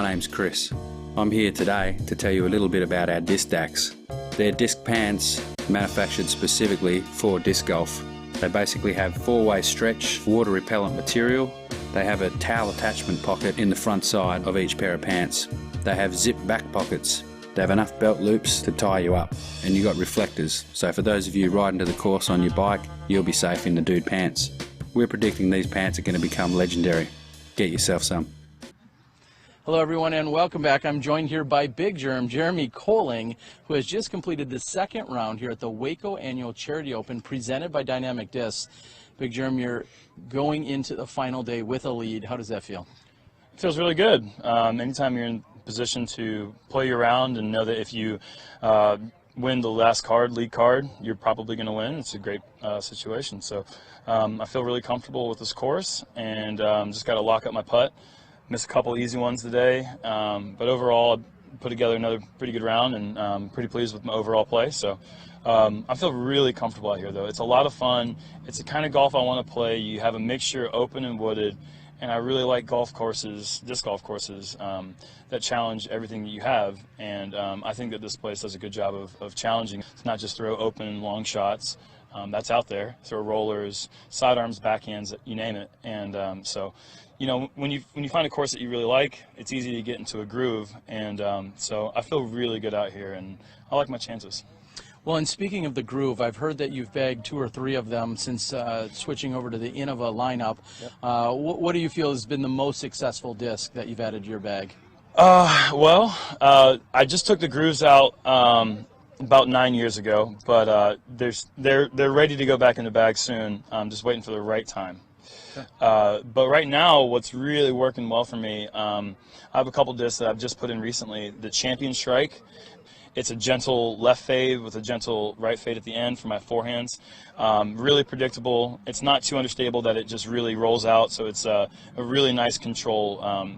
name's Chris. I'm here today to tell you a little bit about our disc stacks. They're disc pants manufactured specifically for disc golf. They basically have four-way stretch, water repellent material. They have a towel attachment pocket in the front side of each pair of pants. They have zip back pockets. They have enough belt loops to tie you up, and you got reflectors. So for those of you riding to the course on your bike, you'll be safe in the dude pants. We're predicting these pants are going to become legendary. Get yourself some. Hello everyone and welcome back. I'm joined here by Big Germ, Jeremy Koling, who has just completed the second round here at the Waco Annual Charity Open presented by Dynamic Discs. Big Germ, you're going into the final day with a lead. How does that feel? It feels really good. Anytime you're in position to play your round and know that if you win the last card, lead card, you're probably going to win. It's a great situation. So I feel really comfortable with this course and just got to lock up my putt. Missed a couple easy ones today, but overall I put together another pretty good round and I'm pretty pleased with my overall play. So I feel really comfortable out here though. It's a lot of fun. It's the kind of golf I want to play. You have a mixture open and wooded, and I really like golf courses, disc golf courses that challenge everything that you have, and I think that this place does a good job of challenging. It's not just throw open long shots. That's out there. Throw rollers, sidearms, backhands, you name it. And so, you know, when you find a course that you really like, it's easy to get into a groove. And so I feel really good out here, and I like my chances. Well, and speaking of the groove, I've heard that you've bagged 2 or 3 of them since switching over to the Innova lineup. Yep. What do you feel has been the most successful disc that you've added to your bag? I just took the grooves out about 9 years ago, but they're ready to go back in the bag soon. I'm just waiting for the right time. Okay. But right now, what's really working well for me, I have a couple discs that I've just put in recently. The Champion Strike. It's a gentle left fade with a gentle right fade at the end for my forehands. Really predictable. It's not too understable that it just really rolls out, so it's a really nice control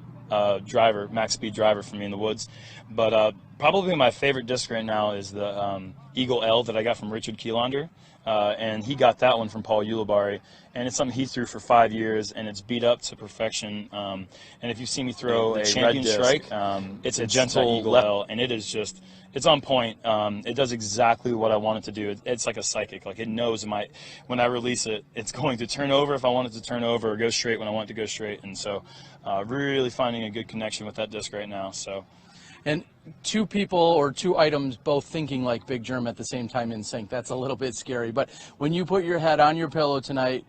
driver, max speed driver for me in the woods. But probably my favorite disc right now is the Eagle L that I got from Richard Kielander. And he got that one from Paul Ulibarri, and it's something he threw for 5 years, and it's beat up to perfection. And if you see me throw a Champion Strike, it's a gentle Eagle L, and it is just, it's on point. It does exactly what I want it to do. It's like a psychic. Like it knows when I release it, it's going to turn over if I want it to turn over, or go straight when I want it to go straight. And so really finding a good connection with that disc right now. So. And 2 people or 2 items both thinking like Big Germ at the same time in sync, that's a little bit scary. But when you put your head on your pillow tonight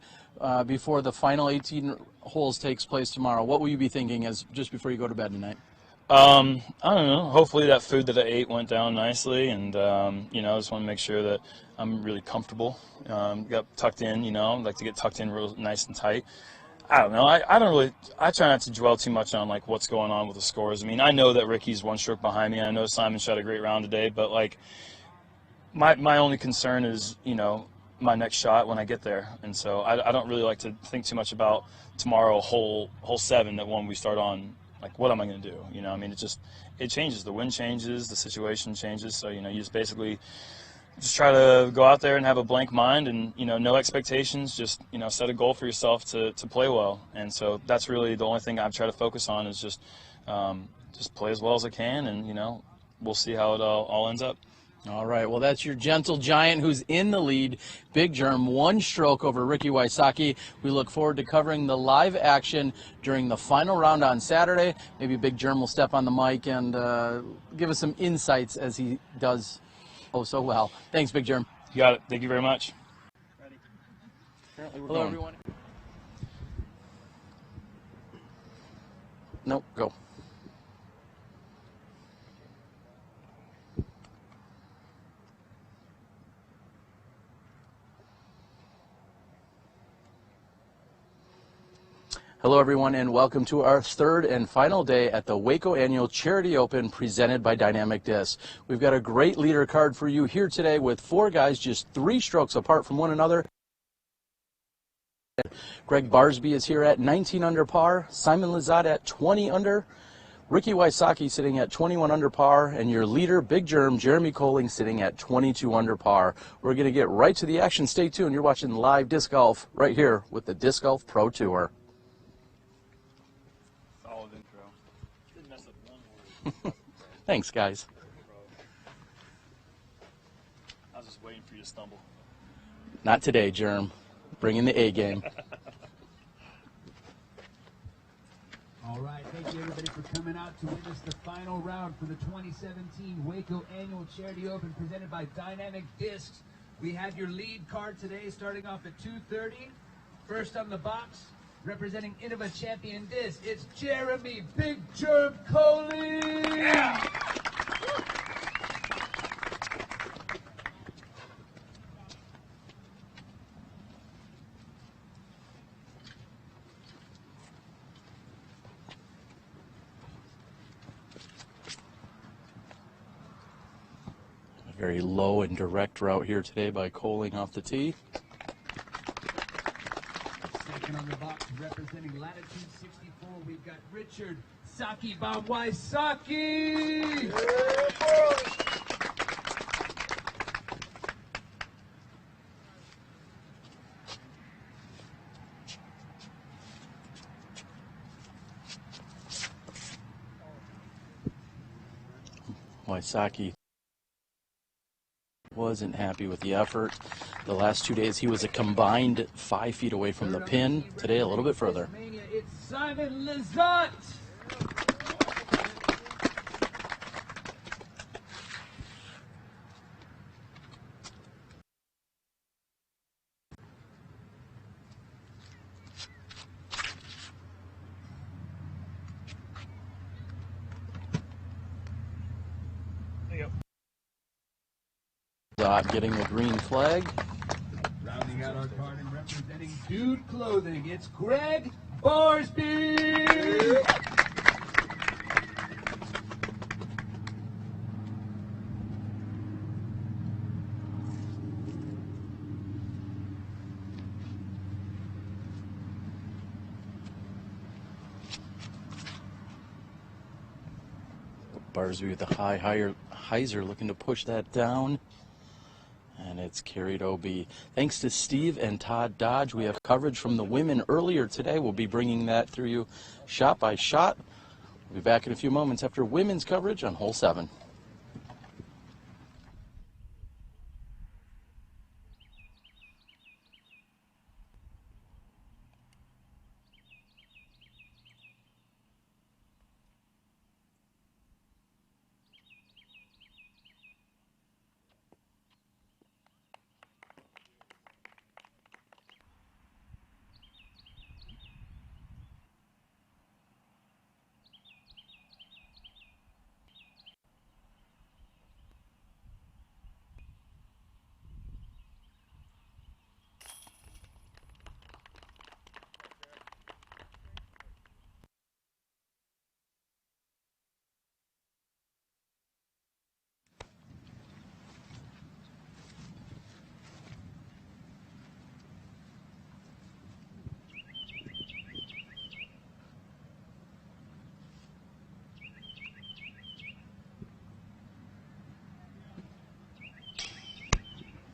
before the final 18 holes takes place tomorrow, what will you be thinking as just before you go to bed tonight? I don't know. Hopefully that food that I ate went down nicely, and you know, I just want to make sure that I'm really comfortable. Got tucked in, you know, I like to get tucked in real nice and tight. I don't know. I try not to dwell too much on like what's going on with the scores. I mean, I know that Ricky's 1 stroke behind me. I know Simon shot a great round today, but like my only concern is, you know, my next shot when I get there. And so I don't really like to think too much about tomorrow, hole 7, that one we start on. Like, what am I going to do? You know, I mean, it changes. The wind changes, the situation changes. So, you know, you just basically just try to go out there and have a blank mind, and, you know, no expectations. Just, you know, set a goal for yourself to play well. And so that's really the only thing I try to focus on, is just play as well as I can, and, you know, we'll see how it all ends up. All right, well, that's your gentle giant who's in the lead, Big Germ, 1 stroke over Ricky Wysocki. We look forward to covering the live action during the final round on Saturday. Maybe Big Germ will step on the mic and give us some insights as he does oh so well. Thanks, Big Germ. You got it. Thank you very much. Ready. Apparently we're Hello, going. Everyone. Nope, go. Hello everyone and welcome to our 3rd and final day at the Waco Annual Charity Open presented by Dynamic Discs. We've got a great leader card for you here today with 4 guys just 3 strokes apart from one another. Gregg Barsby is here at 19 under par, Simon Lizotte at 20 under, Ricky Wysocki sitting at 21 under par, and your leader, Big Germ, Jeremy Koling, sitting at 22 under par. We're going to get right to the action. Stay tuned. You're watching live disc golf right here with the Disc Golf Pro Tour. Solid intro. Didn't mess up one. Thanks, guys. I was just waiting for you to stumble. Not today, Germ. Bring in the A game. All right, thank you everybody for coming out to witness the final round for the 2017 Waco Annual Charity Open presented by Dynamic Discs. We have your lead card today starting off at 2:30. First on the box, representing Innova Champion Disc, it's Jeremy Big Germ Koling! Yeah. Very low and direct route here today by Koling off the tee. Second on the box, representing Latitude 64, we've got Richard Saki Bob Wysocki. Wysocki wasn't happy with the effort. The last 2 days he was a combined 5 feet away from the pin. Today a little bit further. It's Simon Lizotte. Getting the green flag. Rounding out our card and representing Dude Clothing, it's Gregg Barsby. Barsby with the higher hyzer looking to push that down. And it's carried OB. Thanks to Steve and Todd Dodge, we have coverage from the women earlier today. We'll be bringing that through you shot by shot. We'll be back in a few moments after women's coverage on hole 7.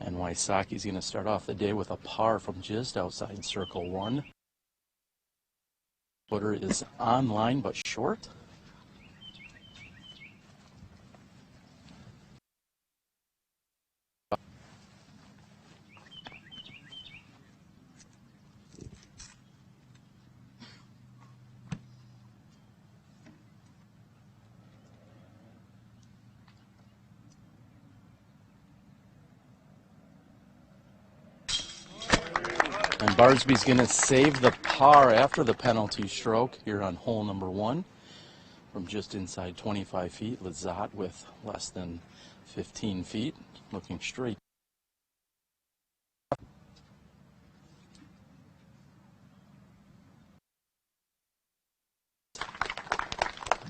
And Wysocki's going to start off the day with a par from just outside circle 1. Footer is online but short. And Barsby's going to save the par after the penalty stroke here on hole number 1 from just inside 25 feet. Lizotte with less than 15 feet, looking straight.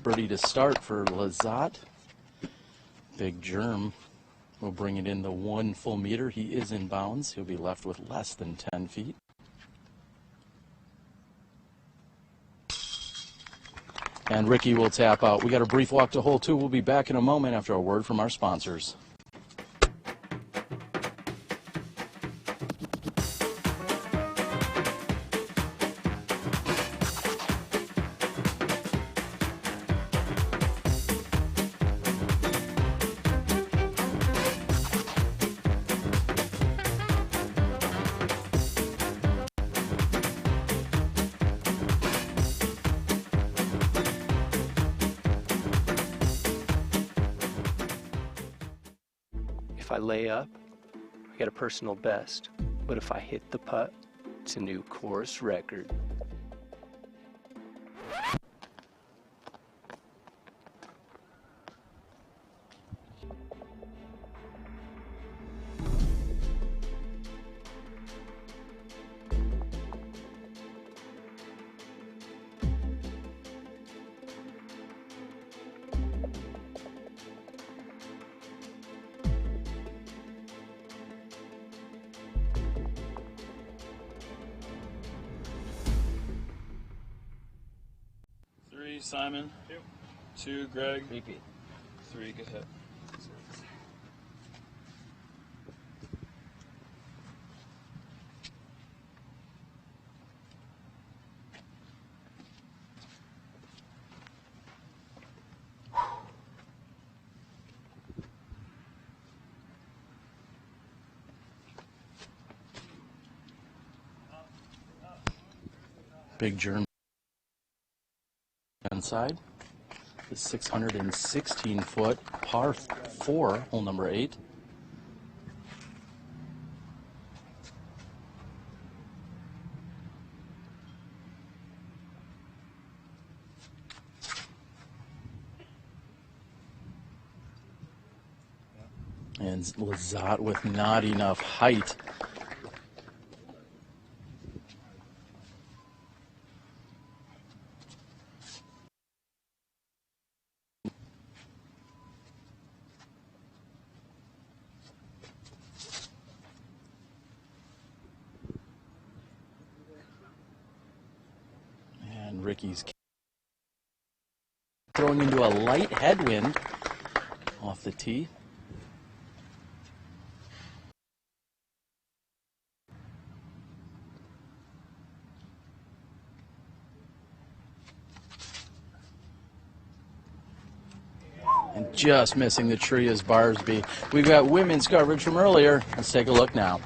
Birdie to start for Lizotte. Big Germ will bring it in the 1 full meter. He is in bounds. He'll be left with less than 10 feet. And Ricky will tap out. We got a brief walk to hole 2. We'll be back in a moment after a word from our sponsors. If I lay up, I get a personal best. But if I hit the putt, it's a new course record. Three, Simon. Two, Greg. Repeat. Three, good hit. Big Germ inside. The 616-foot par 4, hole number 8. And Lizotte with not enough height. And Ricky's throwing into a light headwind off the tee. And just missing the tree is Barsby. We've got women's coverage from earlier. Let's take a look now.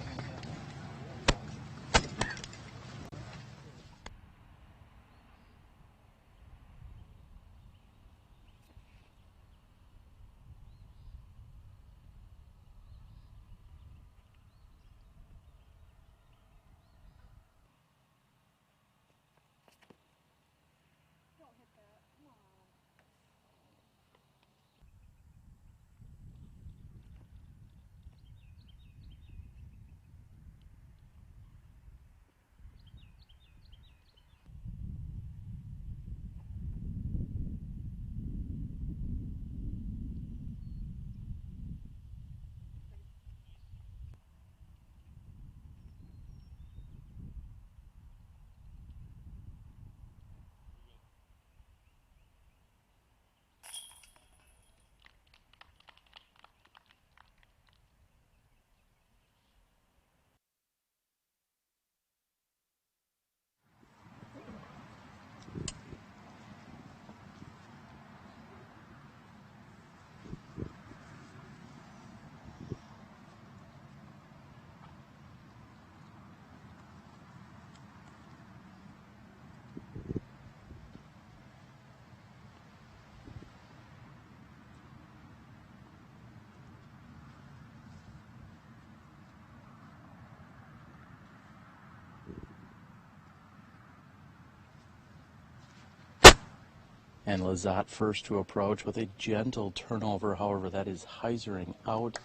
And Lizotte first to approach with a gentle turnover. However, that is hyzering out.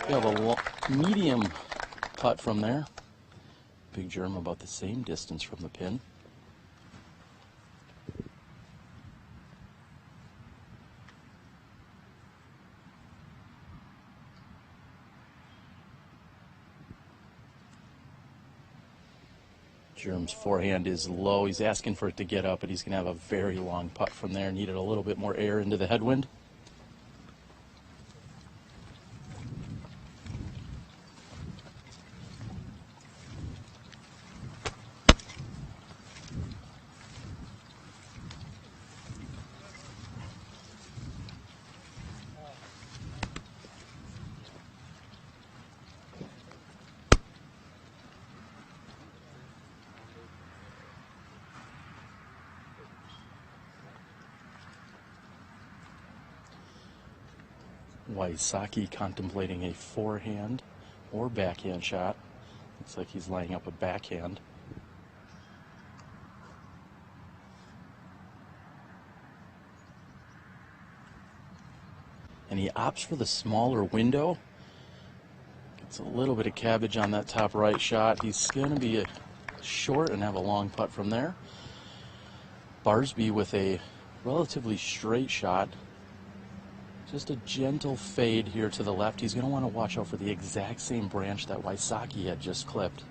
We have a medium putt from there. Big Germ about the same distance from the pin. Germ's forehand is low. He's asking for it to get up, but he's going to have a very long putt from there. Needed a little bit more air into the headwind. Wysocki contemplating a forehand or backhand shot. Looks like he's laying up a backhand. And he opts for the smaller window. Gets a little bit of cabbage on that top right shot. He's going to be short and have a long putt from there. Barsby with a relatively straight shot. Just a gentle fade here to the left. He's going to want to watch out for the exact same branch that Wysocki had just clipped.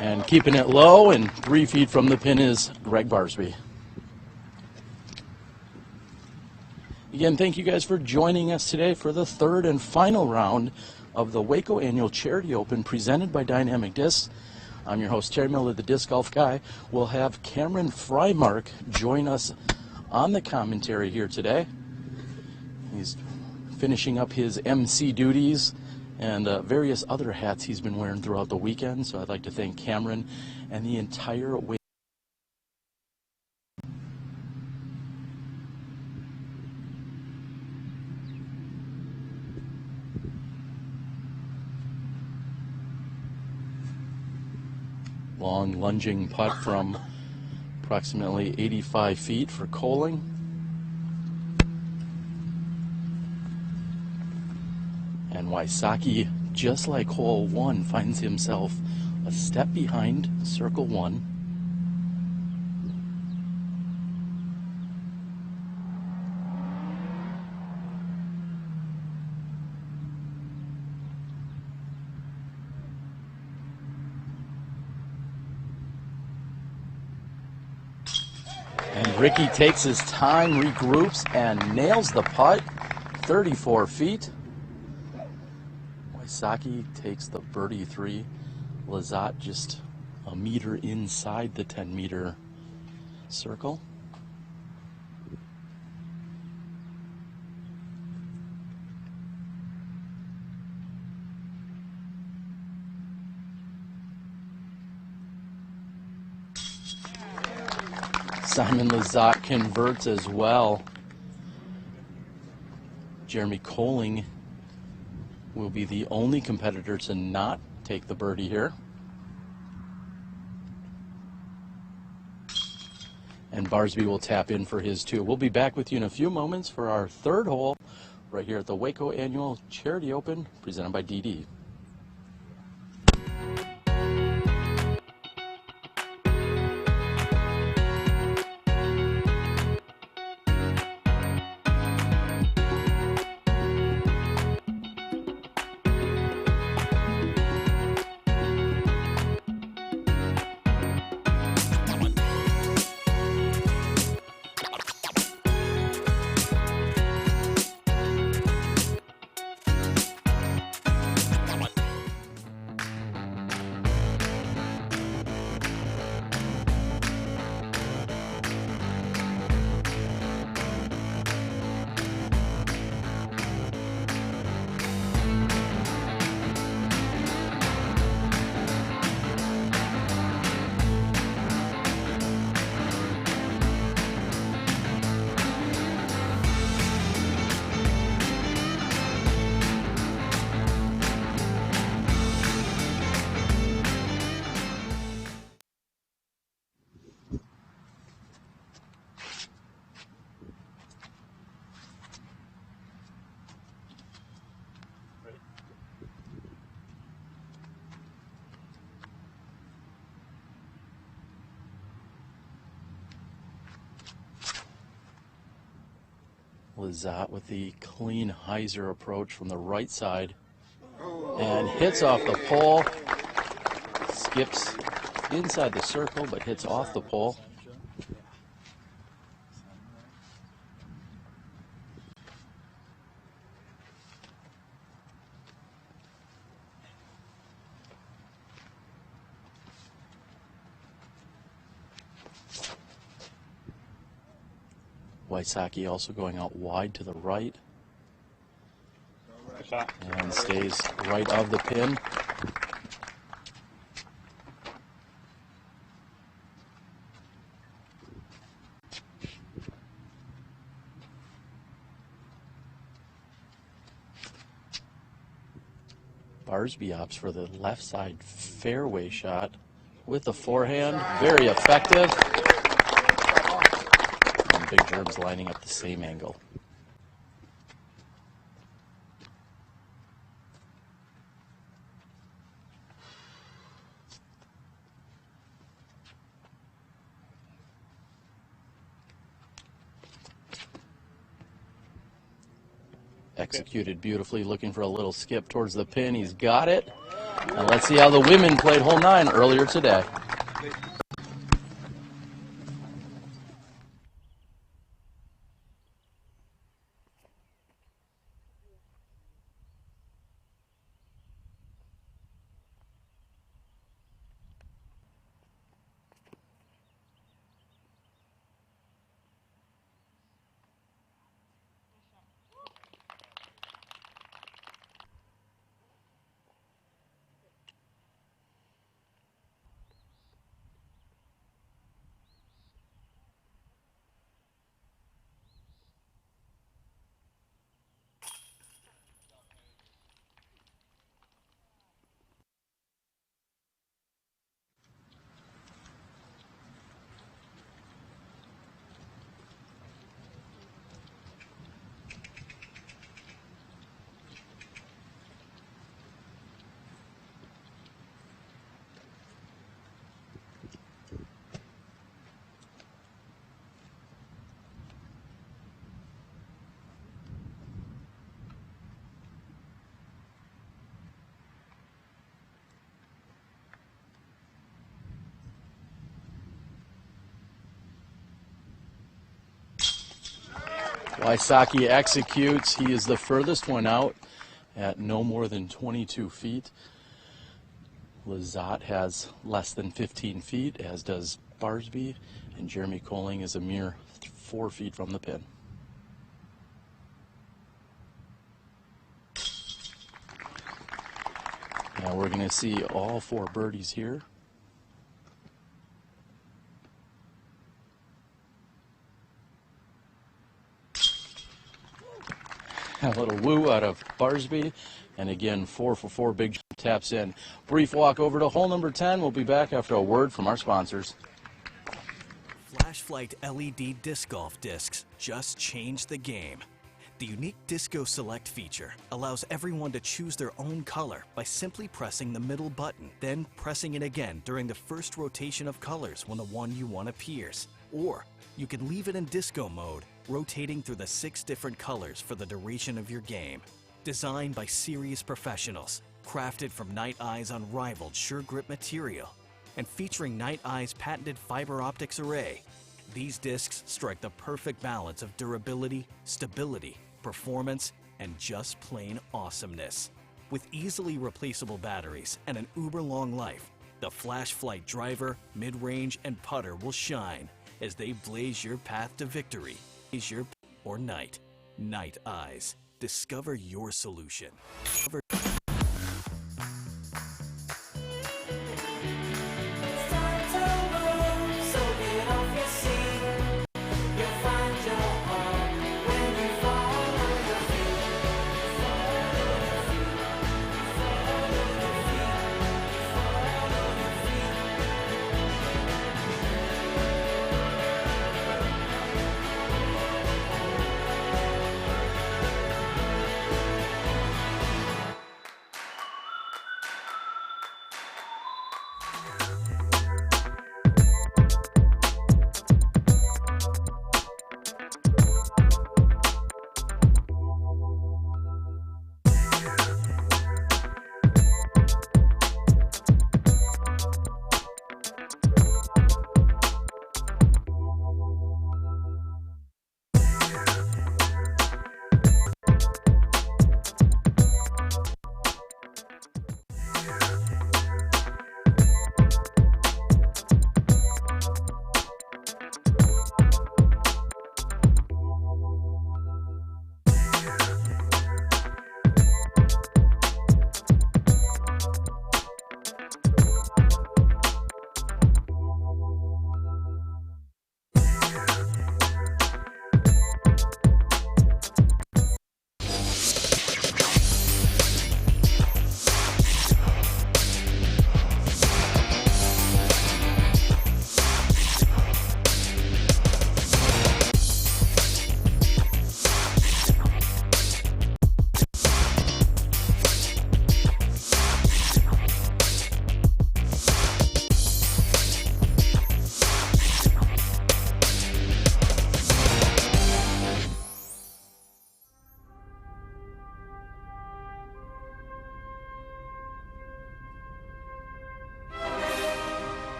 And keeping it low and 3 feet from the pin is Gregg Barsby. Again, thank you guys for joining us today for the third and final round of the Waco Annual Charity Open presented by Dynamic Discs. I'm your host, Terry Miller, the Disc Golf Guy. We'll have Cameron Frymark join us on the commentary here today. He's finishing up his MC duties and various other hats he's been wearing throughout the weekend. So I'd like to thank Cameron and the entire Waco. Long lunging putt from approximately 85 feet for Koling. And Wysocki, just like hole 1, finds himself a step behind circle 1. And Ricky takes his time, regroups, and nails the putt, 34 feet. Wysocki takes the birdie 3. Lizotte just a meter inside the 10-meter circle. Simon Lizotte converts as well. Jeremy Koling will be the only competitor to not take the birdie here. And Barsby will tap in for his 2. We'll be back with you in a few moments for our third hole right here at the Waco Annual Charity Open presented by DD. Lizotte with the clean hyzer approach from the right side and hits off the pole. Skips inside the circle but hits off the pole. Wysocki also going out wide to the right and stays right of the pin. Barsby opts for the left side fairway shot with the forehand. Very effective. And Big Germ's lining up the same angle. Executed beautifully, looking for a little skip towards the pin. He's got it. And let's see how the women played hole 9 earlier today. Wysocki executes. He is the furthest one out at no more than 22 feet. Lizotte has less than 15 feet, as does Barsby, and Jeremy Koling is a mere 4 feet from the pin. Now we're going to see all 4 birdies here. A little woo out of Barsby, and again 4 for 4. Big taps in. Brief walk over to hole number 10. We'll be back after a word from our sponsors. Flashlight LED disc golf discs just changed the game. The unique Disco Select feature allows everyone to choose their own color by simply pressing the middle button, then pressing it again during the first rotation of colors when the one you want appears. Or you can leave it in disco mode, rotating through the 6 different colors for the duration of your game. Designed by serious professionals, crafted from Night Eye's unrivaled sure grip material, and featuring Night Eye's patented fiber optics array, these discs strike the perfect balance of durability, stability, performance, and just plain awesomeness. With easily replaceable batteries and an uber-long life, the Flash Flight driver, mid-range, and putter will shine as they blaze your path to victory. Is your or night. Night Eyes. Discover your solution.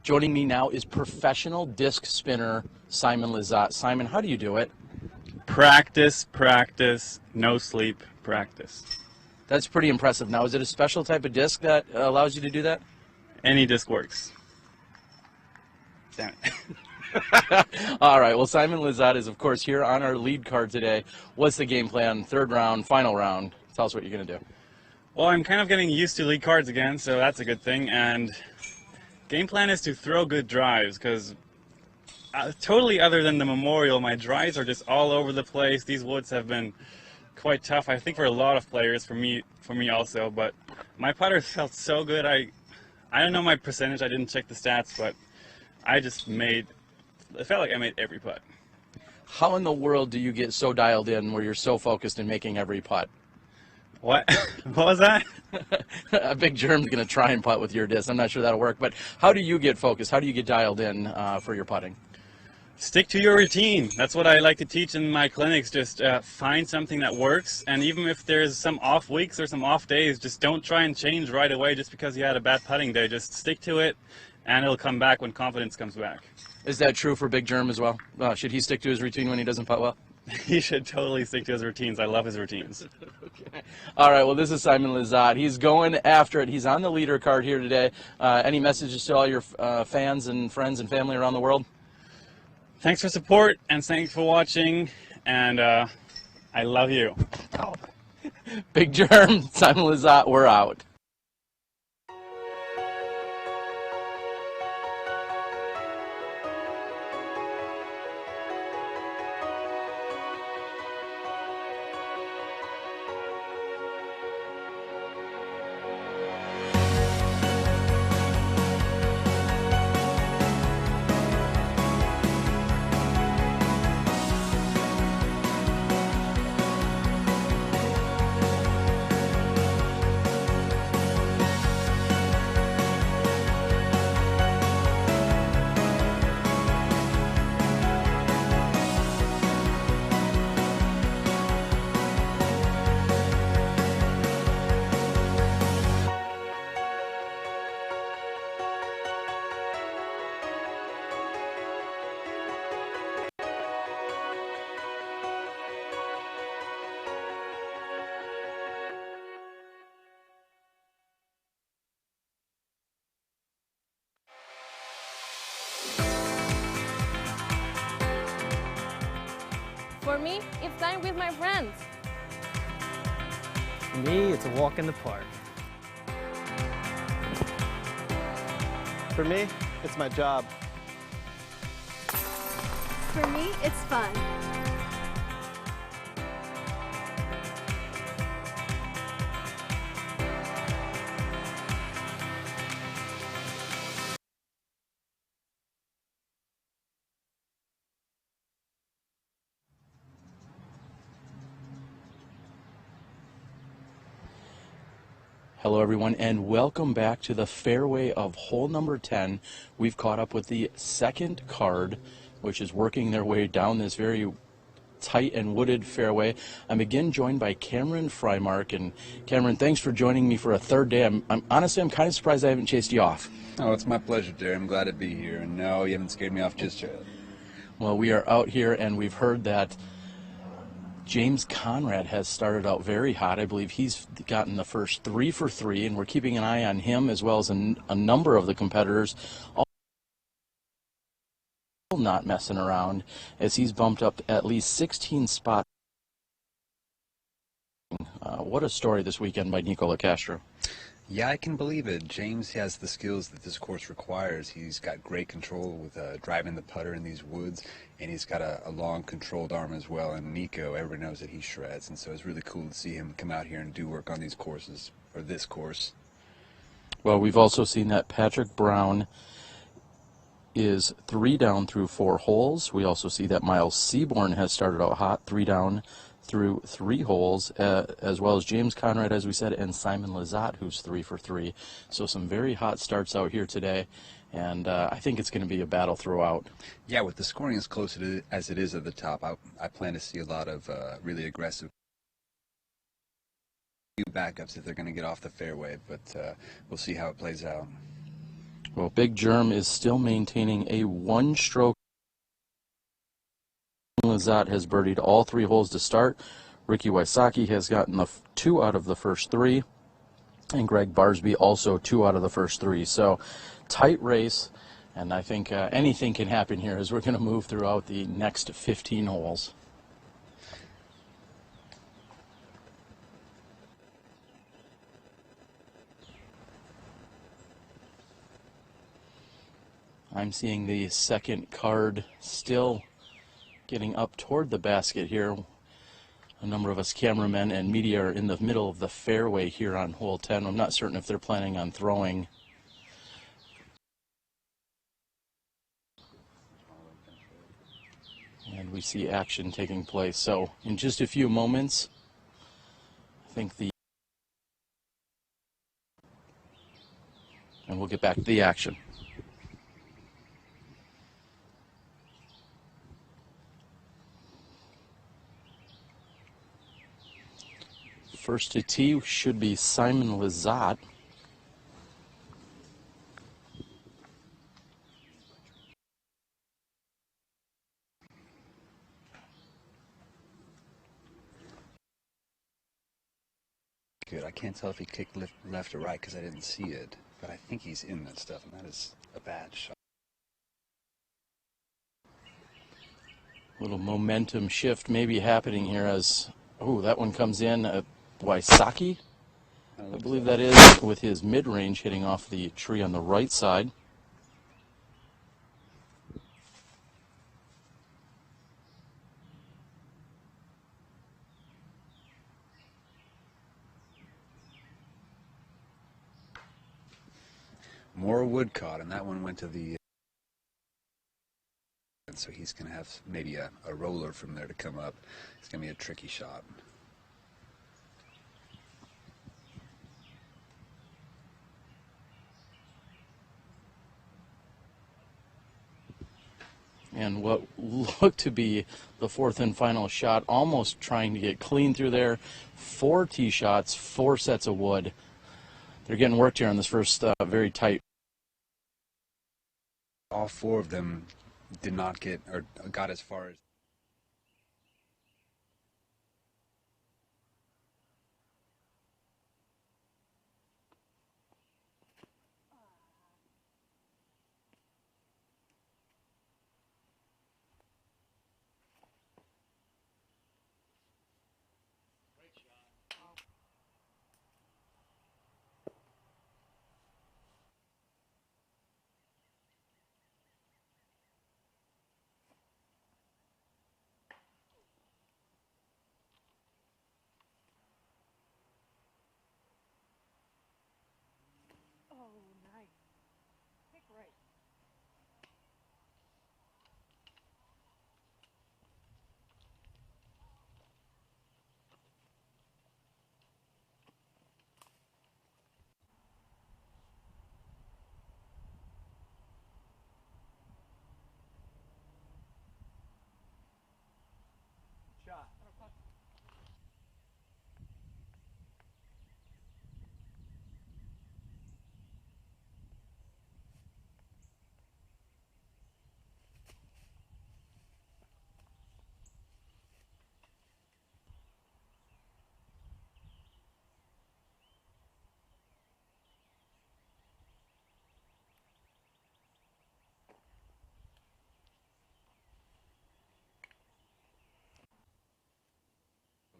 Joining me now is professional disc spinner Simon Lizotte. Simon, how do you do it? Practice, practice, no sleep, practice. That's pretty impressive. Now, is it a special type of disc that allows you to do that? Any disc works. Damn it. All right. Well, Simon Lizotte is, of course, here on our lead card today. What's the game plan? Third round, final round. Tell us what you're going to do. Well, I'm kind of getting used to lead cards again, so that's a good thing. And game plan is to throw good drives, because totally other than the Memorial, my drives are just all over the place. These woods have been quite tough, I think, for a lot of players, for me also. But my putter felt so good. I don't know my percentage. I didn't check the stats, but I felt like I made every putt. How in the world do you get so dialed in where you're so focused in making every putt? What? What was that? A Big Germ's going to try and putt with your disc. I'm not sure that'll work, but how do you get focused? How do you get dialed in for your putting? Stick to your routine. That's what I like to teach in my clinics. Just find something that works, and even if there's some off weeks or some off days, just don't try and change right away just because you had a bad putting day. Just stick to it, and it'll come back when confidence comes back. Is that true for Big Germ as well? Should he stick to his routine when he doesn't putt well? He should totally stick to his routines. I love his routines. Okay. All right, well, this is Simon Lizotte. He's going after it. He's on the leader card here today. Any messages to all your fans and friends and family around the world? Thanks for support, and thanks for watching, and I love you. Oh. Big Germ, Simon Lizotte, we're out. For me, it's time with my friends. For me, it's a walk in the park. For me, it's my job. For me, it's fun. Hello, everyone, and welcome back to the fairway of hole number 10. We've caught up with the second card, which is working their way down this very tight and wooded fairway. I'm again joined by Cameron Frymark. And Cameron, thanks for joining me for a third day. I'm honestly kind of surprised I haven't chased you off. Oh, it's my pleasure, Jerry. I'm glad to be here. And no, you haven't scared me off just yet. Well, we are out here, and we've heard that James Conrad has started out very hot. I believe he's gotten the first 3 for 3, and we're keeping an eye on him as well as a number of the competitors. All not messing around, as he's bumped up at least 16 spots. What a story this weekend by Nicola Castro. Yeah, I can believe it. James has the skills that this course requires. He's got great control with driving the putter in these woods, and he's got a long, controlled arm as well. And Nico, everyone knows that he shreds, and so it's really cool to see him come out here and do work on these courses, or this course. Well, we've also seen that Patrick Brown is 3 down through 4 holes. We also see that Miles Seaborn has started out hot, 3 down through 3 holes, as well as James Conrad, as we said, and Simon Lizotte, who's 3 for 3. So some very hot starts out here today, and I think it's going to be a battle throughout. Yeah, with the scoring as close as it is at the top, I plan to see a lot of really aggressive backups if they're going to get off the fairway, but we'll see how it plays out. Well, Big Germ is still maintaining a one-stroke. Lizotte has birdied all 3 holes to start. Ricky Wysocki has gotten the 2 out of the first 3. And Gregg Barsby also 2 out of the first 3. So tight race, and I think anything can happen here as we're going to move throughout the next 15 holes. I'm seeing the second card still getting up toward the basket here. A number of us cameramen and media are in the middle of the fairway here on hole 10. I'm not certain if they're planning on throwing. And we see action taking place. So in just a few moments, I think and we'll get back to the action. First to tee should be Simon Lizotte. Good. I can't tell if he kicked left or right because I didn't see it, but I think he's in that stuff, and that is a bad shot. Little momentum shift maybe happening here as, oh, that one comes in. Wysocki, I believe that is, with his mid-range hitting off the tree on the right side. More wood caught, and that one went to the... So he's going to have maybe a roller from there to come up. It's going to be a tricky shot. And what looked to be the 4th and final shot, almost trying to get clean through there. 4 tee shots, 4 sets of wood. They're getting worked here on this first very tight. All 4 of them did not get, or got as far as...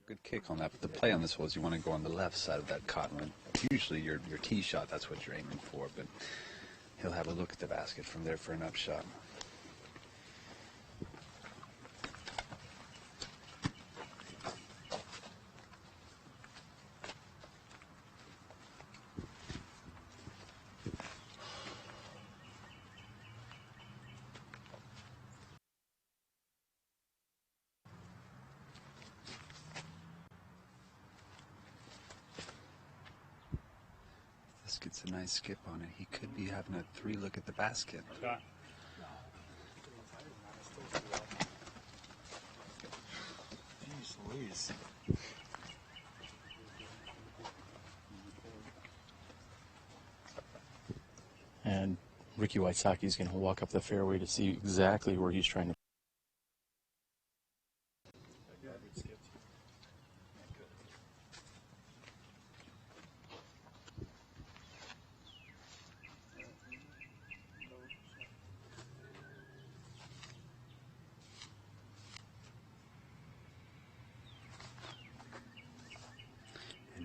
Good kick on that, but the play on this was you want to go on the left side of that cottonwood. Usually your tee shot, that's what you're aiming for, but he'll have a look at the basket from there for an upshot. This gets a nice skip on it. He could be having a 3 look at the basket. Jeez Louise. And Ricky Wysocki is going to walk up the fairway to see exactly where he's trying to.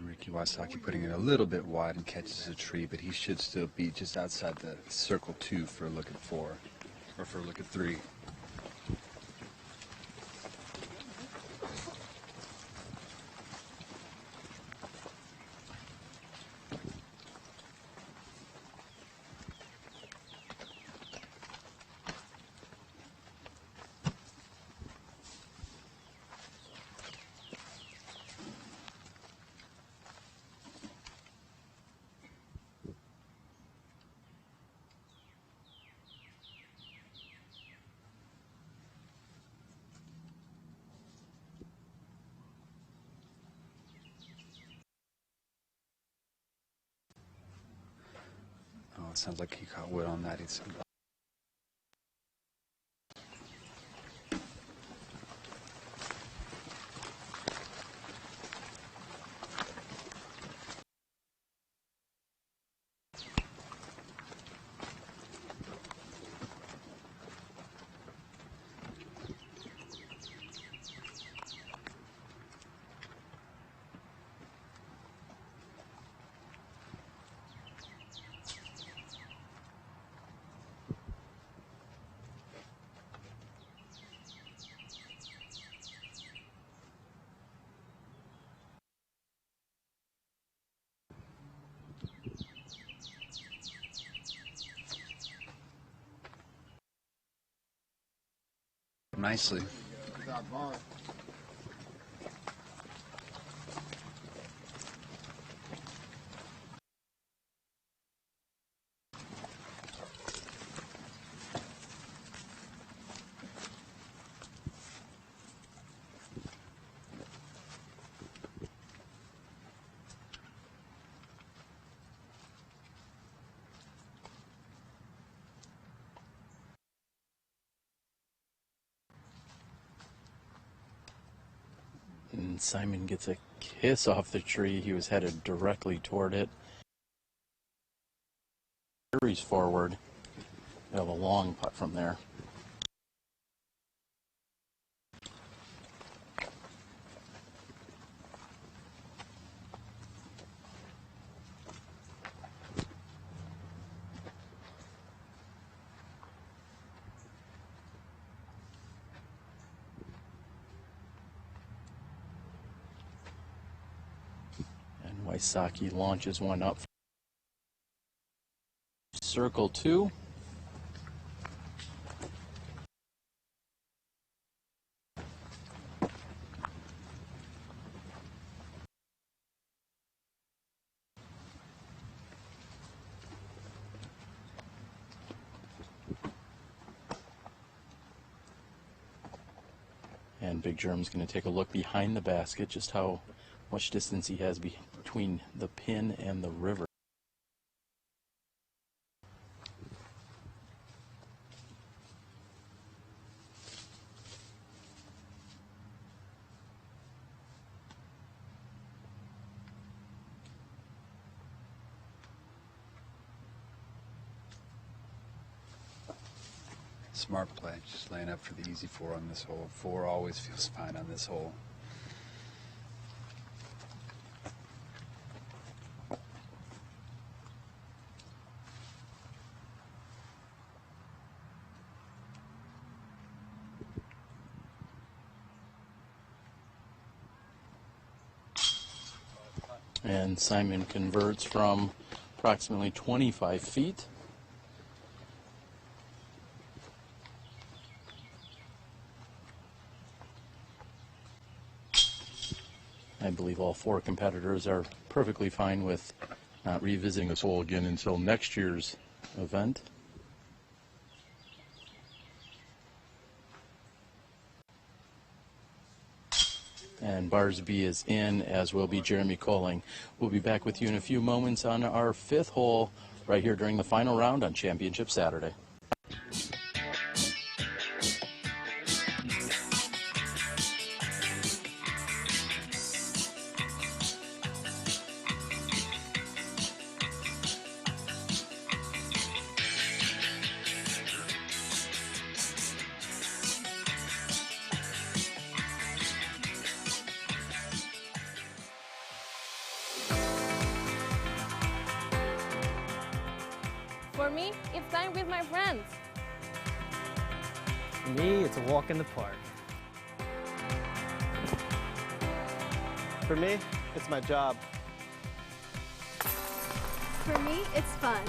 Ricky Wysocki putting it a little bit wide and catches a tree, but he should still be just outside the circle 2 for a look at 4, or for a look at 3. Oh, it sounds like he caught wood on that. He's nicely. And Simon gets a kiss off the tree. He was headed directly toward it. Carries forward. We have a long putt from there. Wysocki launches one up. Circle 2. And Big Germ's going to take a look behind the basket, just how much distance he has between the pin and the river. Smart play, just laying up for the easy 4 on this hole. 4 always feels fine on this hole. And Simon converts from approximately 25 feet. I believe all 4 competitors are perfectly fine with not revisiting this hole again until next year's event. And Barsby is in, as will be Jeremy Koling. We'll be back with you in a few moments on our 5th hole right here during the final round on Championship Saturday. For me, it's time with my friends. For me, it's a walk in the park. For me, it's my job. For me, it's fun.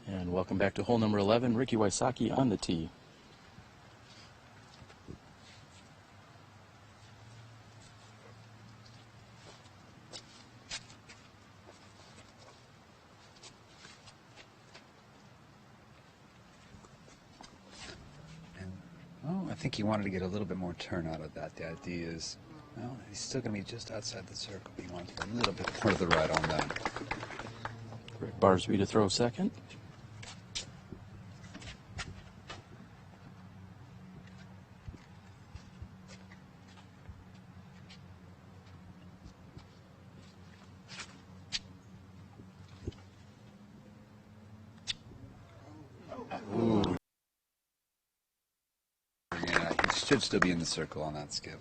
And welcome back to hole number 11, Ricky Wysocki on the tee. I think he wanted to get a little bit more turn out of that. The idea is, well, he's still going to be just outside the circle, but he wants a little bit more to the right on that. Gregg Barsby to throw second. Ooh. Yeah, he should still be in the circle on that skip.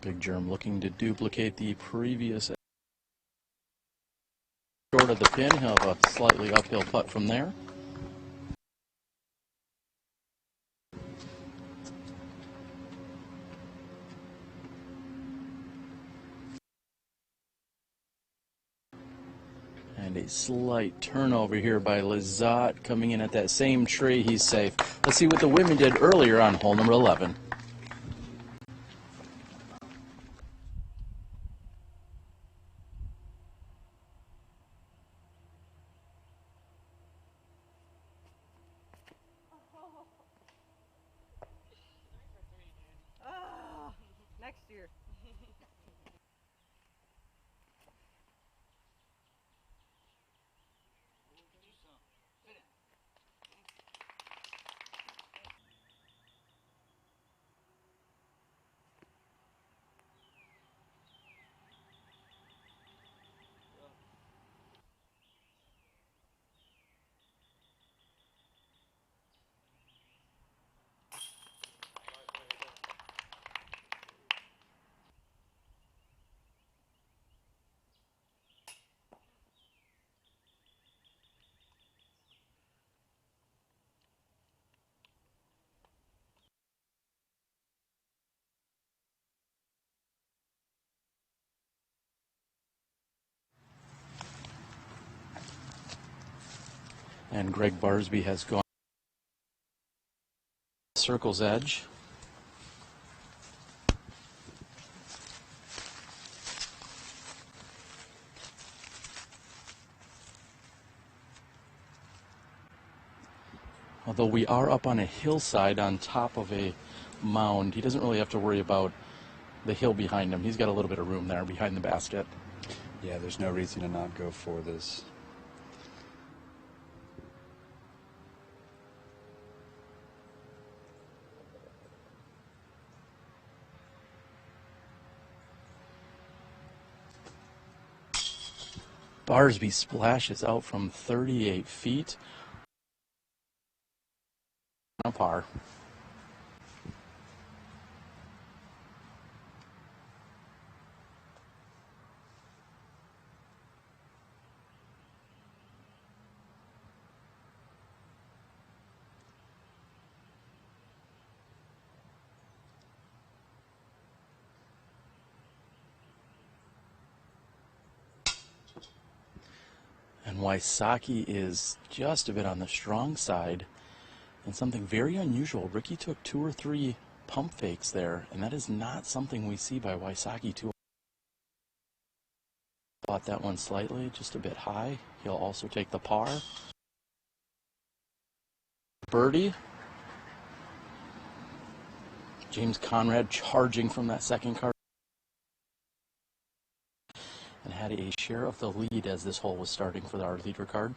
Big Germ looking to duplicate the previous short of the pin. He'll have a slightly uphill putt from there. And a slight turnover here by Lizotte coming in at that same tree. He's safe. Let's see what the women did earlier on hole number 11. Next year. And Gregg Barsby has gone circle's edge. Although we are up on a hillside on top of a mound, he doesn't really have to worry about the hill behind him. He's got a little bit of room there behind the basket. Yeah, there's no reason to not go for this. Barsby splashes out from 38 feet. On par. And Wysocki is just a bit on the strong side, and something very unusual. Ricky took 2 or 3 pump fakes there, and that is not something we see by Wysocki too. Bought that one slightly, just a bit high. He'll also take the par. Birdie. James Conrad charging from that second card. And had a share of the lead as this hole was starting for our leader card.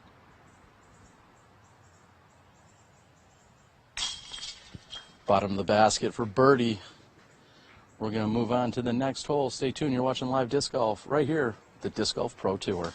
Bottom of the basket for birdie. We're going to move on to the next hole. Stay tuned. You're watching live disc golf right here, the Disc Golf Pro Tour.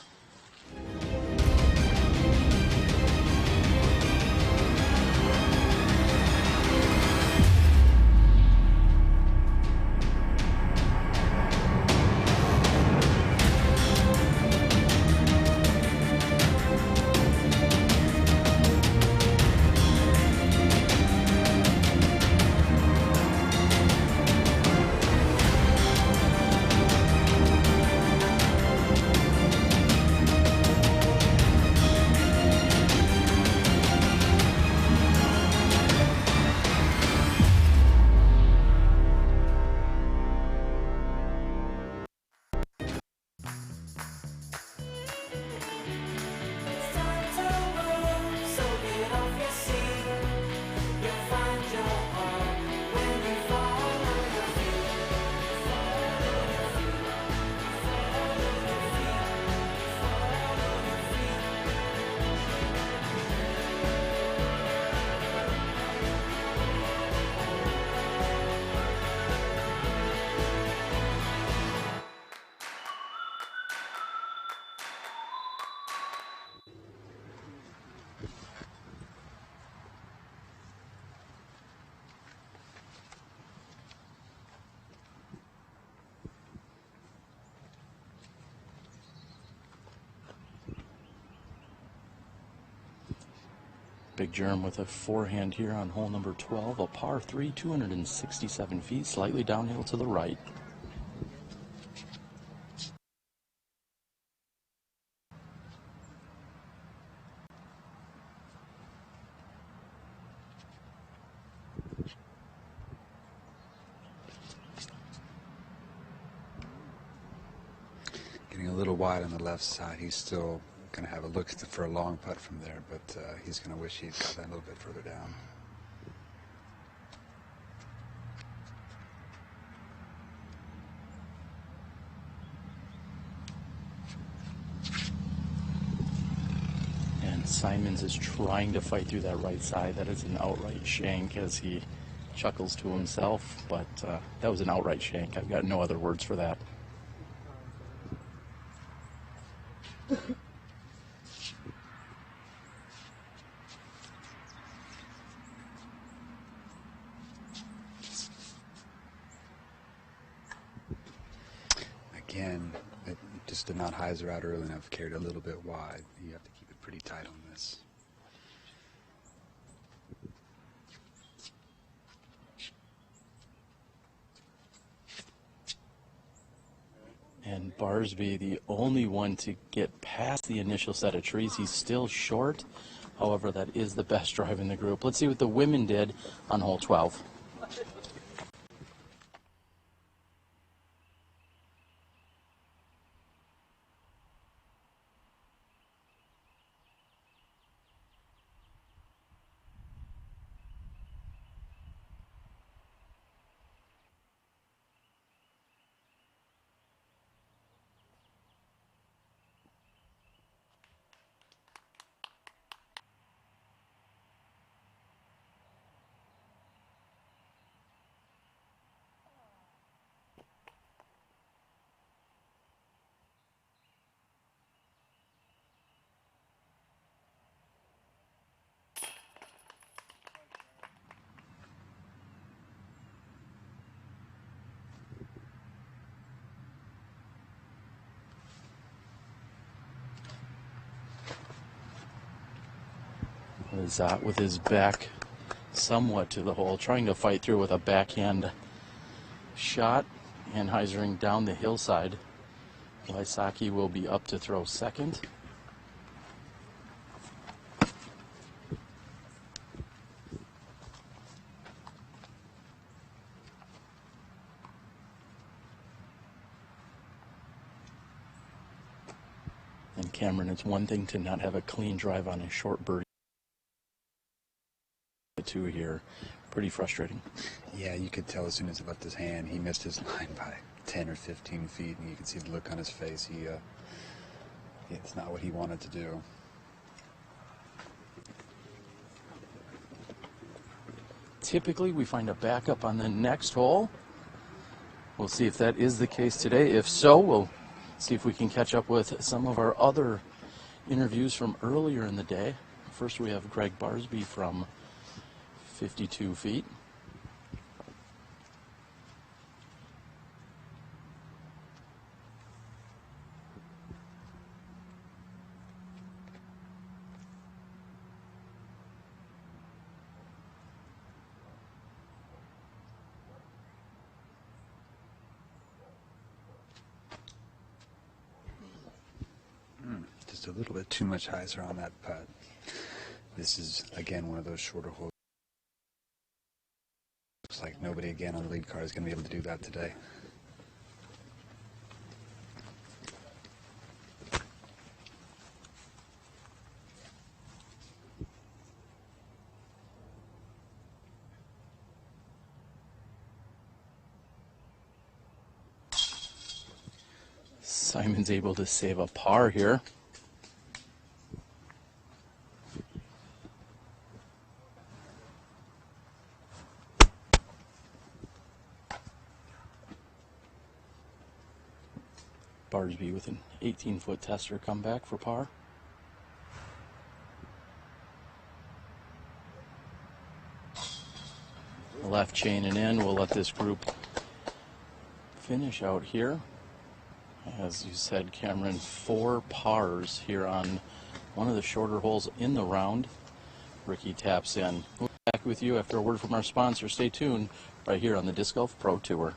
Big Germ with a forehand here on hole number 12, a par 3, 267 feet, slightly downhill to the right. Getting a little wide on the left side. He's still going to have a look for a long putt from there, but he's going to wish he'd got that a little bit further down. And Simons is trying to fight through that right side. That is an outright shank as he chuckles to himself, but that was an outright shank. I've got no other words for that. Again, it just did not hyzer out early enough, carried a little bit wide. You have to keep it pretty tight on this. And Barsby, the only one to get past the initial set of trees. He's still short. However, that is the best drive in the group. Let's see what the women did on hole 12. Lizotte with his back somewhat to the hole, trying to fight through with a backhand shot. Anheisering down the hillside. Wysocki will be up to throw second. And Cameron, it's one thing to not have a clean drive on a short birdie. Two here, pretty frustrating. Yeah, you could tell as soon as he left his hand, he missed his line by 10 or 15 feet, and you could see the look on his face. It's not what he wanted to do. Typically, we find a backup on the next hole. We'll see if that is the case today. If so, we'll see if we can catch up with some of our other interviews from earlier in the day. First, we have Gregg Barsby from 52 feet. Just a little bit too much hyzer on that putt. This is, again, one of those shorter holes. Looks like nobody again on the lead card is going to be able to do that today. Simon's able to save a par here. Barsby with an 18-foot tester comeback for par. Left chain and in. We'll let this group finish out here. As you said, Cameron, 4 pars here on one of the shorter holes in the round. Ricky taps in. We'll be back with you after a word from our sponsor. Stay tuned right here on the Disc Golf Pro Tour.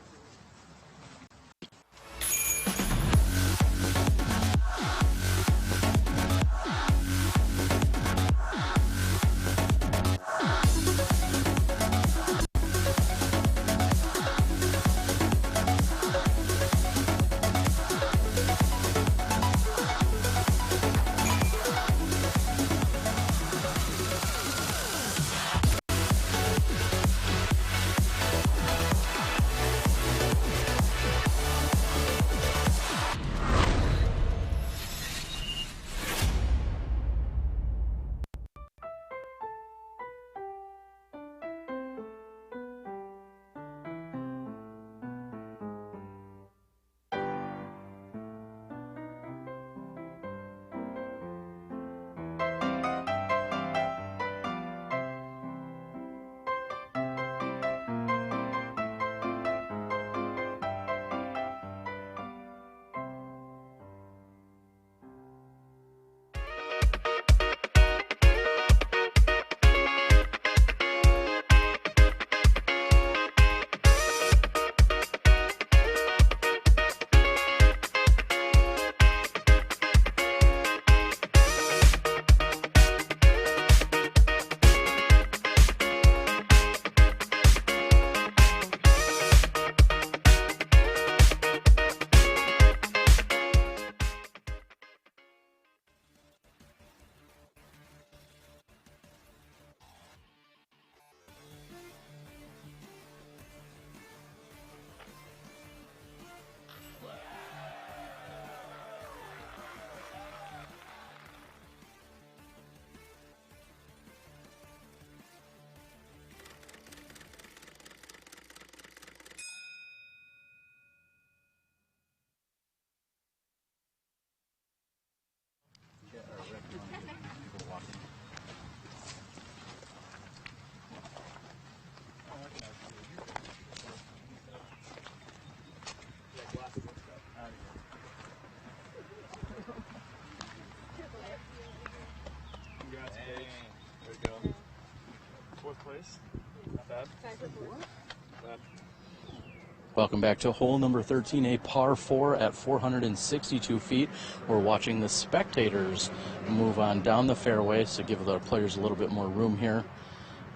Welcome back to hole number 13, a par 4 at 462 feet. We're watching the spectators move on down the fairway to give the players a little bit more room here.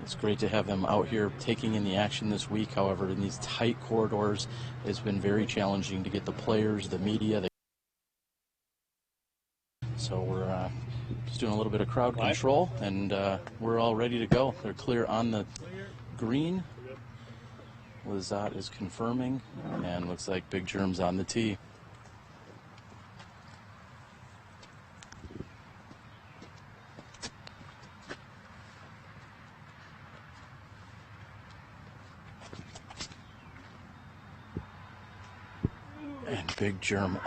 It's great to have them out here taking in the action this week. However, in these tight corridors, it's been very challenging to get the players, the media. So we're just doing a little bit of crowd control, and we're all ready to go. They're clear on the green. Lizotte is confirming, and looks like Big Germ's on the tee. And Big Germ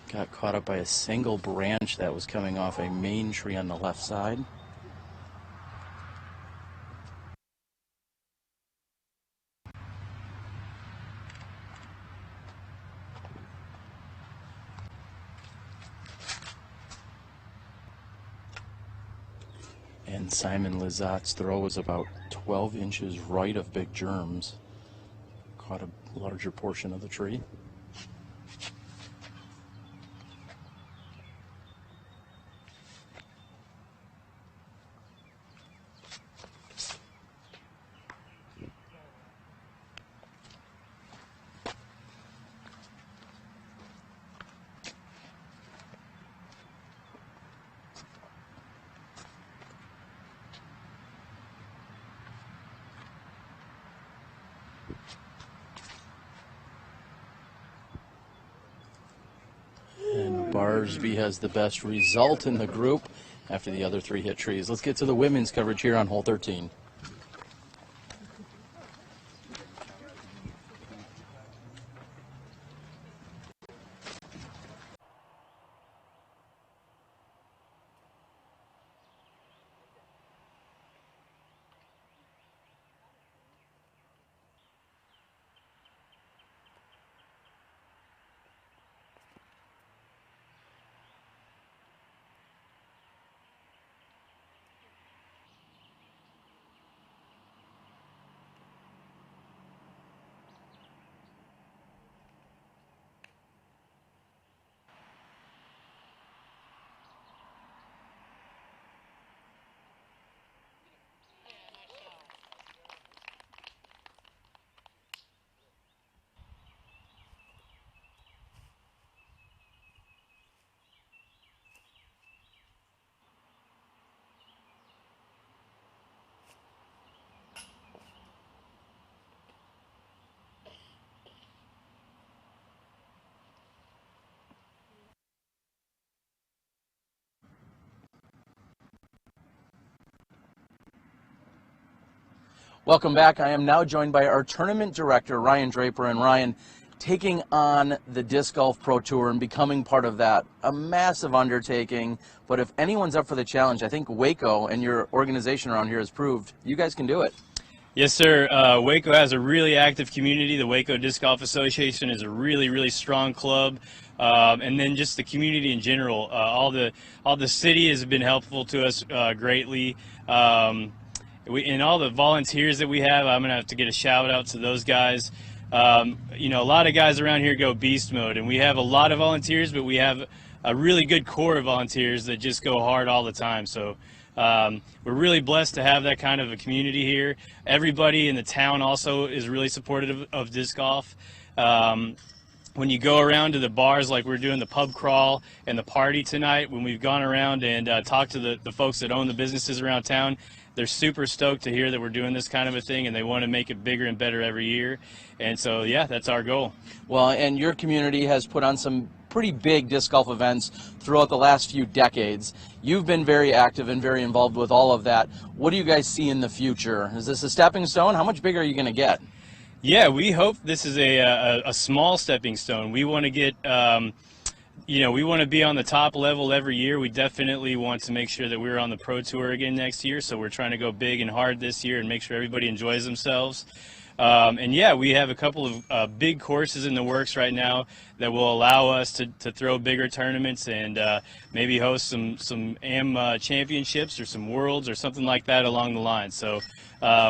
got caught up by a single branch that was coming off a main tree on the left side. And Simon Lizotte's throw was about 12 inches right of Big Germ's. Caught a larger portion of the tree. Barsby has the best result in the group after the other three hit trees. Let's get to the women's coverage here on hole 13. Welcome back. I am now joined by our tournament director, Ryan Draper. And Ryan, taking on the Disc Golf Pro Tour and becoming part of that, a massive undertaking. But if anyone's up for the challenge, I think Waco and your organization around here has proved you guys can do it. Yes, sir. Waco has a really active community. The Waco Disc Golf Association is a really, really strong club. And then just the community in general. All the city has been helpful to us greatly. And all the volunteers that we have, I'm going to have to get a shout out to those guys. You know, a lot of guys around here go beast mode, and we have a lot of volunteers, but we have a really good core of volunteers that just go hard all the time. So we're really blessed to have that kind of a community here. Everybody in the town also is really supportive of disc golf. When you go around to the bars, like we're doing the pub crawl and the party tonight, when we've gone around and talked to the folks that own the businesses around town, they're super stoked to hear that we're doing this kind of a thing, and they want to make it bigger and better every year. And so, yeah, that's our goal. Well, and your community has put on some pretty big disc golf events throughout the last few decades. You've been very active and very involved with all of that. What do you guys see in the future? Is this a stepping stone? How much bigger are you going to get? Yeah, we hope this is a small stepping stone. We want to get, you know, we want to be on the top level every year. We definitely want to make sure that we're on the Pro Tour again next year, so we're trying to go big and hard this year and make sure everybody enjoys themselves. And yeah, we have a couple of big courses in the works right now that will allow us to throw bigger tournaments and maybe host some AM championships or some worlds or something like that along the line. So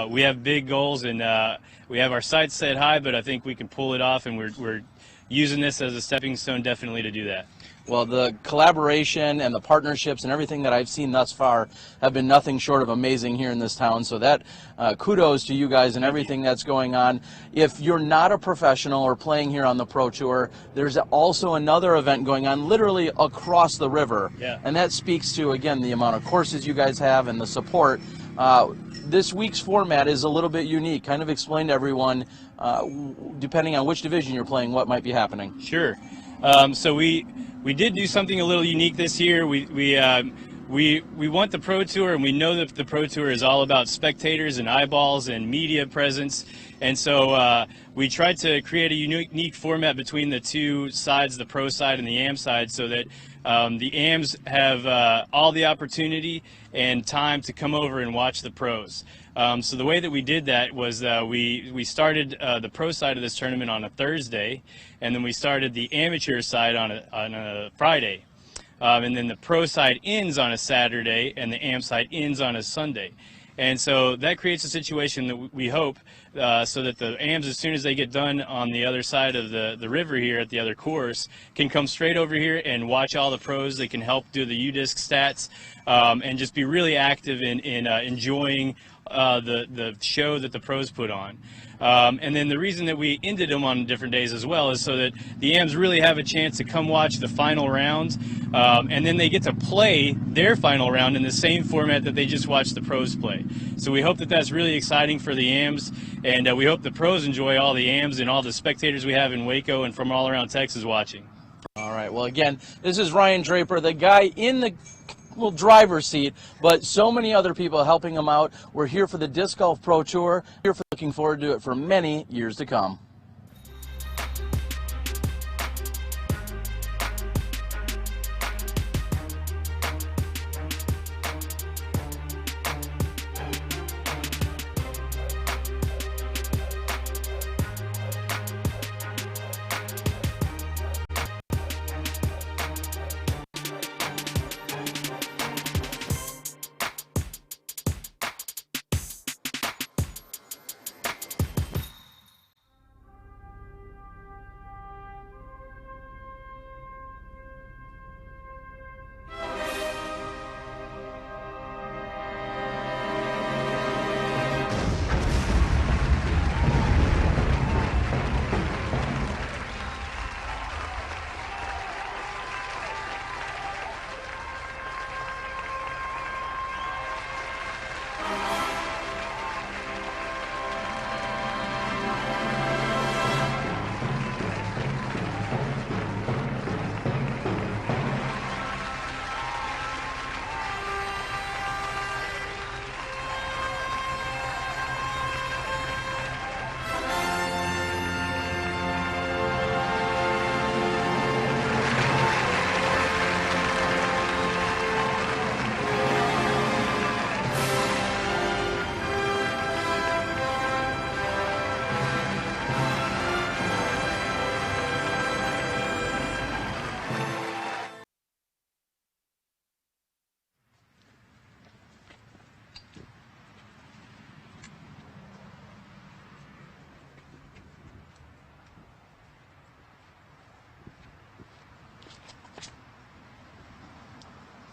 we have big goals, and we have our sights set high, but I think we can pull it off, and we're using this as a stepping stone definitely to do that. Well, the collaboration and the partnerships and everything that I've seen thus far have been nothing short of amazing here in this town. So that kudos to you guys and everything that's going on. If you're not a professional or playing here on the Pro Tour, there's also another event going on literally across the river. Yeah. And that speaks to, again, the amount of courses you guys have and the support. This week's format is a little bit unique. Kind of explain to everyone, depending on which division you're playing, what might be happening. Sure. So we did do something a little unique this year. We want the Pro Tour, and we know that the Pro Tour is all about spectators and eyeballs and media presence. And so we tried to create a unique format between the two sides, the pro side and the AM side, so that the AMs have all the opportunity and time to come over and watch the pros. So the way that we did that was we started the pro side of this tournament on a Thursday, and then we started the amateur side on a Friday. And then the pro side ends on a Saturday, and the AM side ends on a Sunday. And so that creates a situation that we hope so that the AMs, as soon as they get done on the other side of the river here at the other course, can come straight over here and watch all the pros. They can help do the UDisc stats and just be really active in enjoying the show that the pros put on. And then the reason that we ended them on different days as well is so that the AMs really have a chance to come watch the final rounds, and then they get to play their final round in the same format that they just watched the pros play. So we hope that that's really exciting for the AMs, and we hope the pros enjoy all the AMs and all the spectators we have in Waco and from all around Texas watching. All right. Well, again, this is Ryan Draper, the guy in the driver's seat, but so many other people helping him out. We're here for the Disc Golf Pro Tour. We're looking forward to it for many years to come.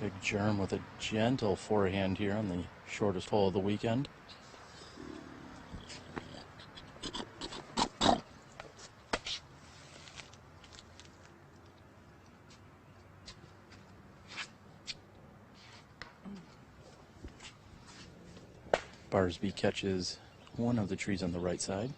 Big Germ with a gentle forehand here on the shortest hole of the weekend. Barsby catches one of the trees on the right side.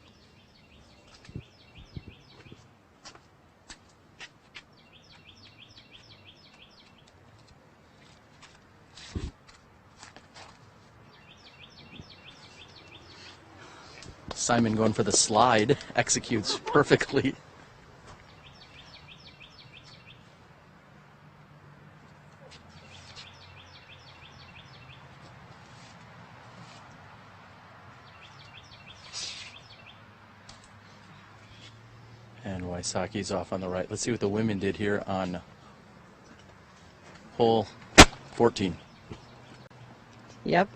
Simon going for the slide, executes perfectly. And Wysocki's off on the right. Let's see what the women did here on hole 14. Yep.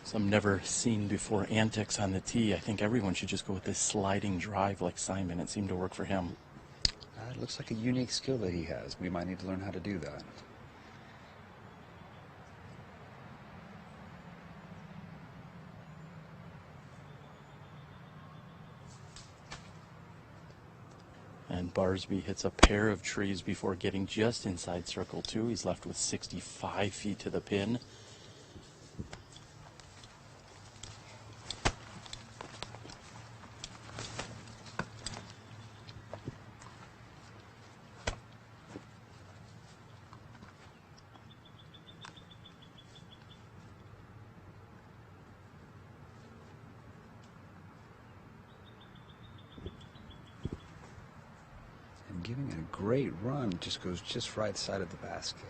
Some never seen before antics on the tee. I think everyone should just go with this sliding drive like Simon. It seemed to work for him. It looks like a unique skill that he has. We might need to learn how to do that. And Barsby hits a pair of trees before getting just inside circle 2. He's left with 65 feet to the pin. Giving a great run, just goes just right side of the basket.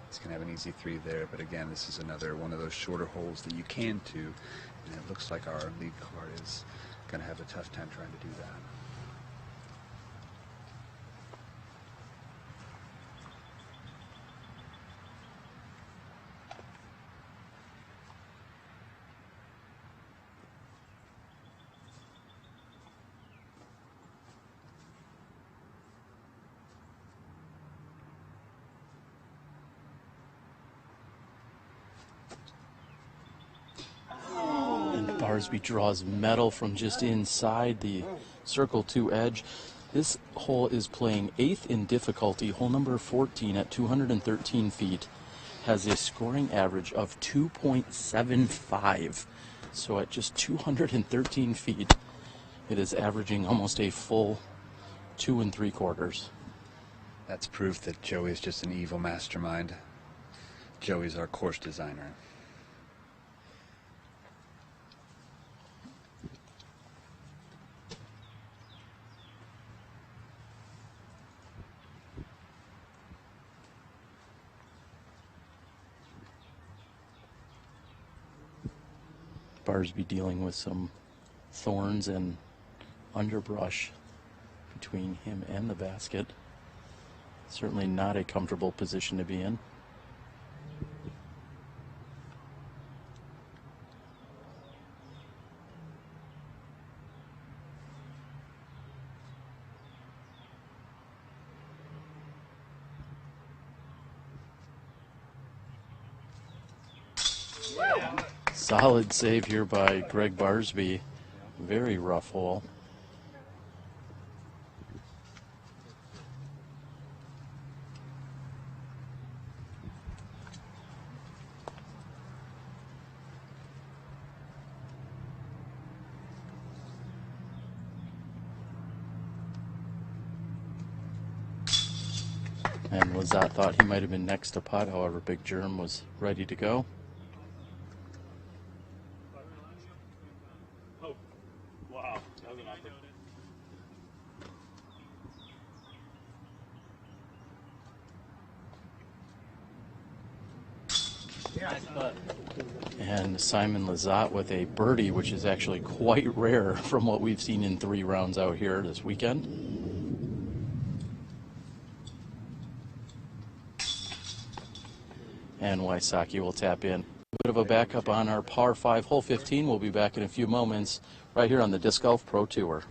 He's going to have an easy 3 there, but again, this is another one of those shorter holes that you can do, and it looks like our lead card is going to have a tough time trying to do that. Barsby draws metal from just inside the circle 2 edge. This hole is playing 8th in difficulty. Hole number 14 at 213 feet has a scoring average of 2.75. So at just 213 feet, it is averaging almost a full 2 3/4. That's proof that Joey's just an evil mastermind. Joey's our course designer. Barsby dealing with some thorns and underbrush between him and the basket. Certainly not a comfortable position to be in. Solid save here by Gregg Barsby. Very rough hole. And Lizotte thought he might have been next to putt. However, Big Germ was ready to go. And Simon Lizotte with a birdie, which is actually quite rare from what we've seen in 3 rounds out here this weekend. And Wysocki will tap in. A bit of a backup on our par 5 hole 15. We'll be back in a few moments right here on the Disc Golf Pro Tour.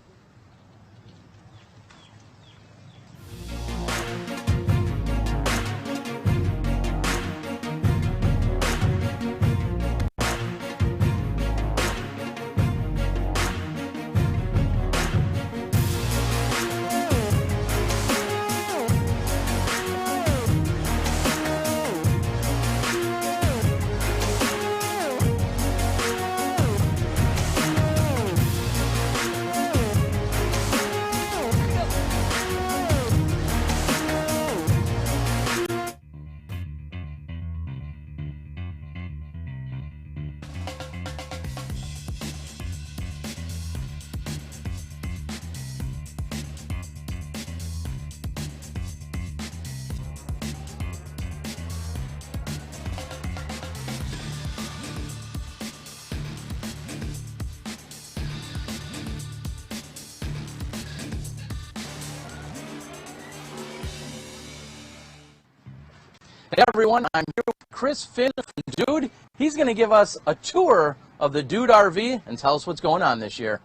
Hey everyone, I'm here with Chris Finn from Dude. He's going to give us a tour of the Dude RV and tell us what's going on this year.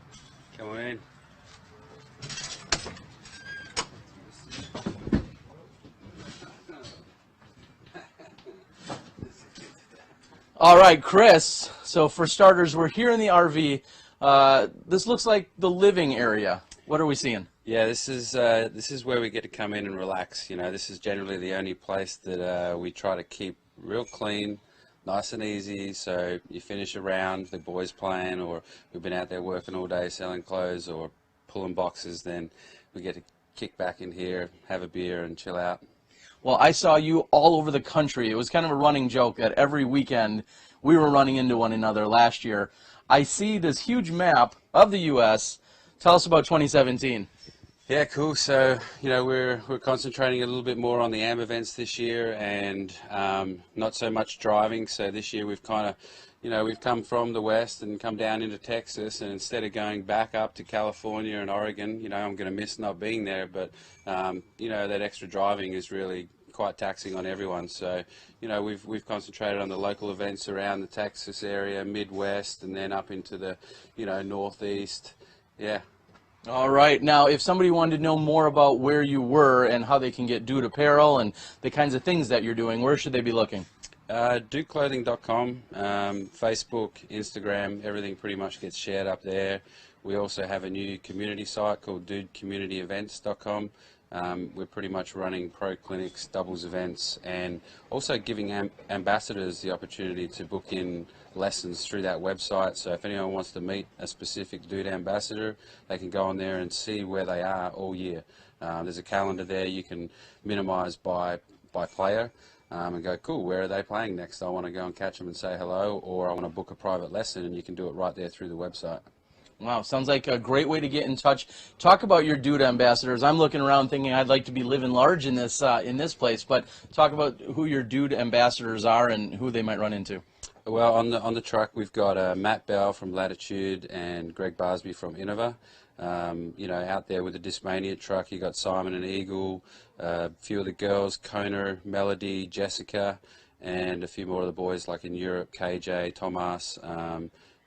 Come on in. All right, Chris. So for starters, we're here in the RV. This looks like the living area. What are we seeing? Yeah, this is where we get to come in and relax. You know, this is generally the only place that we try to keep real clean, nice and easy. So you finish a round, the boys playing, or we've been out there working all day selling clothes or pulling boxes, then we get to kick back in here, have a beer, and chill out. Well, I saw you all over the country. It was kind of a running joke that every weekend we were running into one another last year. I see this huge map of the U.S. Tell us about 2017. Yeah, cool. So, you know, we're concentrating a little bit more on the AM events this year and not so much driving. So this year we've kind of, you know, we've come from the west and come down into Texas, and instead of going back up to California and Oregon, you know, I'm going to miss not being there, but, you know, that extra driving is really quite taxing on everyone. So, you know, we've concentrated on the local events around the Texas area, Midwest, and then up into the, you know, Northeast. Yeah. All right. Now, if somebody wanted to know more about where you were and how they can get Dude apparel and the kinds of things that you're doing, where should they be looking? DudeClothing.com, Facebook, Instagram, everything pretty much gets shared up there. We also have a new community site called DudeCommunityEvents.com. We're pretty much running pro clinics, doubles events, and also giving ambassadors the opportunity to book in lessons through that website. So if anyone wants to meet a specific Dude ambassador, they can go on there and see where they are all year. There's a calendar there you can minimize by player and go, cool, where are they playing next? I want to go and catch them and say hello, or I want to book a private lesson, and you can do it right there through the website. Wow, sounds like a great way to get in touch. Talk about your Dude ambassadors. I'm looking around thinking I'd like to be living large in this place, but talk about who your Dude ambassadors are and who they might run into. Well, on the truck we've got Matt Bell from Latitude and Gregg Barsby from Innova. You know, out there with the Discmania truck, you got Simon and Eagle, a few of the girls, Kona, Melody, Jessica, and a few more of the boys like in Europe, KJ, Thomas.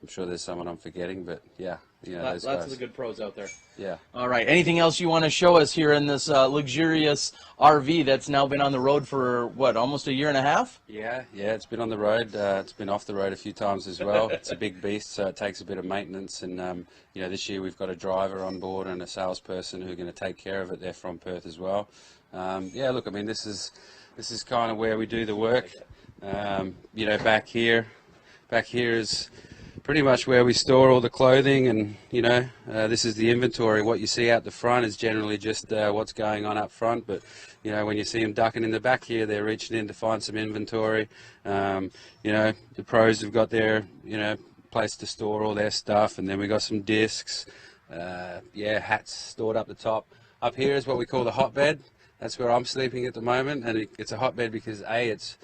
I'm sure there's someone I'm forgetting, but yeah, you know, those lots guys. of the good pros out there. Yeah. All right. Anything else you want to show us here in this luxurious RV that's now been on the road for, what, almost a year and a half? Yeah, it's been on the road. It's been off the road a few times as well. It's a big beast, so it takes a bit of maintenance. And, you know, this year we've got a driver on board and a salesperson who are going to take care of it. They're from Perth as well. Yeah, look, I mean, this is kind of where we do the work. You know, back here is pretty much where we store all the clothing, and you know, this is the inventory. What you see out the front is generally just what's going on up front, but you know, when you see them ducking in the back here, they're reaching in to find some inventory. You know, the pros have got their, you know, place to store all their stuff, and then we got some discs, yeah, hats stored up the top. Up here is what we call the hotbed. That's where I'm sleeping at the moment, and it's a hotbed because A, it's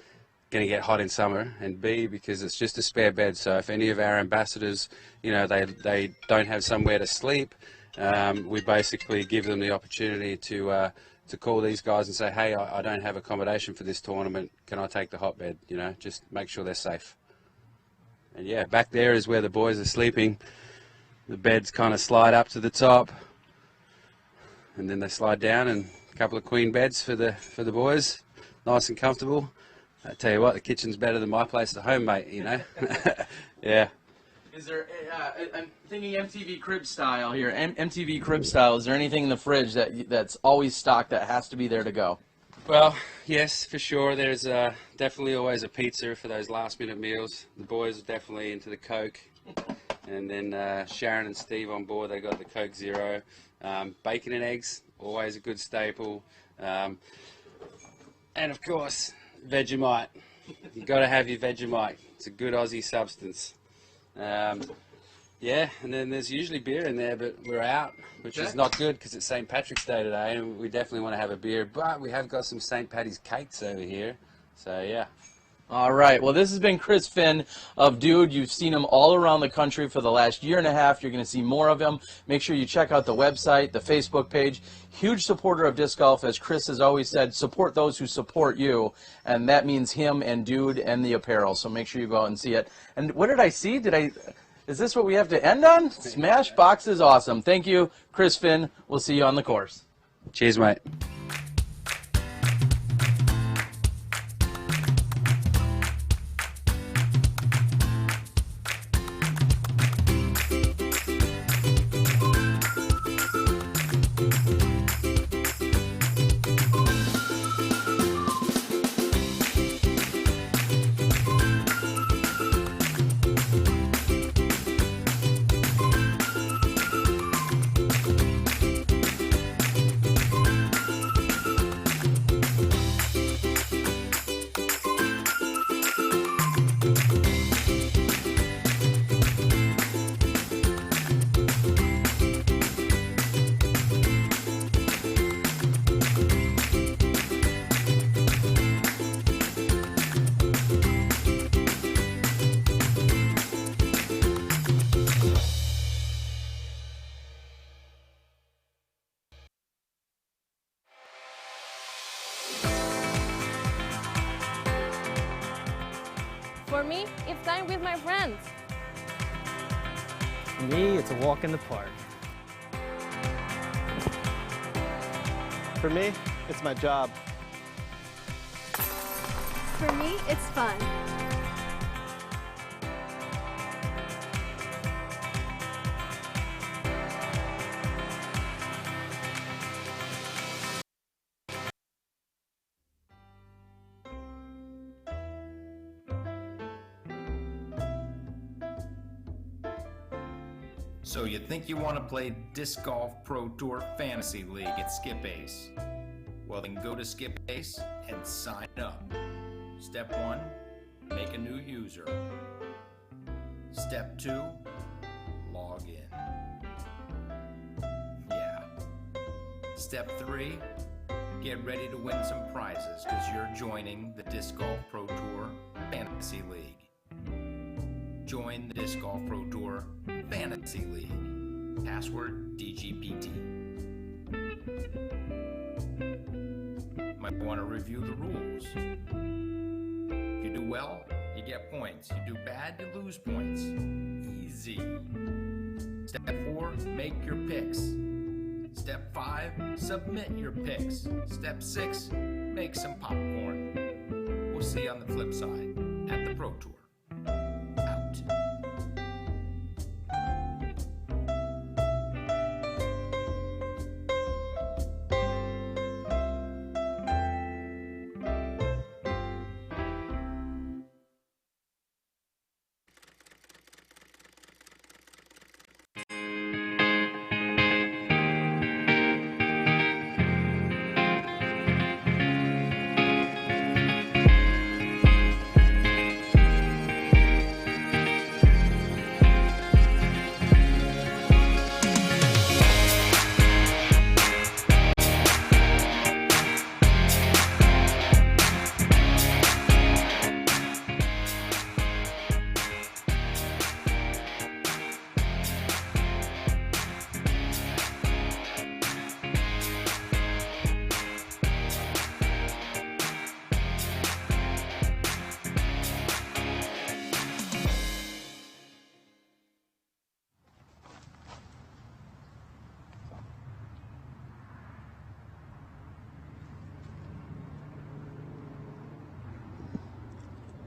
going to get hot in summer, and B, because it's just a spare bed. So if any of our ambassadors, you know, they don't have somewhere to sleep, we basically give them the opportunity to call these guys and say, hey, I don't have accommodation for this tournament, can I take the hotbed? You know, just make sure they're safe. And yeah, back there is where the boys are sleeping. The beds kind of slide up to the top, and then they slide down, and a couple of queen beds for the boys, nice and comfortable. I tell you what, the kitchen's better than my place at home, mate, you know. Yeah. Is there, I'm thinking MTV crib style here, MTV crib style, is there anything in the fridge that's always stocked that has to be there to go? Well, yes, for sure. There's definitely always a pizza for those last minute meals. The boys are definitely into the Coke. And then Sharon and Steve on board, they got the Coke Zero. Bacon and eggs, always a good staple. And of course, Vegemite. You've got to have your Vegemite. It's a good Aussie substance. Yeah, and then there's usually beer in there, but we're out, which is not good because it's St. Patrick's Day today, and we definitely want to have a beer. But we have got some St. Paddy's cakes over here, so yeah. All right. Well, this has been Chris Finn of Dude. You've seen him all around the country for the last year and a half. You're going to see more of him. Make sure you check out the website, the Facebook page. Huge supporter of disc golf. As Chris has always said, support those who support you. And that means him and Dude and the apparel. So make sure you go out and see it. And what did I see? Is this what we have to end on? Smash Box is awesome. Thank you, Chris Finn. We'll see you on the course. Cheers, mate. For me, it's time with my friends. For me, it's a walk in the park. For me, it's my job. For me, it's fun. So you think you want to play Disc Golf Pro Tour Fantasy League at Skip Ace? Well, then go to Skip Ace and sign up. Step 1, make a new user. Step 2, log in. Yeah. Step 3, get ready to win some prizes because you're joining the Disc Golf Pro Tour Fantasy League. Join the Disc Golf Pro Tour Fantasy League. Password DGPT. Might want to review the rules. If you do well, you get points. You do bad, you lose points. Easy. Step 4, make your picks. Step 5, submit your picks. Step 6, make some popcorn. We'll see you on the flip side at the Pro Tour. Out.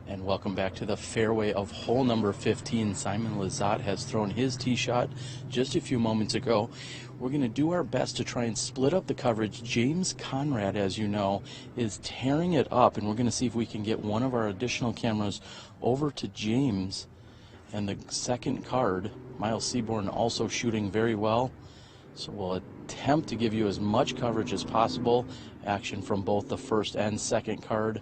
And welcome back to the fairway of hole number 15. Simon Lizotte has thrown his tee shot just a few moments ago. We're going to do our best to try and split up the coverage. James Conrad, as you know, is tearing it up, and we're going to see if we can get one of our additional cameras over to James. And the second card, Miles Seaborn, also shooting very well. So we'll attempt to give you as much coverage as possible. Action from both the first and second card.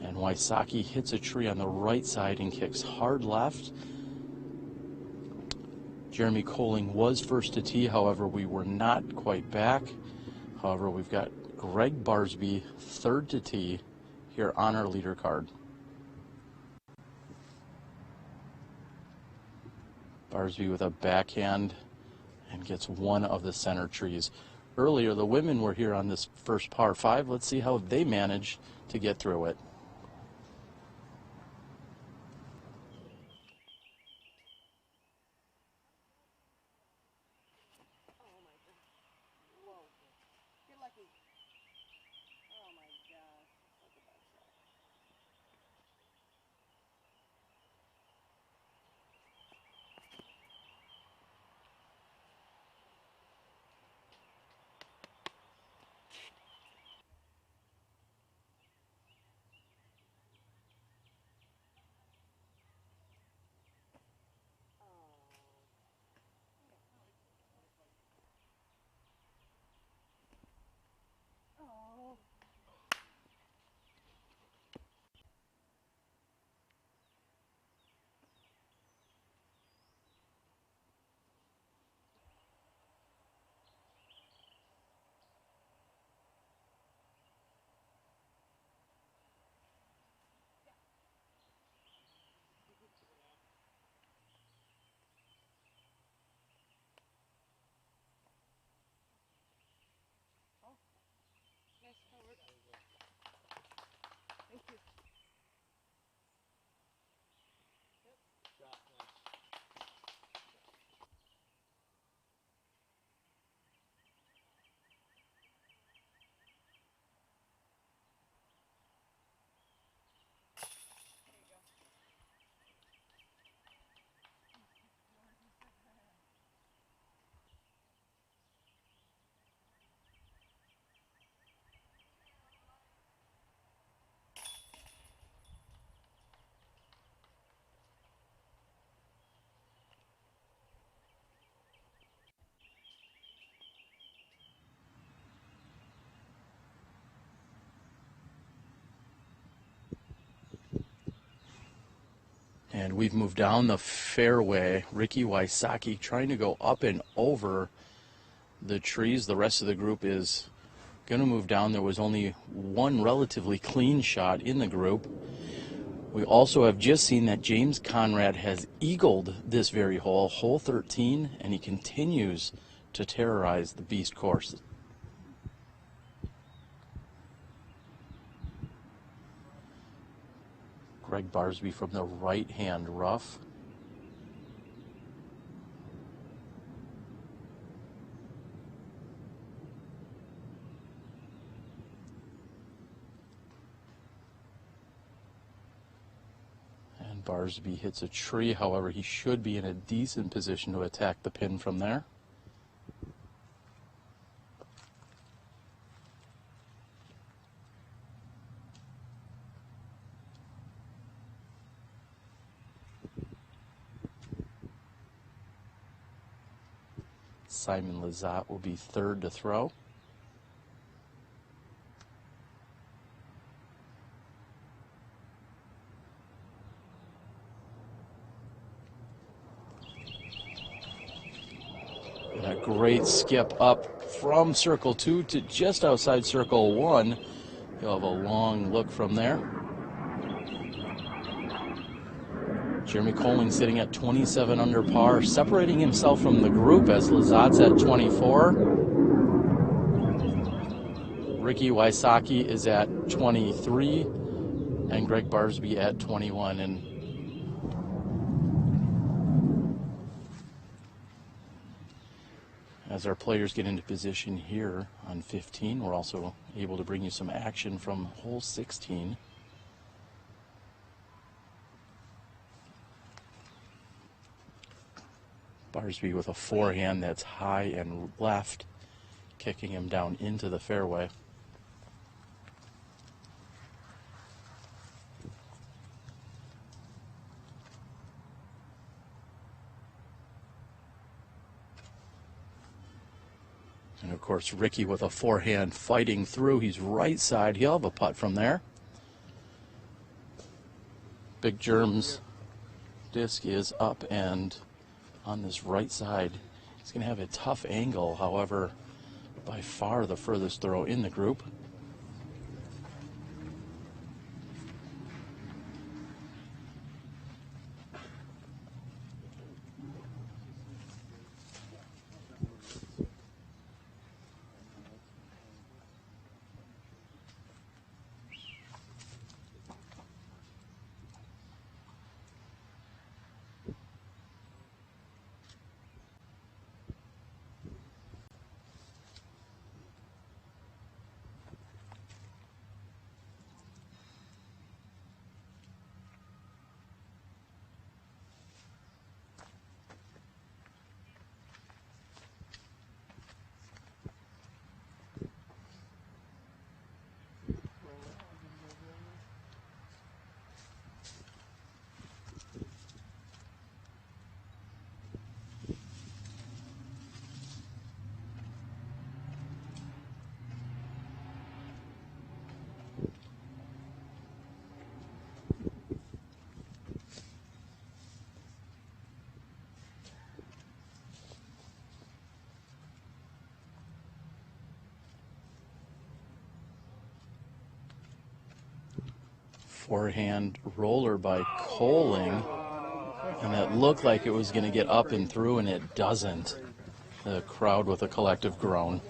And Wysocki hits a tree on the right side and kicks hard left. Jeremy Koling was first to tee, however, we were not quite back. However, we've got Gregg Barsby third to tee here on our leader card. Barsby with a backhand and gets one of the center trees. Earlier, the women were here on this first par 5. Let's see how they manage to get through it. And we've moved down the fairway. Ricky Wysocki trying to go up and over the trees. The rest of the group is going to move down. There was only one relatively clean shot in the group. We also have just seen that James Conrad has eagled this very hole, hole 13, and he continues to terrorize the beast course. Gregg Barsby from the right-hand rough. And Barsby hits a tree. However, he should be in a decent position to attack the pin from there. Simon Lizotte will be third to throw. And a great skip up from circle 2 to just outside circle 1. He'll have a long look from there. Jeremy Koling sitting at 27 under par, separating himself from the group as Lizotte's at 24. Ricky Wysocki is at 23, and Gregg Barsby at 21. And as our players get into position here on 15, we're also able to bring you some action from hole 16. Barsby with a forehand that's high and left, kicking him down into the fairway. And of course, Ricky with a forehand fighting through. He's right side. He'll have a putt from there. Big Germ's disc is up and on this right side. He's going to have a tough angle, however, by far the furthest throw in the group. Forehand roller by Koling, and that looked like it was going to get up and through, and it doesn't. The crowd with a collective groan.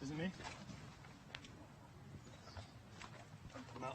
Is it me? No.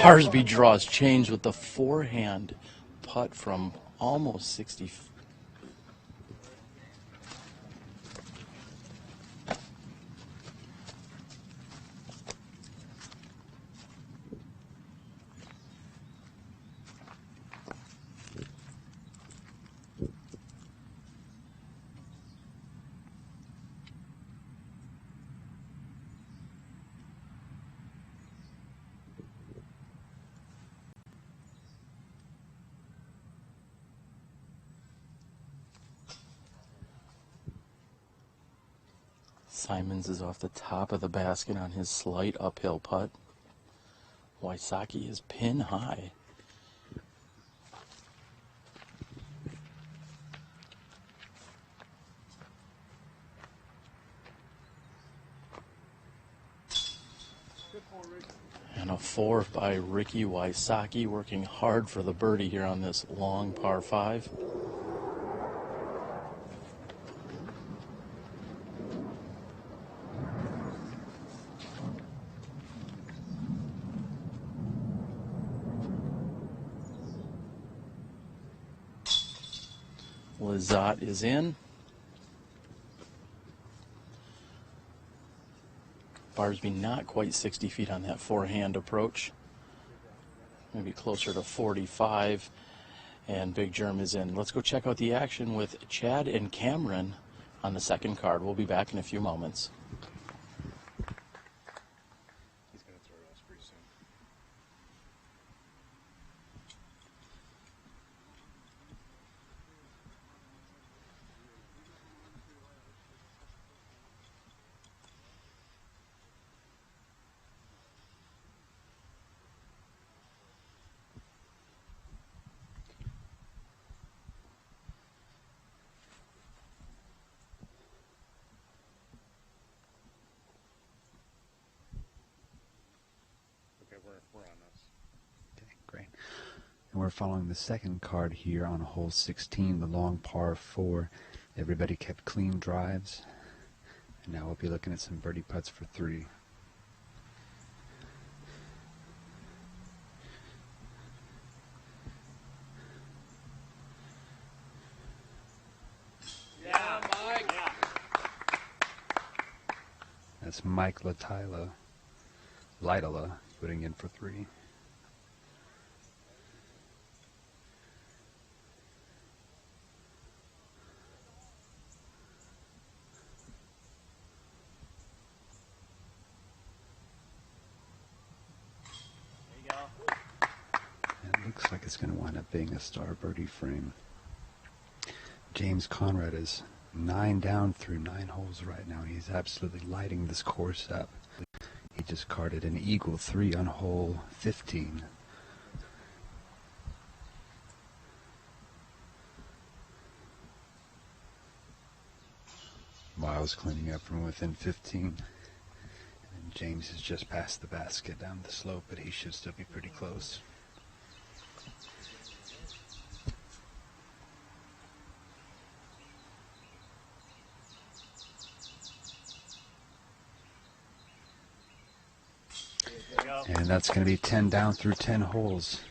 Barsby draws change with the forehand putt from almost 60 feet. Simons is off the top of the basket on his slight uphill putt. Wysocki is pin high. And a 4 by Ricky Wysocki, working hard for the birdie here on this long par 5. Lizotte is in. Barsby not quite 60 feet on that forehand approach. Maybe closer to 45. And Big Germ is in. Let's go check out the action with Chad and Cameron on the second card. We'll be back in a few moments. He's going to throw it us pretty soon. We're on this. Okay, great. And we're following the second card here on hole 16, the long par 4. Everybody kept clean drives. And now we'll be looking at some birdie putts for 3. Yeah, Mike. That's Mike Lidala putting in for 3. There you go. It looks like it's going to wind up being a star birdie frame. James Conrad is 9 down through 9 holes right now. He's absolutely lighting this course up. He just carded an eagle 3 on hole 15. Miles cleaning up from within 15. And James has just passed the basket down the slope, but he should still be pretty close. And that's going to be 10 down through 10 holes.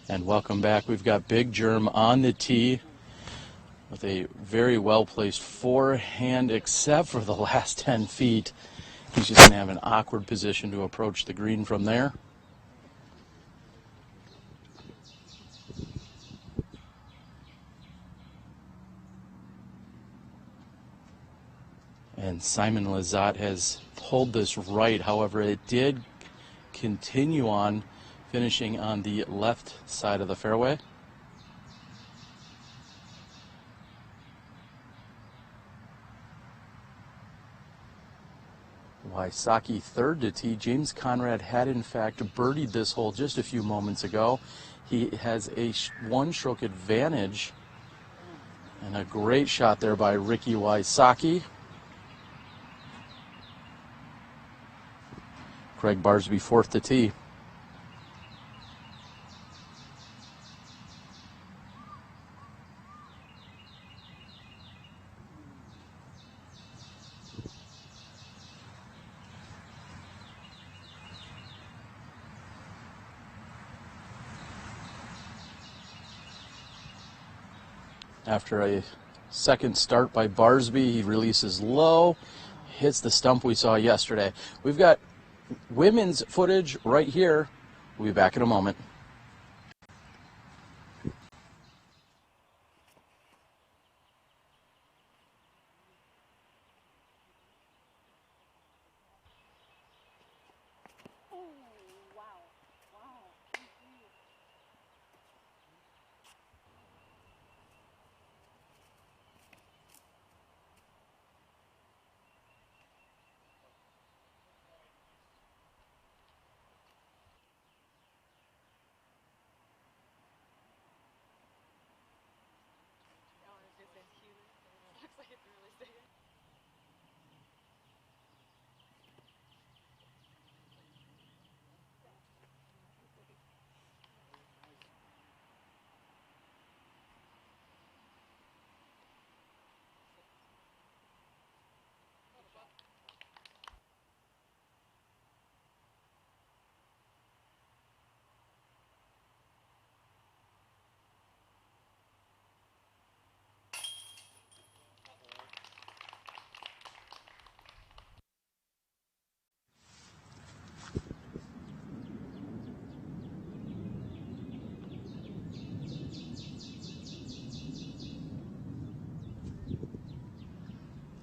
And welcome back. We've got Big Germ on the tee with a very well-placed forehand, except for the last 10 feet. He's just going to have an awkward position to approach the green from there. And Simon Lizotte has pulled this right. However, it did continue on, finishing on the left side of the fairway. Wysocki third to tee. James Conrad had in fact birdied this hole just a few moments ago. He has a one-stroke advantage, and a great shot there by Ricky Wysocki. Gregg Barsby fourth to tee. After a second start by Barsby, he releases low, hits the stump we saw yesterday. We've got women's footage right here. We'll be back in a moment.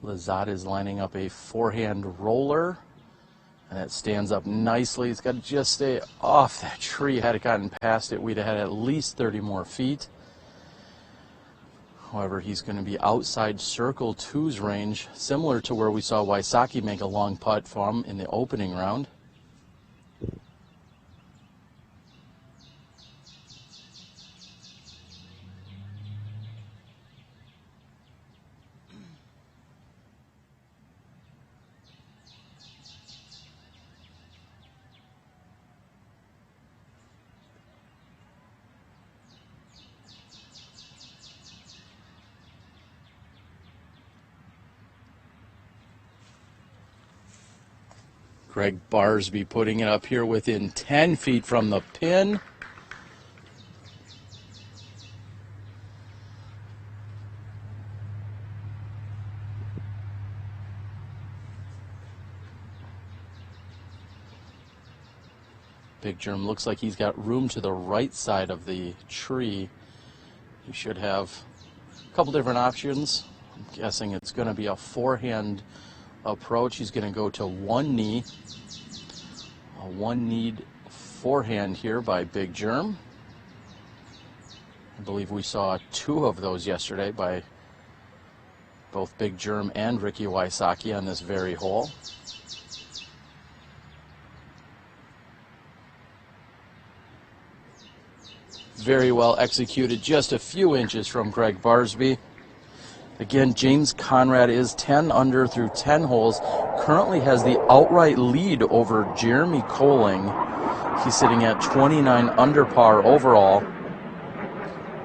Lizotte is lining up a forehand roller, and it stands up nicely. It's got to just stay off that tree. Had it gotten past it, we'd have had at least 30 more feet. However, he's going to be outside circle two's range, similar to where we saw Wysocki make a long putt from in the opening round. Gregg Barsby putting it up here within 10 feet from the pin. Big Germ looks like he's got room to the right side of the tree. He should have a couple different options. I'm guessing it's going to be a forehand approach. He's going to go to one knee. A one-kneed forehand here by Big Germ. I believe we saw 2 of those yesterday by both Big Germ and Ricky Wysocki on this very hole. Very well executed, just a few inches from Gregg Barsby. Again, James Conrad is 10 under through 10 holes. Currently has the outright lead over Jeremy Koling. He's sitting at 29 under par overall.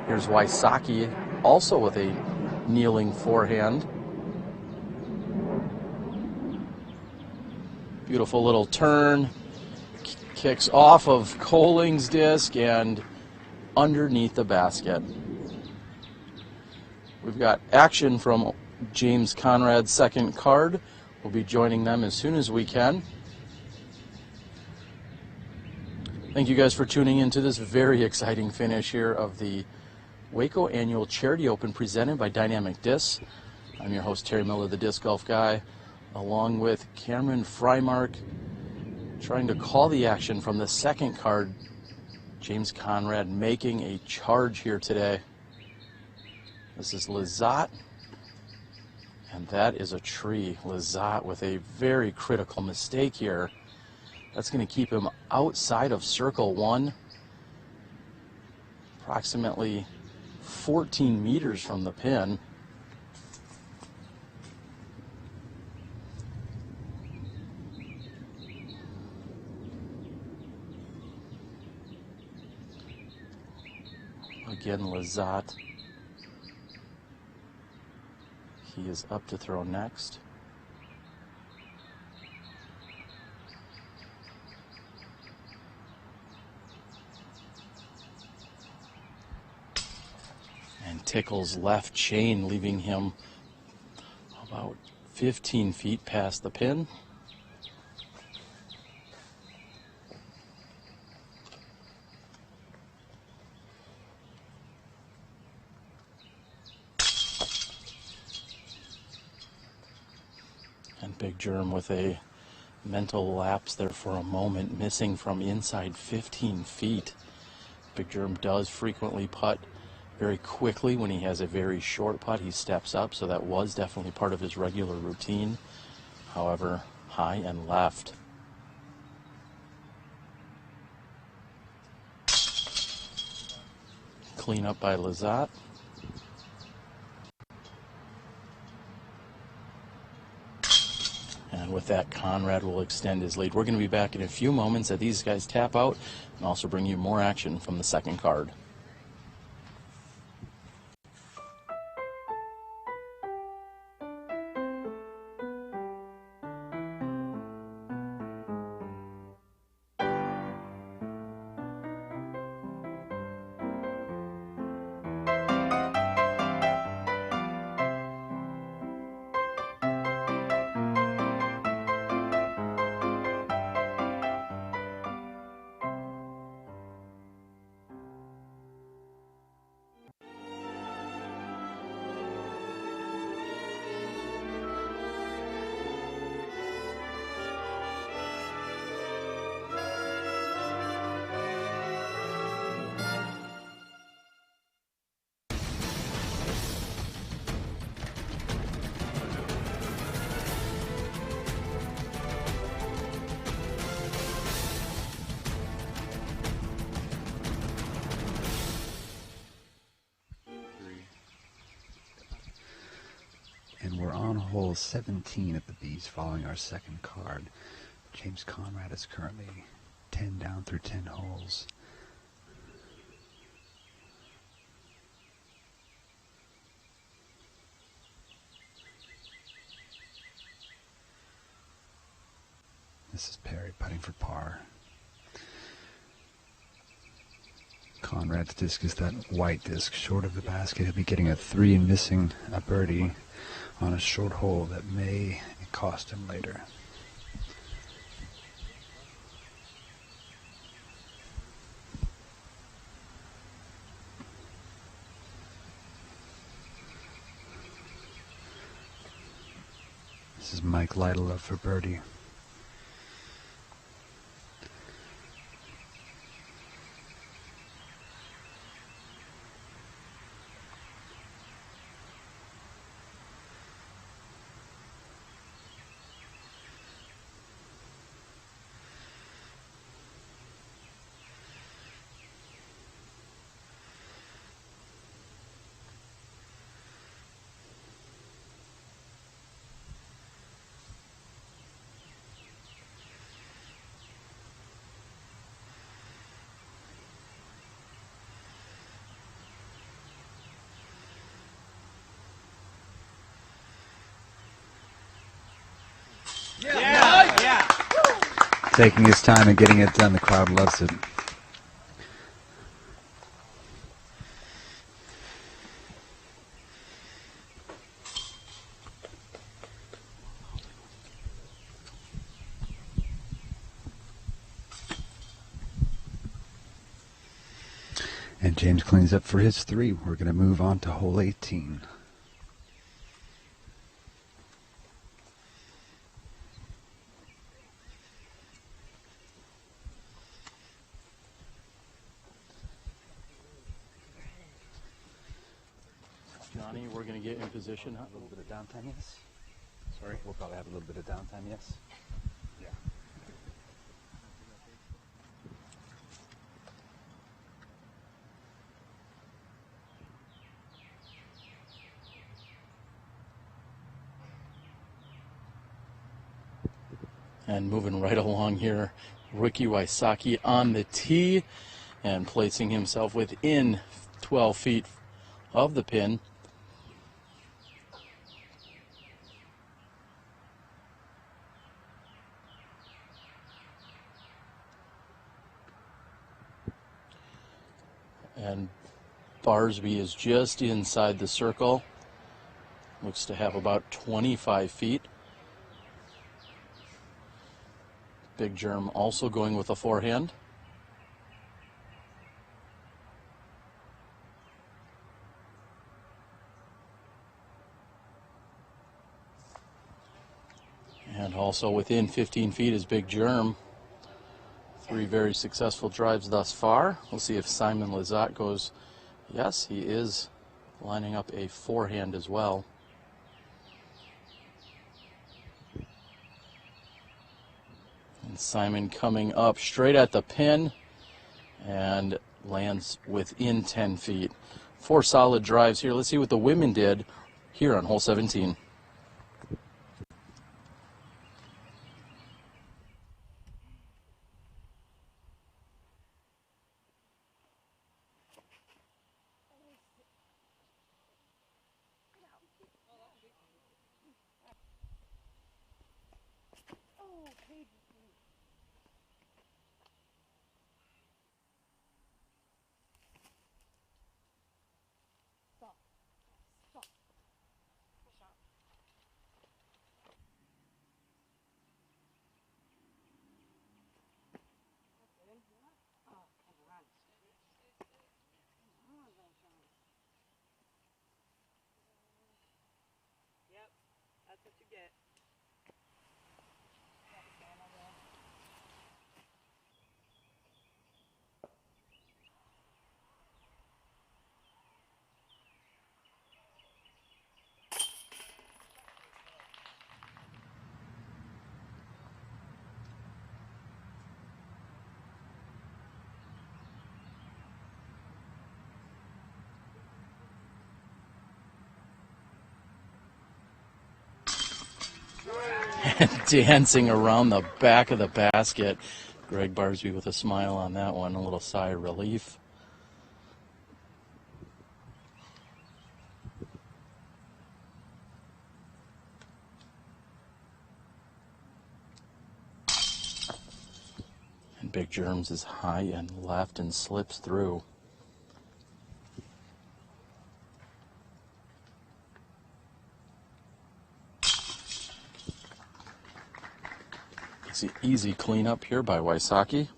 Here's Wysocki, also with a kneeling forehand. Beautiful little turn. Kicks off of Koling's disc and underneath the basket. We've got action from James Conrad's second card. We'll be joining them as soon as we can. Thank you guys for tuning into this very exciting finish here of the Waco Annual Charity Open presented by Dynamic Discs. I'm your host, Terry Miller, the Disc Golf Guy, along with Cameron Frymark, trying to call the action from the second card. James Conrad making a charge here today. This is Lizotte, and that is a tree. Lizotte with a very critical mistake here. That's going to keep him outside of circle 1, approximately 14 meters from the pin. Again, Lizotte. He is up to throw next. And tickles left chain, leaving him about 15 feet past the pin. And Big Germ with a mental lapse there for a moment, missing from inside 15 feet. Big Germ does frequently putt very quickly. When he has a very short putt, he steps up, so that was definitely part of his regular routine. However, high and left. Clean up by Lizotte. And with that, Conrad will extend his lead. We're going to be back in a few moments as these guys tap out and also bring you more action from the second card. And we're on hole 17 at the Bees following our second card. James Conrad is currently 10 down through 10 holes. This is Perry putting for par. Conrad's disc is that white disc short of the basket. He'll be getting a 3 and missing a birdie on a short hole that may cost him later. This is Mike Lytle up for birdie. Yeah. Taking his time and getting it done. The crowd loves it. And James cleans up for his 3. We're going to move on to hole 18. Johnny, we're going to get in position. A little bit of downtime, yes? Sorry? We'll probably have a little bit of downtime, yes? Yeah. And moving right along here, Ricky Wysocki on the tee and placing himself within 12 feet of the pin. And Barsby is just inside the circle. Looks to have about 25 feet. Big Germ also going with a forehand. And also within 15 feet is Big Germ. 3 very successful drives thus far. We'll see if Simon Lizotte goes. Yes, he is lining up a forehand as well. And Simon coming up straight at the pin and lands within 10 feet. 4 solid drives here. Let's see what the women did here on hole 17. Yep, that's what you get. Dancing around the back of the basket. Gregg Barsby with a smile on that one, a little sigh of relief. And Big Germs is high and left and slips through. Easy cleanup here by Wysocki.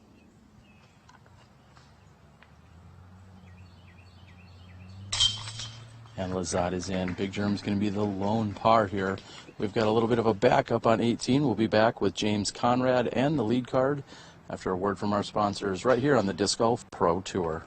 And Lizotte is in. Big Germ's going to be the lone par here. We've got a little bit of a backup on 18. We'll be back with James Conrad and the lead card after a word from our sponsors right here on the Disc Golf Pro Tour.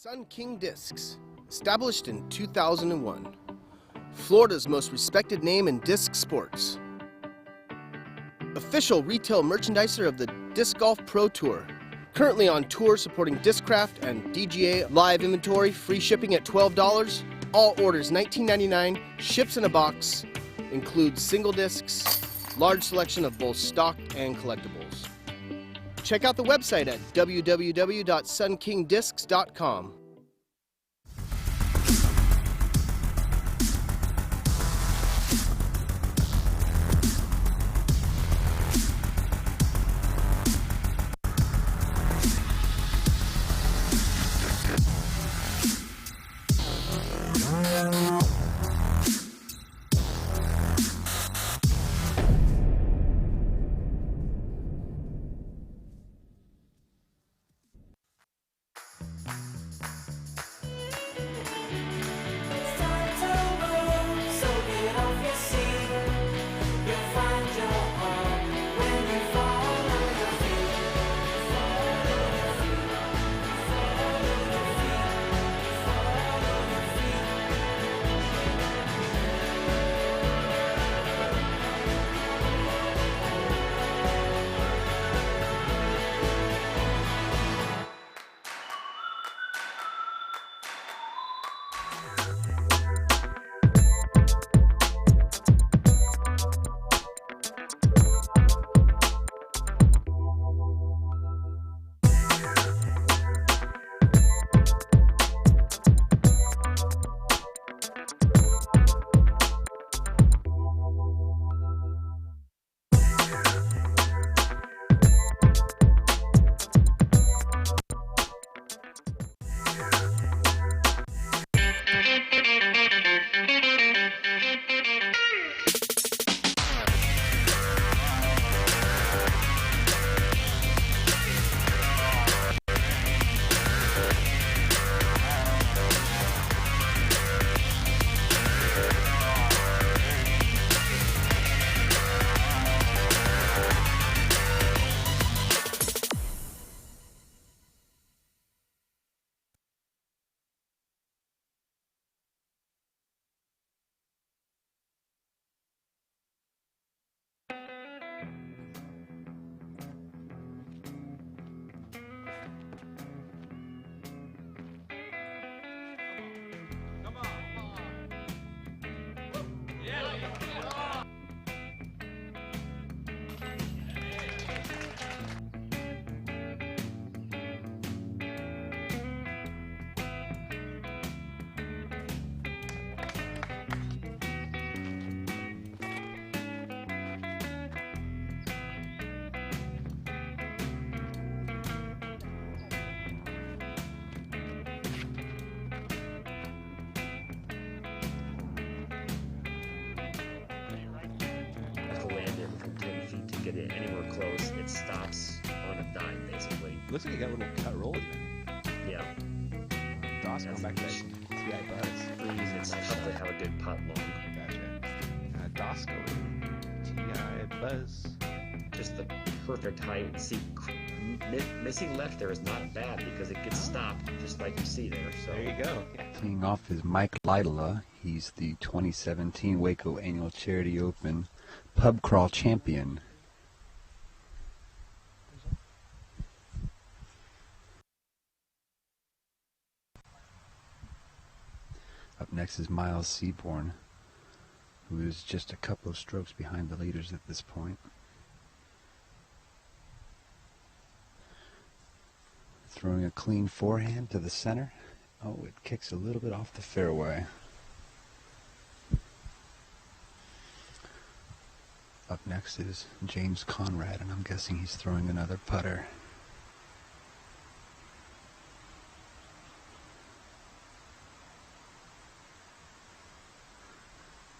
Sun King Discs, established in 2001. Florida's most respected name in disc sports. Official retail merchandiser of the Disc Golf Pro Tour. Currently on tour supporting Discraft and DGA live inventory, free shipping at $12. All orders $19.99, ships in a box, includes single discs, large selection of both stock and collectibles. Check out the website at www.sunkingdiscs.com. Get it anywhere close, it stops on a dime, basically. Looks like you got a little cut roll even. Yeah. DOS going back to that TI Buzz. It's tough to have a good putt long. Gotcha. DOS going TI Buzz. Just the perfect height. See, missing left there is not bad because it gets stopped just like you see there. So there you go. Teeing off is Mike Lidla. He's the 2017 Waco Annual Charity Open Pub Crawl Champion. Up next is Miles Seaborn, who is just a couple of strokes behind the leaders at this point. Throwing a clean forehand to the center Oh, it kicks a little bit off the fairway. Up next is James Conrad, and I'm guessing he's throwing another putter.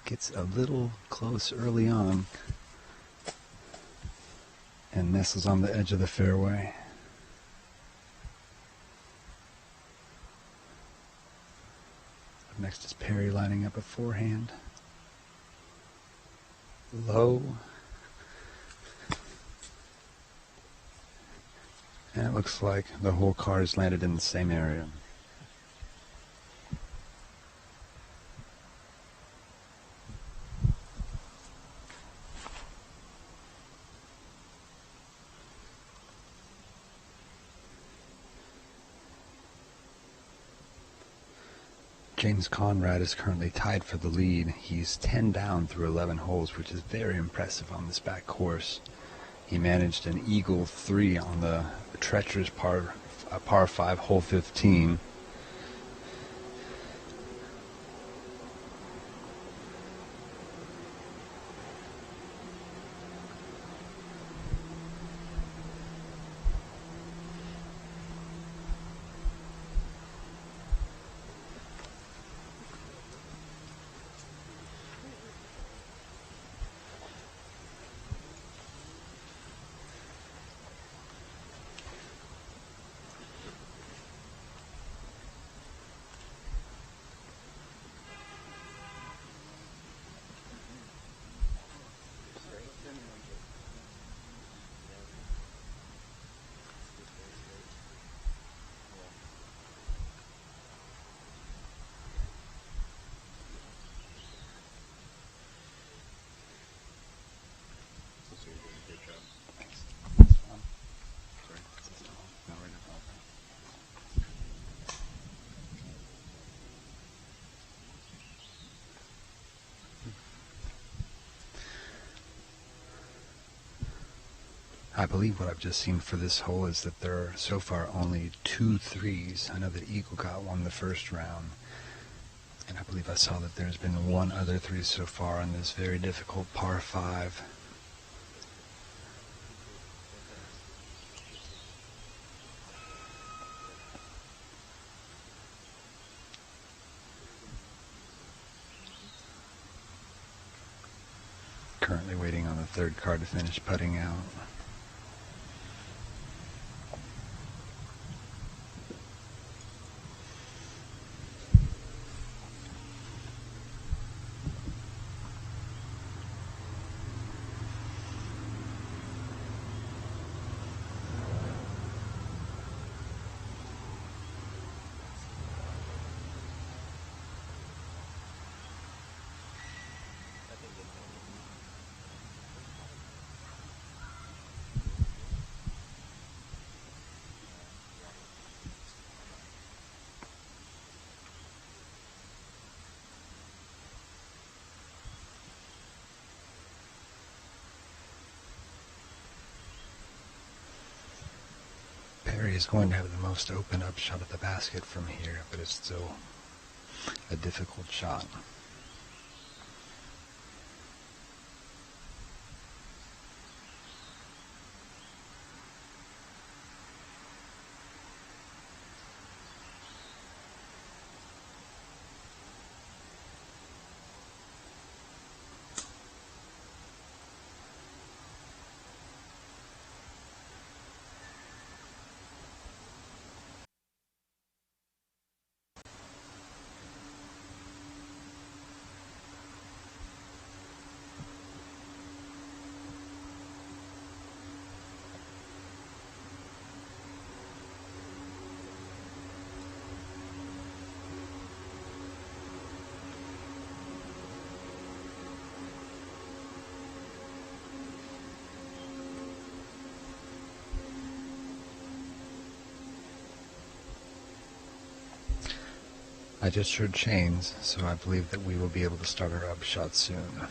Gets a little close early on and nestles on the edge of the fairway. Up next is Perry lining up a forehand. Low. And it looks like the whole card has landed in the same area. James Conrad is currently tied for the lead. He's 10 down through 11 holes, which is very impressive on this back course. He managed an eagle 3 on the treacherous par 5 hole 15. I believe what I've just seen for this hole is that there are so far only 2 threes. I know that Eagle got one the first round, and I believe I saw that there's been 1 other 3 so far on this very difficult par 5. Currently waiting on the 3rd card to finish putting out. Perry is going to have the most open up shot at the basket from here, but it's still a difficult shot. I just heard chains, so I believe that we will be able to start our upshot soon.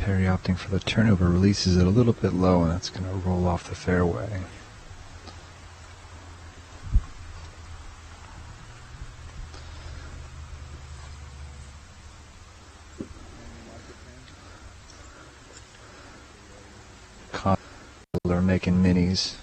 Perry opting for the turnover, releases it a little bit low, and that's going to roll off the fairway. Conner making minis.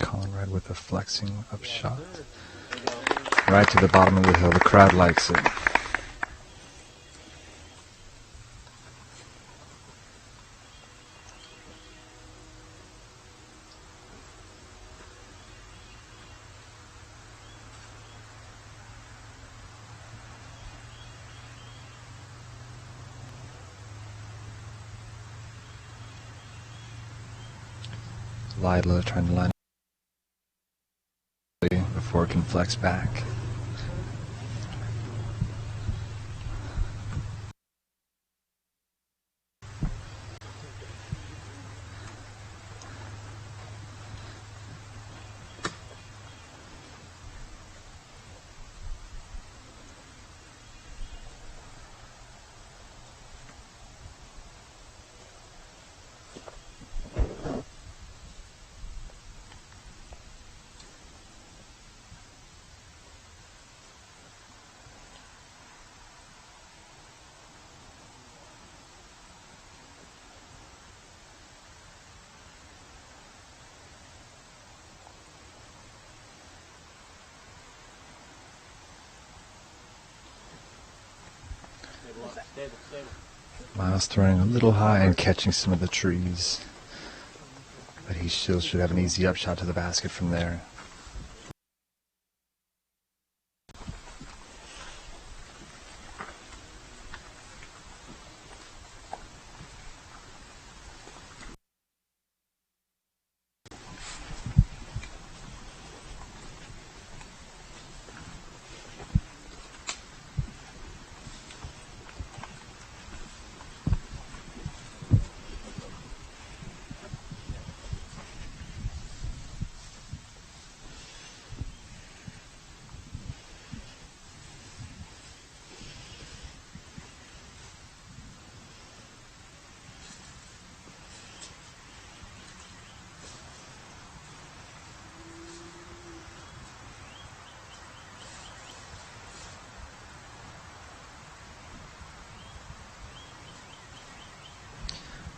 Conrad with a flexing up shot. Right to the bottom of the hill. The crowd likes it. Lizotte trying to line up before it can flex back. Miles throwing a little high and catching some of the trees, but he still should have an easy upshot to the basket from there.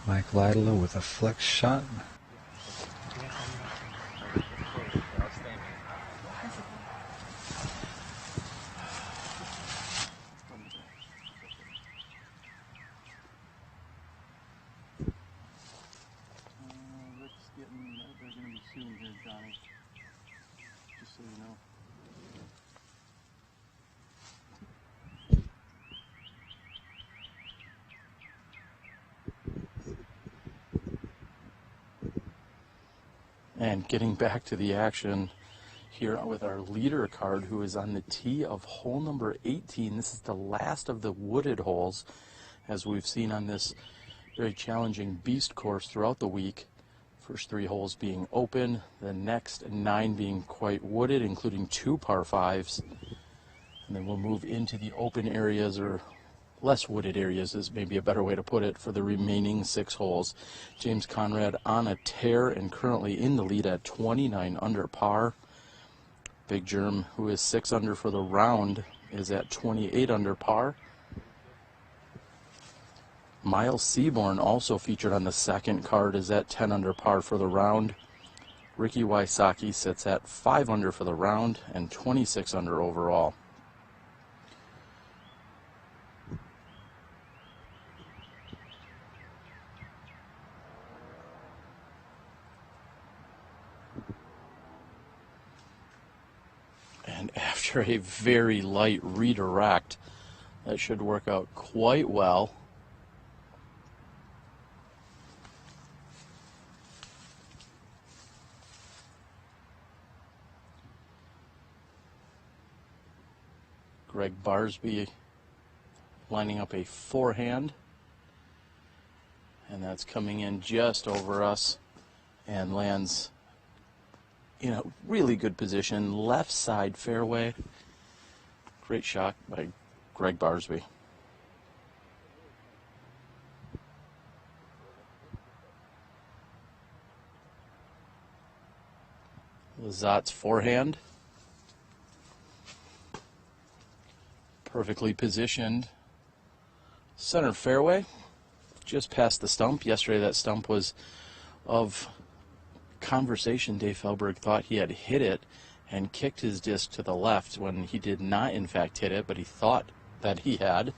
Mike Lizotte with a flex shot. They're going to be soon here, Johnny. Just so you know. And getting back to the action here with our leader card, who is on the tee of hole number 18. This is the last of the wooded holes, as we've seen on this very challenging beast course throughout the week. First 3 holes being open, the next 9 being quite wooded, including 2 par 5s. And then we'll move into the open areas, or less wooded areas is maybe a better way to put it, for the remaining 6 holes. James Conrad on a tear and currently in the lead at 29 under par. Big Germ, who is 6 under for the round, is at 28 under par. Miles Seaborn, also featured on the second card, is at 10 under par for the round. Ricky Wysocki sits at 5 under for the round and 26 under overall. after a very light redirect. That should work out quite well. Gregg Barsby lining up a forehand, and that's coming in just over us and lands in a really good position, left side fairway. Great shot by Gregg Barsby. Lizotte's forehand. Perfectly positioned. Center fairway, just past the stump. Yesterday that stump was of conversation. Dave Felberg thought he had hit it and kicked his disc to the left when he did not in fact hit it, but he thought that he had.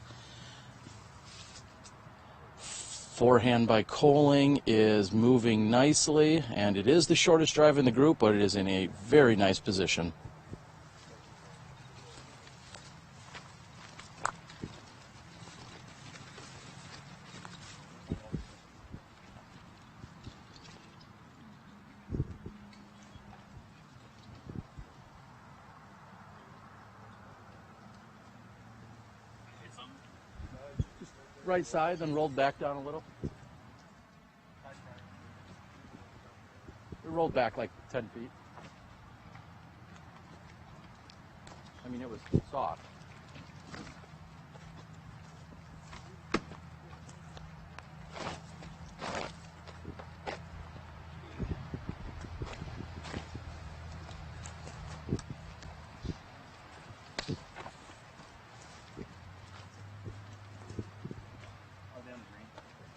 Forehand by Koling is moving nicely, and it is the shortest drive in the group, but it is in a very nice position. Right side, then rolled back down a little. It rolled back like 10 feet. I mean, it was soft.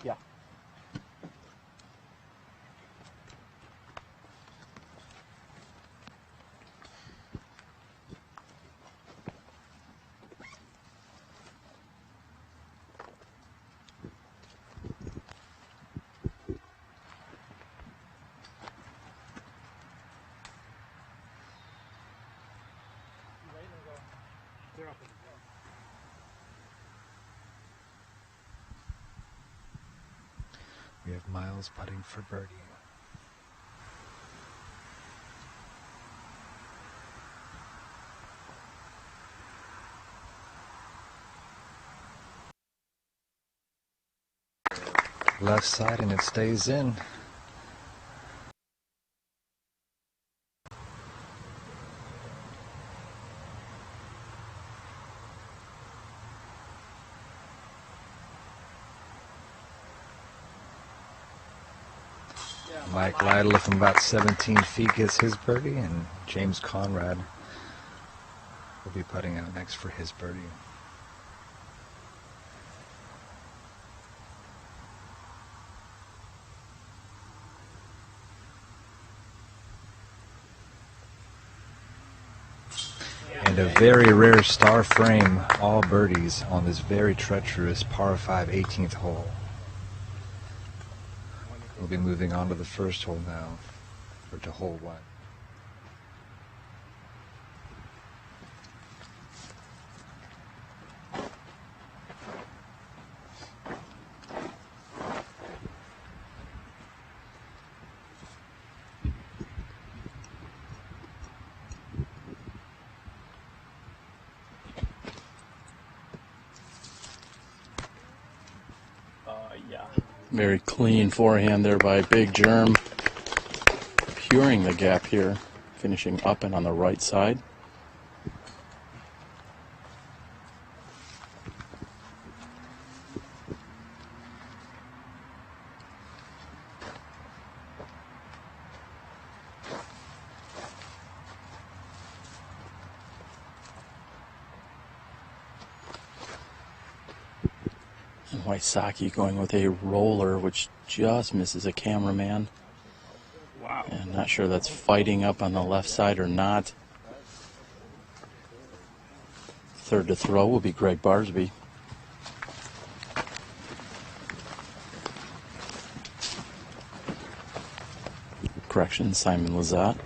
Yeah. We have Miles putting for birdie. Left side, and it stays in. Mike Lytle from about 17 feet gets his birdie, and James Conrad will be putting out next for his birdie. And a very rare star frame, all birdies on this very treacherous par 5 18th hole. We'll be moving on to the first hole now, or to hole 1. Very clean forehand there by Big Germ. Puring the gap here, finishing up and on the right side. And Wysocki going with a roller, which just misses a cameraman. Wow. And not sure that's fighting up on the left side or not. Third to throw will be Gregg Barsby. Correction, Simon Lizotte.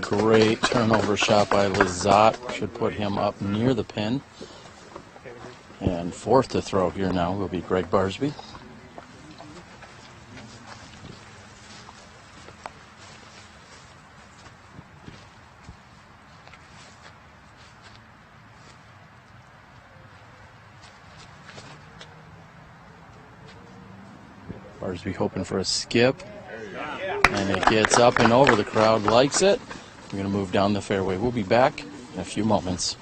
Great turnover shot by Lizotte. Should put him up near the pin. And fourth to throw here now will be Gregg Barsby. Barsby hoping for a skip. And it gets up and over. The crowd likes it. We're going to move down the fairway. We'll be back in a few moments.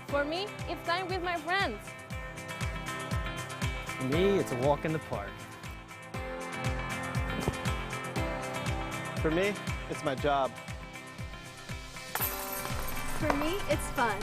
For me, it's time with my friends. For me, it's a walk in the park. For me, it's my job. For me, it's fun.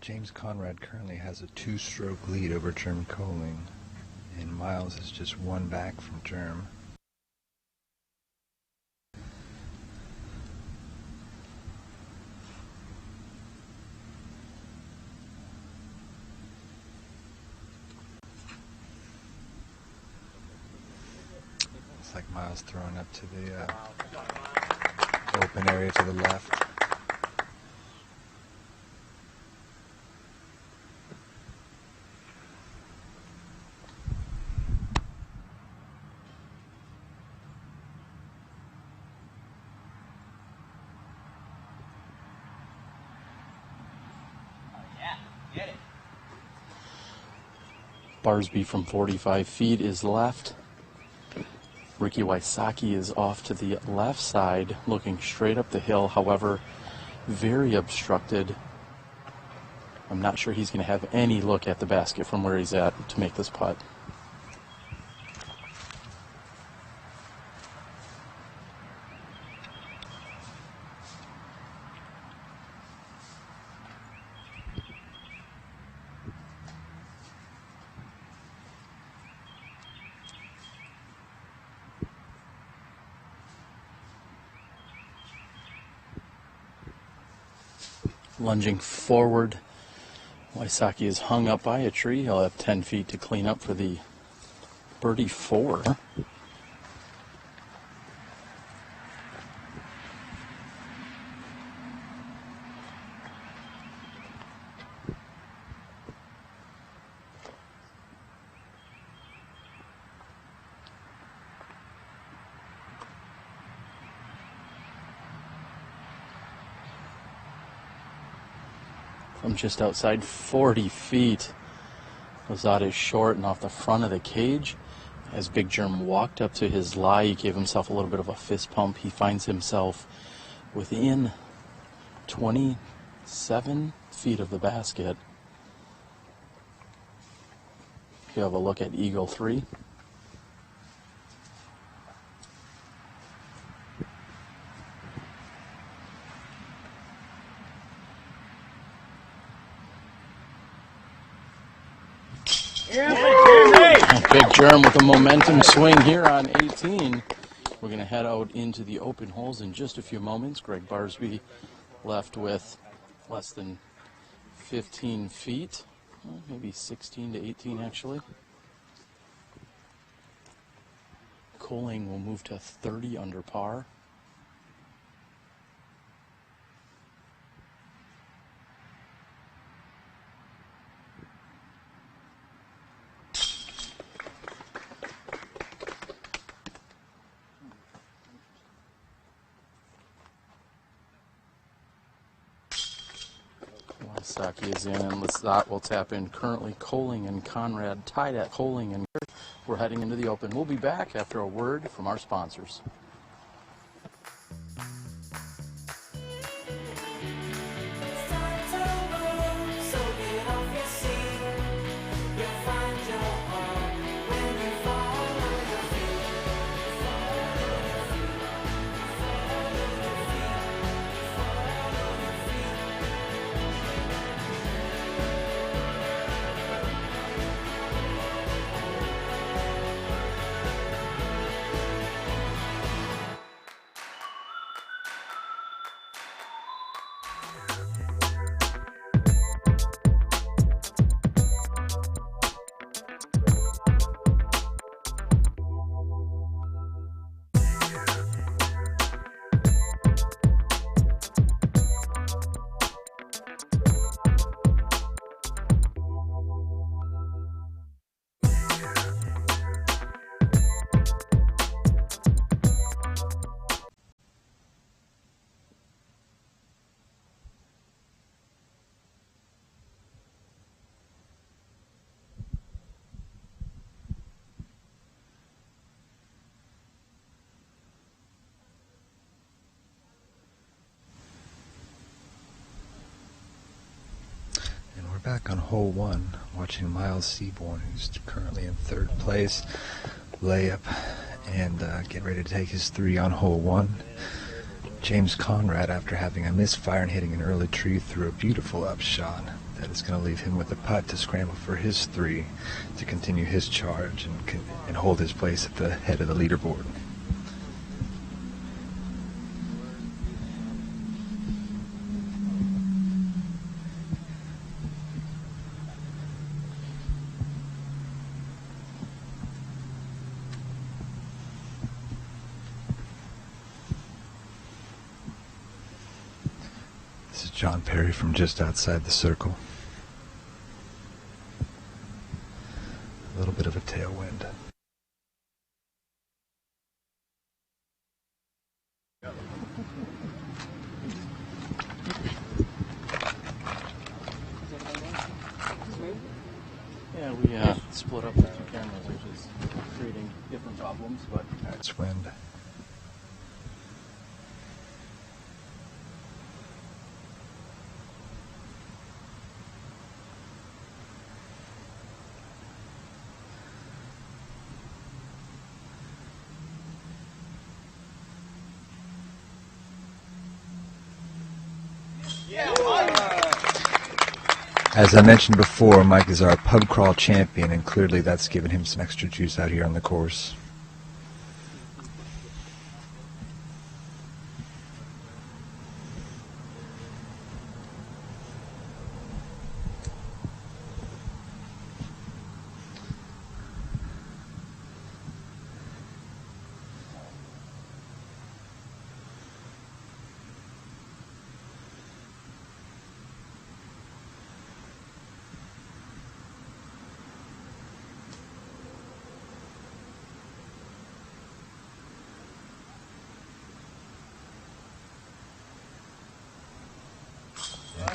James Conrad currently has a 2-stroke lead over Jeremy Koling, and Miles is just one back from Jerm. Looks like Miles throwing up to the open area to the left. Barsby from 45 feet is left. Ricky Wysocki is off to the left side, looking straight up the hill, however, very obstructed. I'm not sure he's going to have any look at the basket from where he's at to make this putt. Lunging forward, Wysocki is hung up by a tree. He'll have 10 feet to clean up for the birdie 4. From just outside 40 feet. Lizotte is short and off the front of the cage. As Big Jerm walked up to his lie, he gave himself a little bit of a fist pump. He finds himself within 27 feet of the basket. You have a look at Eagle 3. Big Jerm with a momentum swing here on 18. We're going to head out into the open holes in just a few moments. Gregg Barsby left with less than 15 feet, maybe 16 to 18 actually. Koling will move to 30 under par. Wysocki is in, and Lizotte will tap in. Currently, Koling and Conrad tied at Koling, and we're heading into the open. We'll be back after a word from our sponsors. Back on hole 1, watching Miles Seaborn, who's currently in 3rd place, lay up and get ready to take his 3 on hole 1. James Conrad, after having a misfire and hitting an early tree, threw a beautiful upshot that is going to leave him with a putt to scramble for his 3 to continue his charge and hold his place at the head of the leaderboard. This is John Perry from just outside the circle. A little bit of a tailwind. Yeah, we split up the 2 cameras, which is creating different problems, but That's wind. As I mentioned before, Mike is our pub crawl champion, and clearly that's given him some extra juice out here on the course.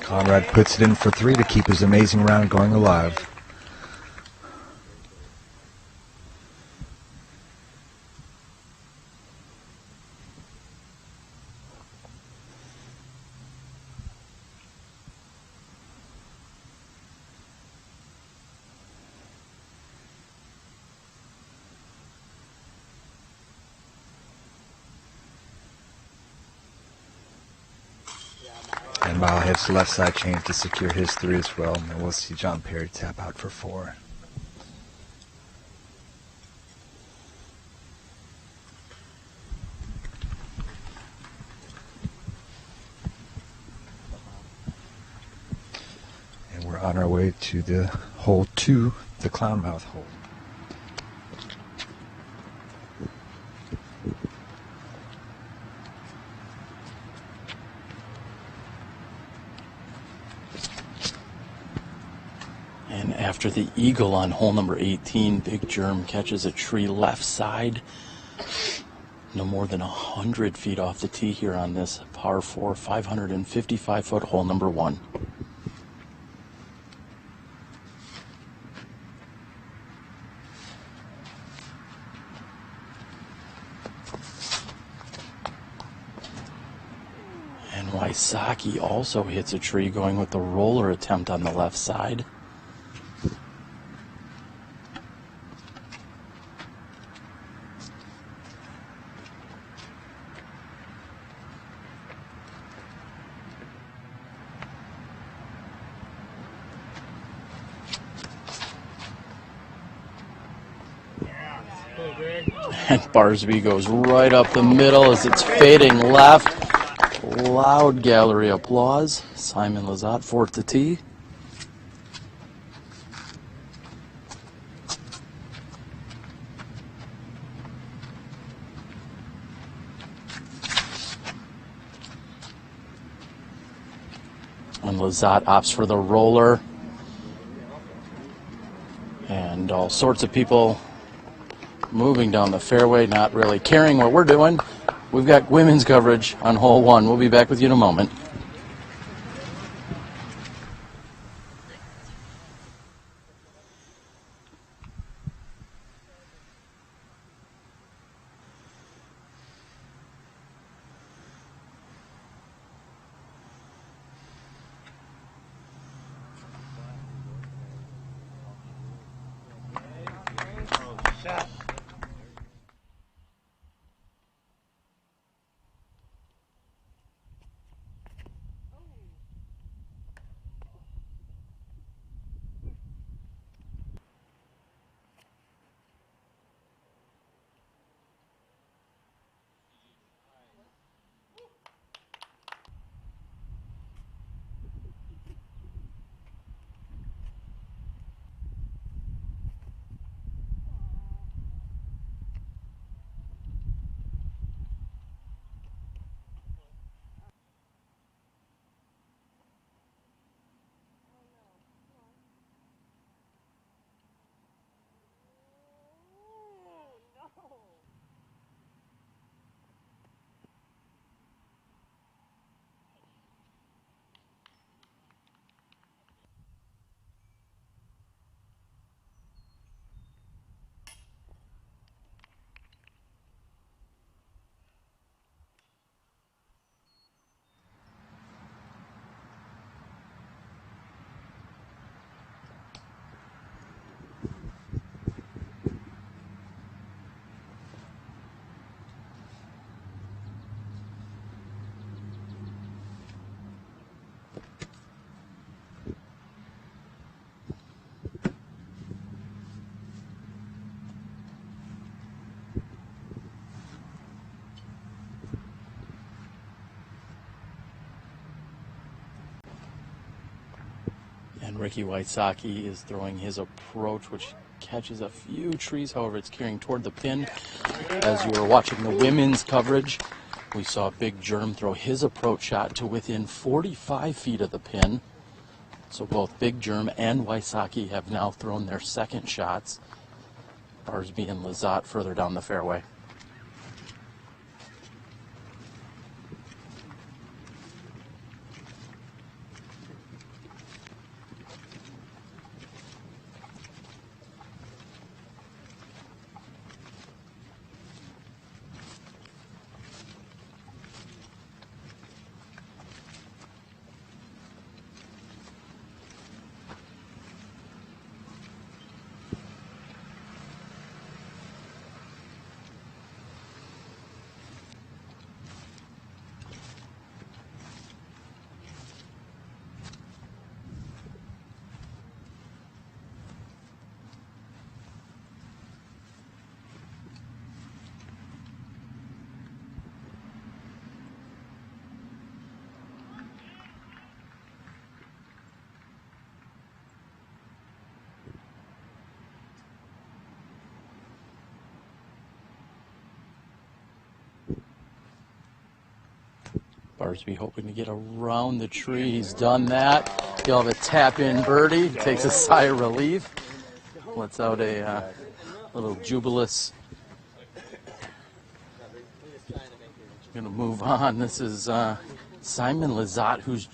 Conrad puts it in for 3 to keep his amazing round going alive. And Mile hits the left side chain to secure his 3 as well. And we'll see John Perry tap out for 4. And we're on our way to the hole 2, the Clownmouth hole. And after the eagle on hole number 18, Big Germ catches a tree left side, no more than 100 feet off the tee here on this par 4, 555-foot hole number 1. And Wysocki also hits a tree going with the roller attempt on the left side. And Barsby goes right up the middle as it's fading left. Loud gallery applause. Simon Lizotte, 4th to tee. And Lizotte opts for the roller. And all sorts of people moving down the fairway, not really caring what we're doing. We've got women's coverage on hole 1. We'll be back with you in a moment. shot. And Ricky Wysocki is throwing his approach, which catches a few trees. However, it's carrying toward the pin. As you were watching the women's coverage, we saw Big Germ throw his approach shot to within 45 feet of the pin. So both Big Germ and Wysocki have now thrown their second shots. Barsby and Lizotte further down the fairway. Barsby hoping to get around the tree. He's done that. He'll have a tap-in birdie. Takes a sigh of relief. Lets out a little jubilous. Going to move on. This is Simon Lizotte, who's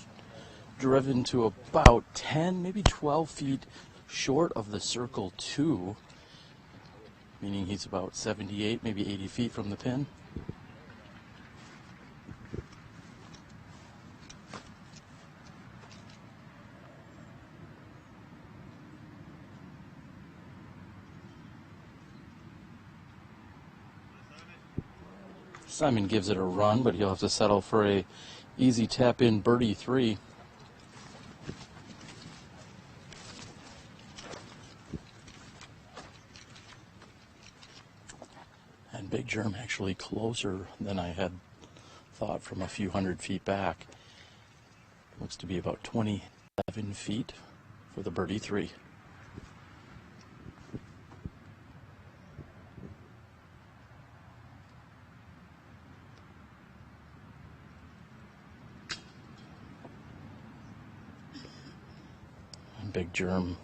driven to about 10, maybe 12 feet short of the circle 2, meaning he's about 78, maybe 80 feet from the pin. Simon gives it a run, but he'll have to settle for a easy tap-in birdie 3. And Big Germ actually closer than I had thought from a few hundred feet back. Looks to be about 27 feet for the birdie 3. Big Germ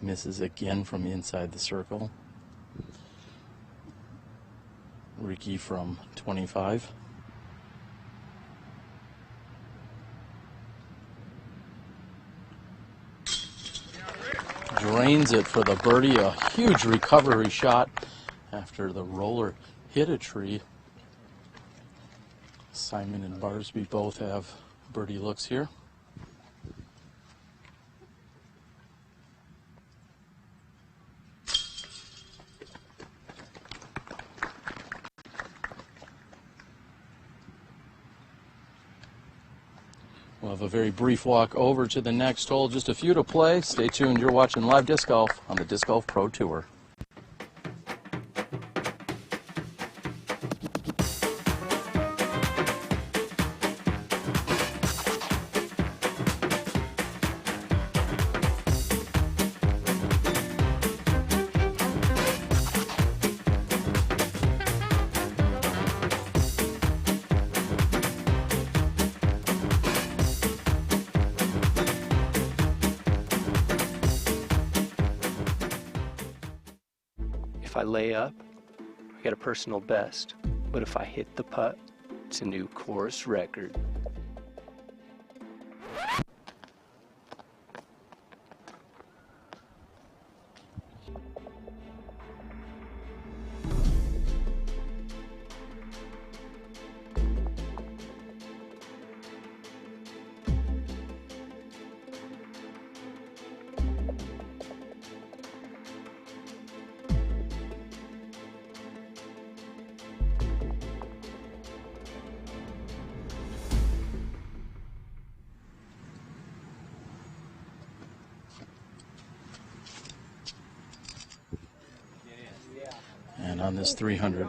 misses again from inside the circle. Ricky from 25. Drains it for the birdie. A huge recovery shot after the roller hit a tree. Simon and Barsby both have birdie looks here. We'll have a very brief walk over to the next hole. Just a few to play. Stay tuned. You're watching live disc golf on the Disc Golf Pro Tour. If I lay up, I got a personal best. But if I hit the putt, it's a new course record. And on this 300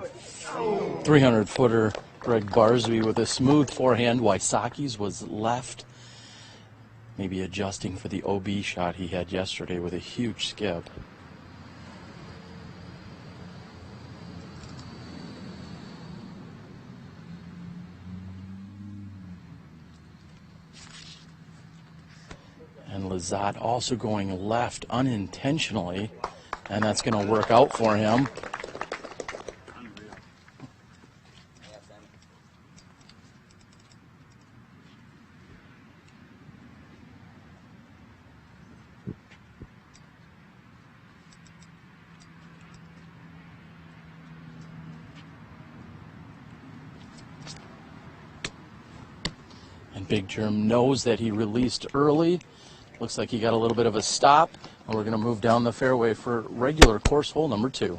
footer, Gregg Barsby with a smooth forehand. Wysocki's was left, maybe adjusting for the OB shot he had yesterday with a huge skip. And Lizotte also going left unintentionally, and that's going to work out for him. And Big Germ knows that he released early. Looks like he got a little bit of a stop, and we're going to move down the fairway for regular course hole number 2.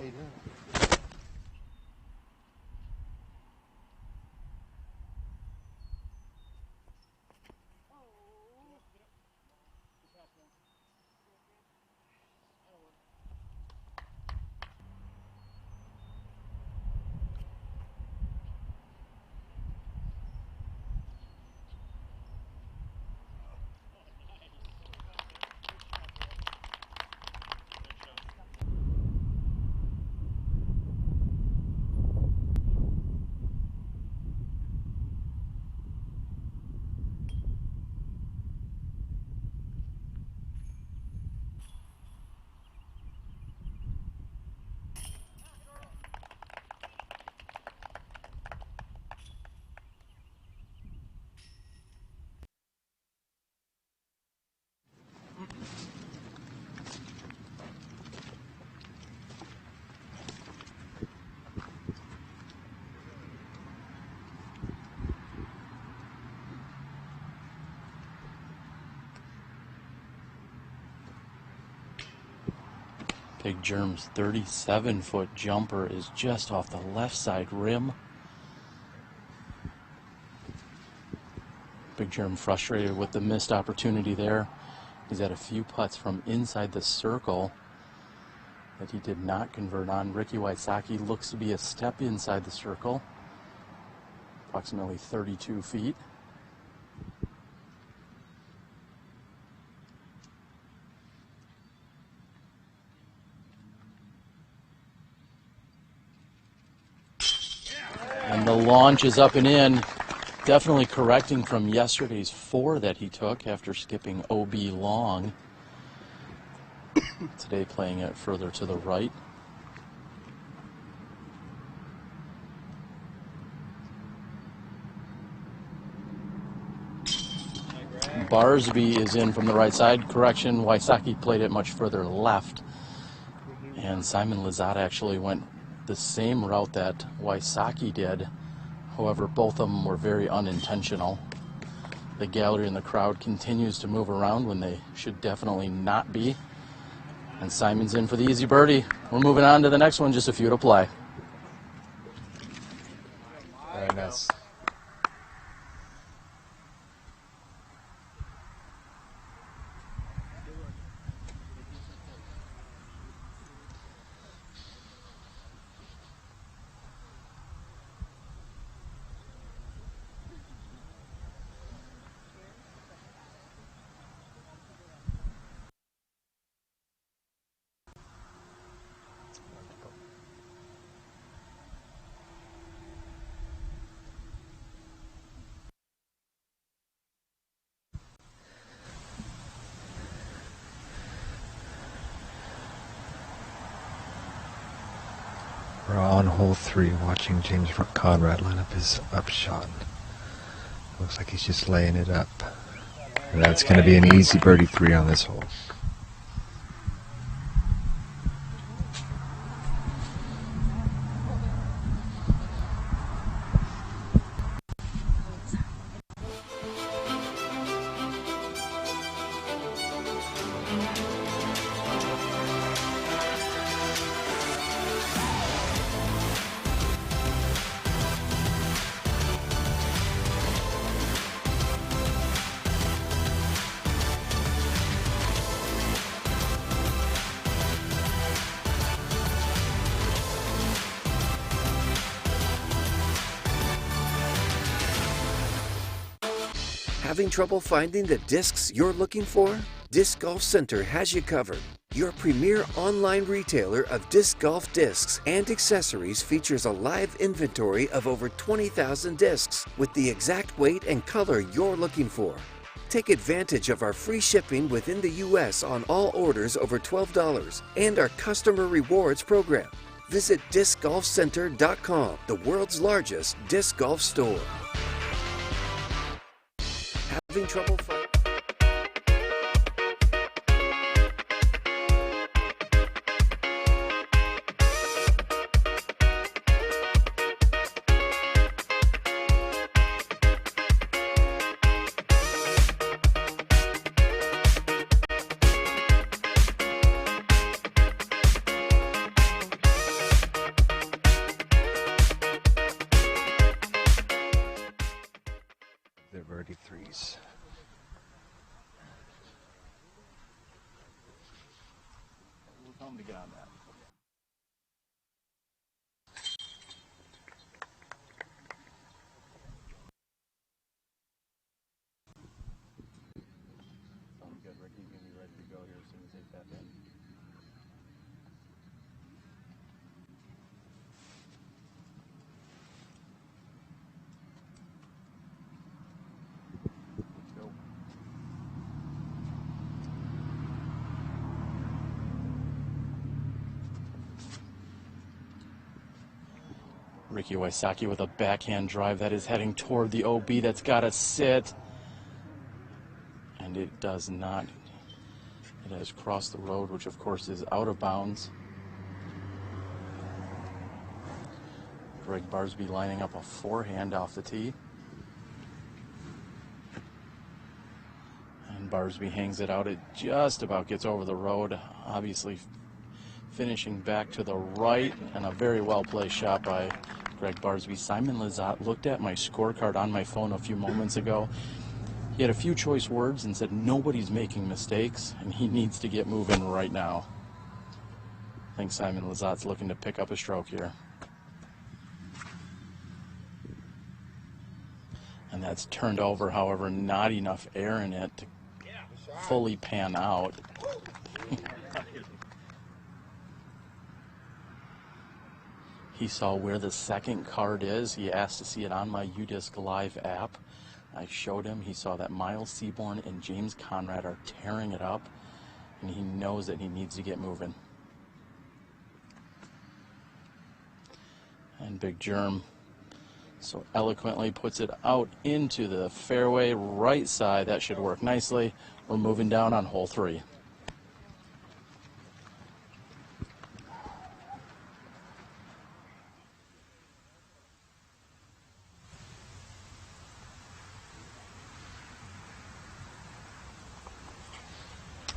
Big Germ's 37-foot jumper is just off the left side rim. Big Germ frustrated with the missed opportunity there. He's had a few putts from inside the circle that he did not convert on. Ricky Wysocki looks to be a step inside the circle, approximately 32 feet. And the launch is up and in, definitely correcting from yesterday's 4 that he took after skipping OB long. Today playing it further to the right. Barsby is in from the right side. Correction, Wysocki played it much further left. And Simon Lizotte actually went the same route that Wysocki did. However, both of them were very unintentional. The gallery and the crowd continues to move around when they should definitely not be. And Simon's in for the easy birdie. We're moving on to the next one, just a few to play. Very nice. on hole 3, watching James Conrad line up his upshot. Looks like he's just laying it up. And that's going to be an easy birdie 3 on this hole. Having trouble finding the discs you're looking for? Disc Golf Center has you covered. Your premier online retailer of disc golf discs and accessories features a live inventory of over 20,000 discs with the exact weight and color you're looking for. Take advantage of our free shipping within the U.S. on all orders over $12 and our customer rewards program. Visit discgolfcenter.com, the world's largest disc golf store. Having trouble finding... The birdie 3s. We'll tell them to get on that. Sounds good, Ricky. You're going to be ready to go here as soon as they tap in. Ricky Wysocki with a backhand drive that is heading toward the OB. That's got to sit. And it does not. It has crossed the road, which of course is out of bounds. Gregg Barsby lining up a forehand off the tee. And Barsby hangs it out. It just about gets over the road. Obviously finishing back to the right, and a very well-placed shot by Gregg Barsby. Simon Lizotte looked at my scorecard on my phone a few moments ago. He had a few choice words and said nobody's making mistakes, and he needs to get moving right now. I think Simon Lizotte's looking to pick up a stroke here. And that's turned over, however, not enough air in it to fully pan out. He saw where the second card is. He asked to see it on my UDisc Live app. I showed him. He saw that Miles Seaborn and James Conrad are tearing it up, and he knows that he needs to get moving. And Big Germ so eloquently puts it out into the fairway right side. That should work nicely. We're moving down on hole 3.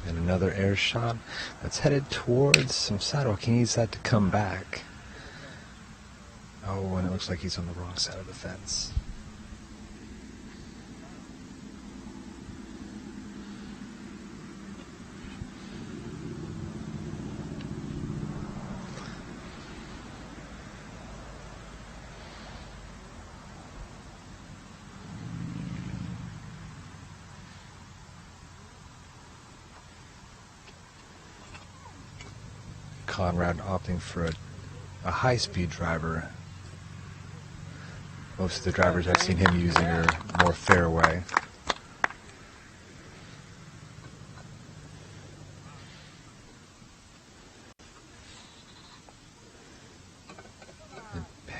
And another air shot that's headed towards some sidewalk. He needs that to come back. Oh, and it looks like he's on the wrong side of the fence. Conrad opting for a high-speed driver. Most of the drivers I've seen him using are more fairway.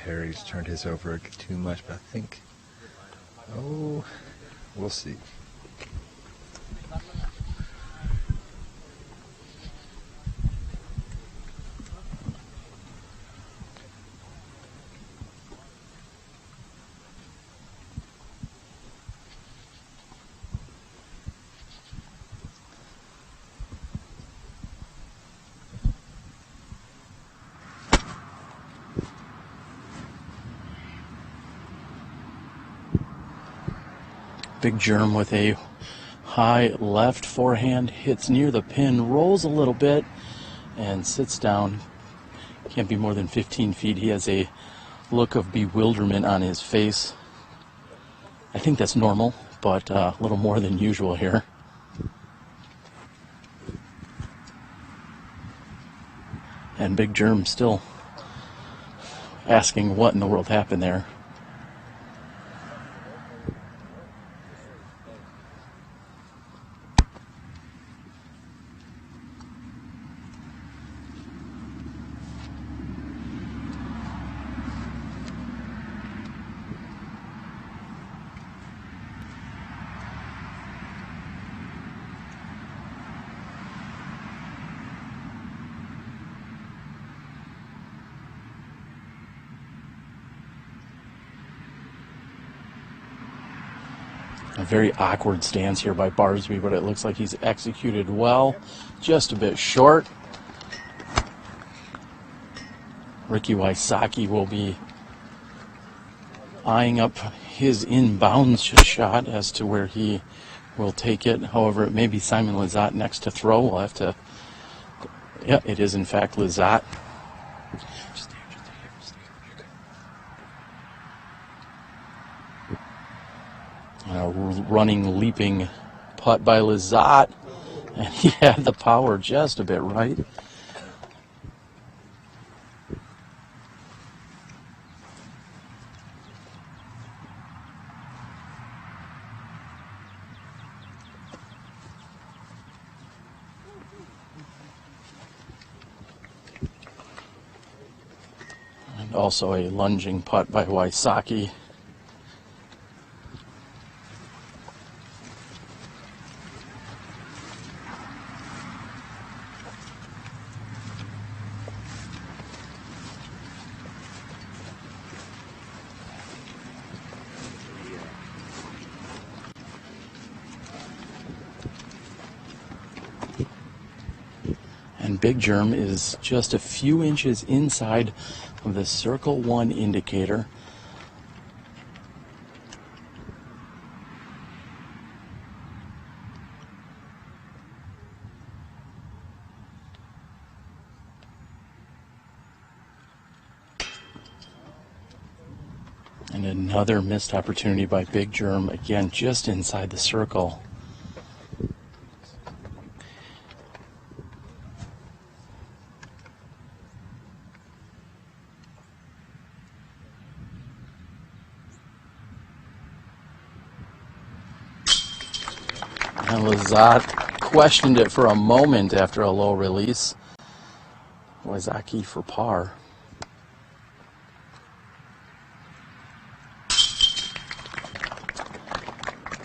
Perry's turned his over too much, but I think, oh, we'll see. Big Germ with a high left forehand, hits near the pin, rolls a little bit, and sits down. Can't be more than 15 feet. He has a look of bewilderment on his face. I think that's normal, but a little more than usual here. And Big Germ still asking what in the world happened there. A very awkward stance here by Barsby, but it looks like he's executed well. Just a bit short. Ricky Wysocki will be eyeing up his inbounds shot as to where he will take it. However, it may be Simon Lizotte next to throw. We'll have to... Yeah, it is in fact Lizotte. Running, leaping putt by Lizotte, and he had the power just a bit right. And also a lunging putt by Wysocki. And Big Germ is just a few inches inside of the circle 1 indicator. And another missed opportunity by Big Germ, again just inside the circle. And Lizotte questioned it for a moment after a low release. Wysocki for par.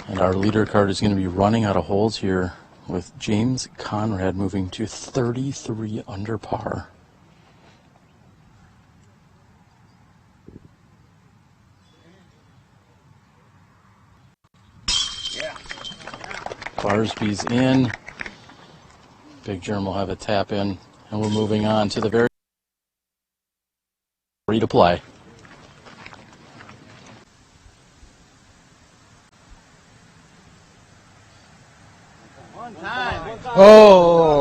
And our leader card is going to be running out of holes here with James Conrad moving to 33 under par. Barsby's in. Big Germ will have a tap in, and we're moving on to the very free to play. One time. Oh.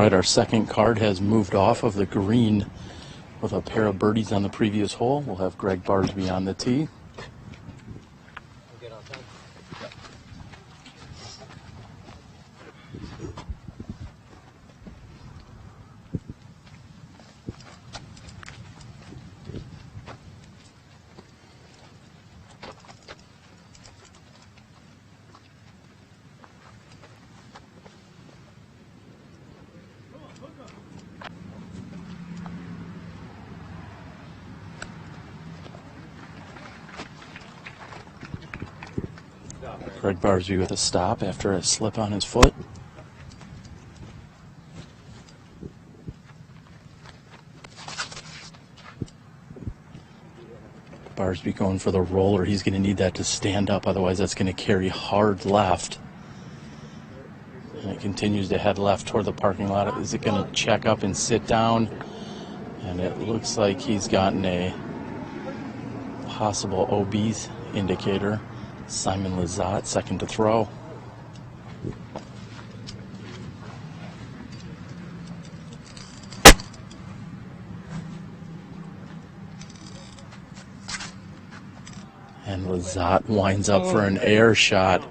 right, our second card has moved off of the green with a pair of birdies on the previous hole. We'll have Gregg Barsby on the tee. Gregg Barsby with a stop after a slip on his foot. Barsby going for the roller. He's going to need that to stand up, otherwise that's going to carry hard left. And it continues to head left toward the parking lot. Is it going to check up and sit down? And it looks like he's gotten a possible obese indicator. Simon Lizotte, second to throw. And Lizotte winds up for an air shot.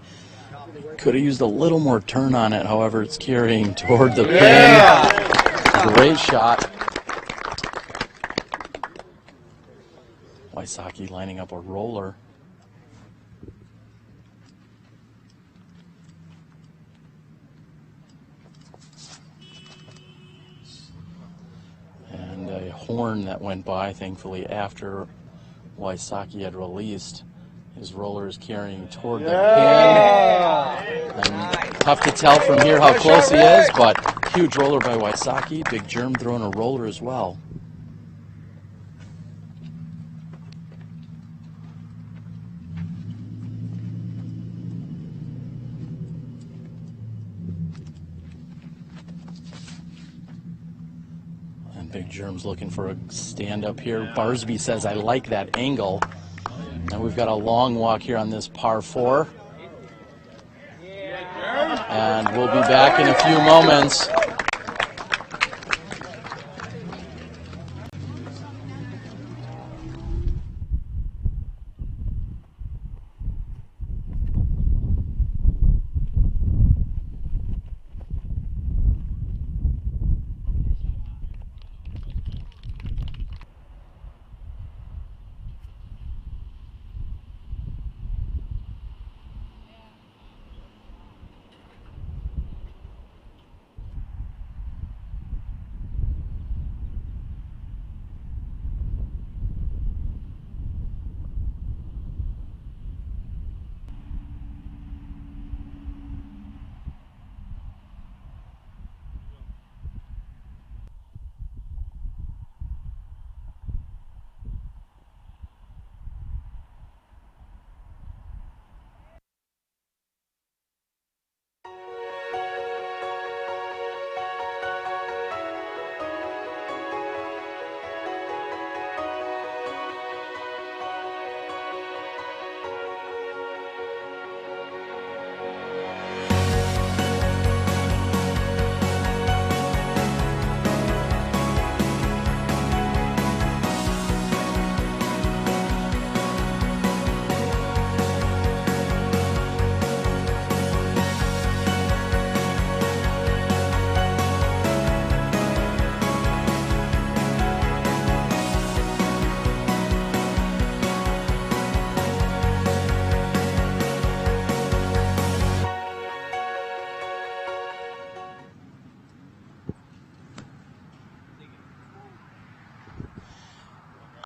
Could have used a little more turn on it, however, it's carrying toward the pin. Great shot. Wysocki lining up a roller. And a horn that went by, thankfully, after Wysocki had released. His roller is carrying toward the pin. And tough to tell from here how close he is, but huge roller by Wysocki. Big Germ throwing a roller as well. And Big Germ's looking for a stand up here. Barsby says, I like that angle. And we've got a long walk here on this par 4. And we'll be back in a few moments.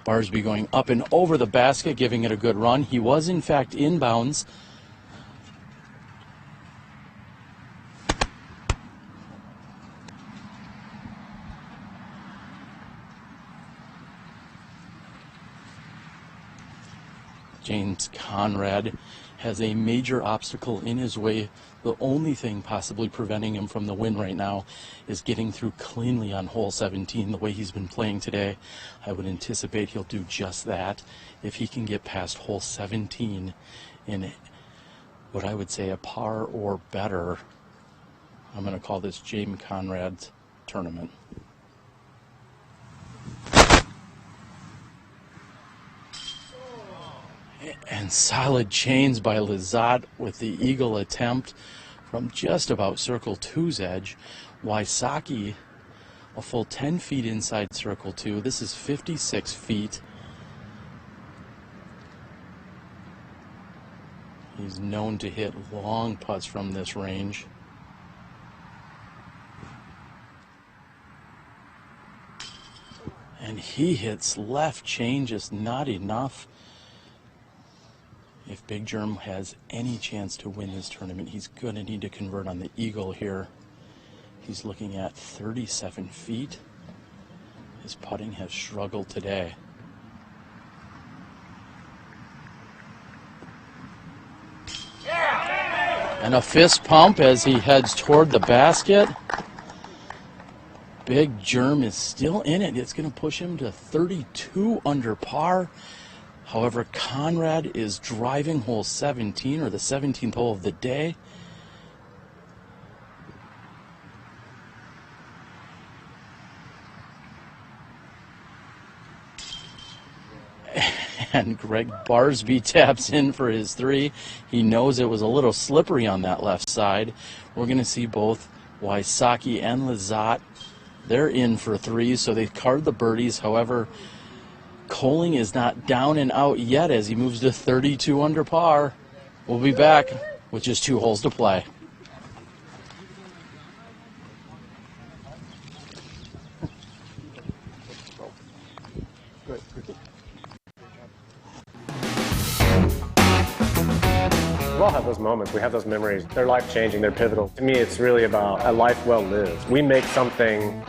Barsby going up and over the basket, giving it a good run. He was, in fact, inbounds. James Conrad has a major obstacle in his way. The only thing possibly preventing him from the win right now is getting through cleanly on hole 17 the way he's been playing today. I would anticipate he'll do just that if he can get past hole 17 in what I would say a par or better. I'm going to call this James Conrad's tournament. And solid chains by Lizotte with the eagle attempt from just about circle 2's edge. Wysocki a full 10 feet inside circle 2. This is 56 feet. He's known to hit long putts from this range. And he hits left chain, just not enough. If Big Germ has any chance to win this tournament, he's going to need to convert on the eagle here. He's looking at 37 feet. His putting has struggled today. And a fist pump as he heads toward the basket. Big Germ is still in it. It's going to push him to 32 under par. However, Conrad is driving hole 17, or the 17th hole of the day. And Gregg Barsby taps in for his 3. He knows it was a little slippery on that left side. We're going to see both Wysocki and Lizotte. They're in for 3s, so they card the birdies. However, Koling is not down and out yet as he moves to 32 under par. We'll be back with just 2 holes to play. We all have those moments. We have those memories. They're life-changing. They're pivotal. To me, it's really about a life well lived. We make something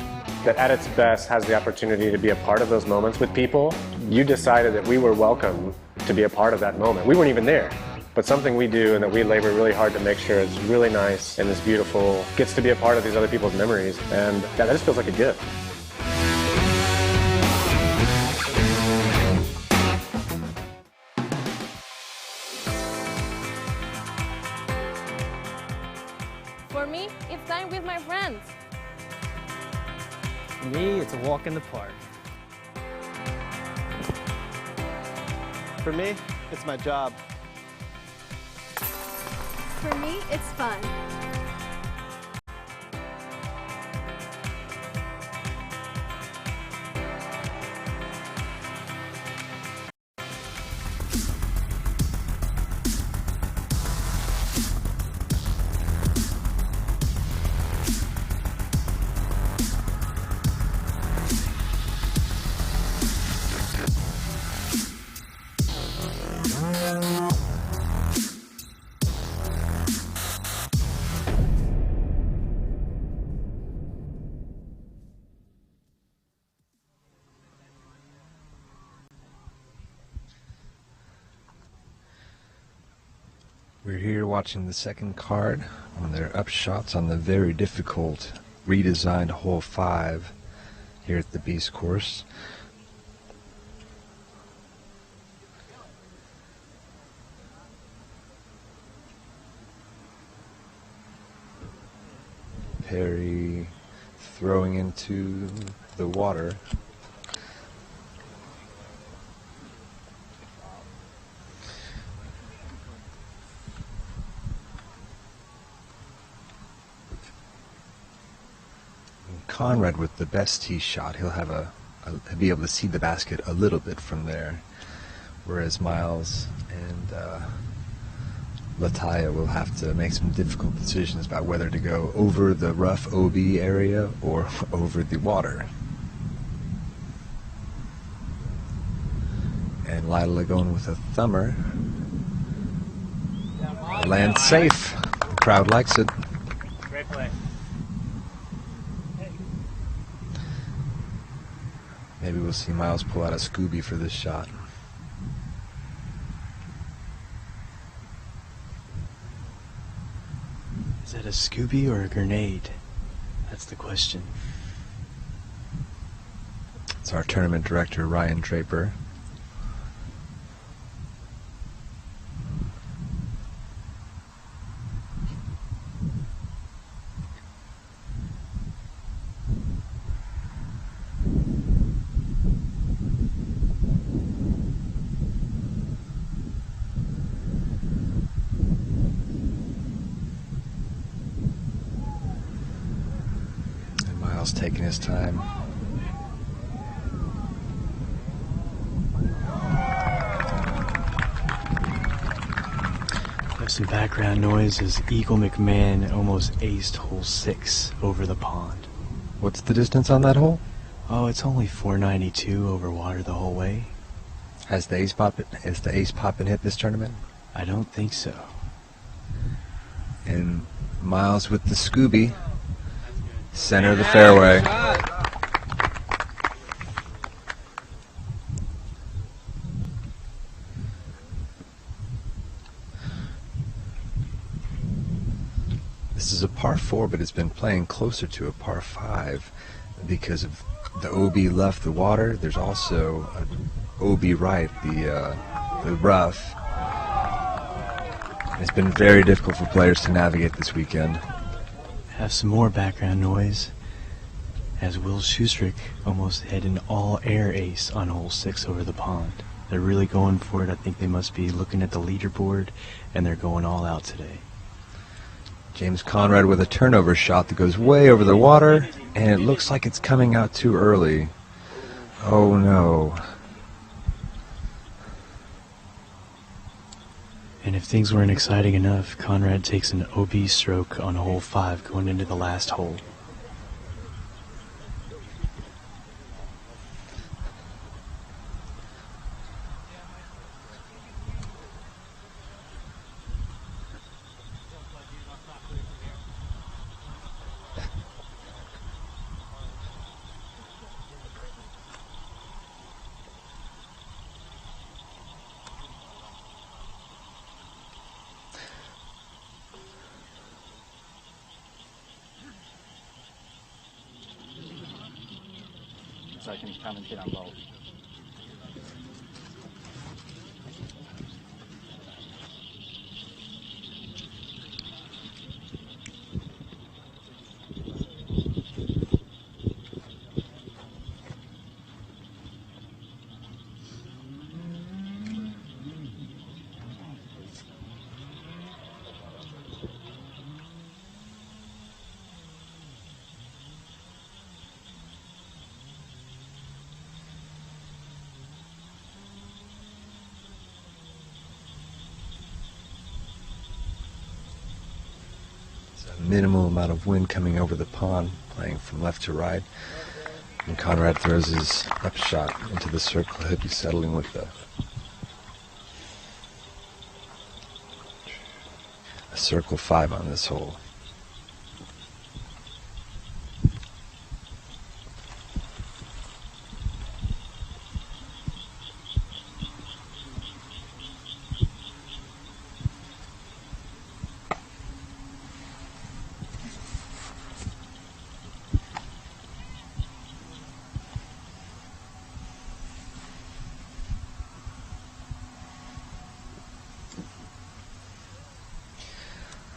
that at its best has the opportunity to be a part of those moments with people. You decided that we were welcome to be a part of that moment. We weren't even there, but something we do and that we labor really hard to make sure it's really nice and it's beautiful, gets to be a part of these other people's memories, and yeah, that just feels like a gift. For me, it's time with my friends. For me, it's a walk in the park. For me, it's my job. For me, it's fun. We're here watching the second card on their upshots on the very difficult redesigned hole 5 here at the Beast Course. Perry throwing into the water. Conrad with the best tee shot, he'll have he'll be able to see the basket a little bit from there, whereas Miles and Lataya will have to make some difficult decisions about whether to go over the rough OB area or over the water. And Lila going with a thumber. Lands safe. The crowd likes it. Great play. Maybe we'll see Miles pull out a Scooby for this shot. Is that a Scooby or a grenade? That's the question. It's our tournament director, Ryan Draper. Miles taking his time. There's some background noise as Eagle McMahon almost aced hole 6 over the pond. What's the distance on that hole? Oh, it's only 492 over water the whole way. Has the ace pop been hit this tournament? I don't think so. And Miles with the Scooby, center of the fairway. This is a par 4, but it's been playing closer to a par 5 because of the OB left the water. There's also an OB right, the rough. It's been very difficult for players to navigate this weekend. Have some more background noise as Will Schustrick almost had an all-air ace on hole 6 over the pond. They're really going for it. I think they must be looking at the leaderboard, and they're going all out today. James Conrad with a turnover shot that goes way over the water, and it looks like it's coming out too early. Oh no. And if things weren't exciting enough, Conrad takes an OB stroke on hole 5 going into the last hole. So I can commentate on both. Minimal amount of wind coming over the pond, playing from left to right. And Conrad throws his upshot into the circle. He'll be settling with a circle 5 on this hole.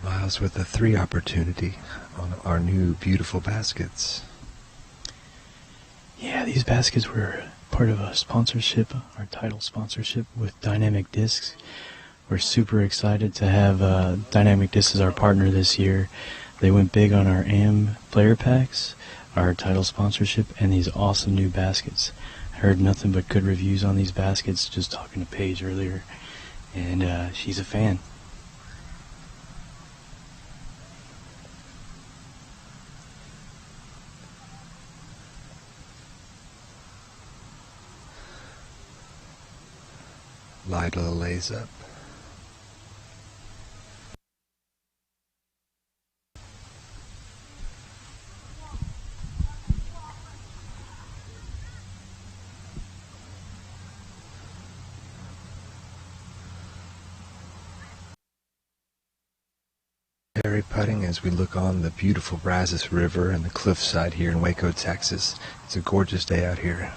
Miles with a 3 opportunity on our new beautiful baskets. Yeah, these baskets were part of a sponsorship, our title sponsorship with Dynamic Discs. We're super excited to have Dynamic Discs as our partner this year. They went big on our AM player packs, our title sponsorship, and these awesome new baskets. I heard nothing but good reviews on these baskets just talking to Paige earlier, and she's a fan. Lida lays up. Terry putting as we look on the beautiful Brazos River and the cliffside here in Waco, Texas. It's a gorgeous day out here.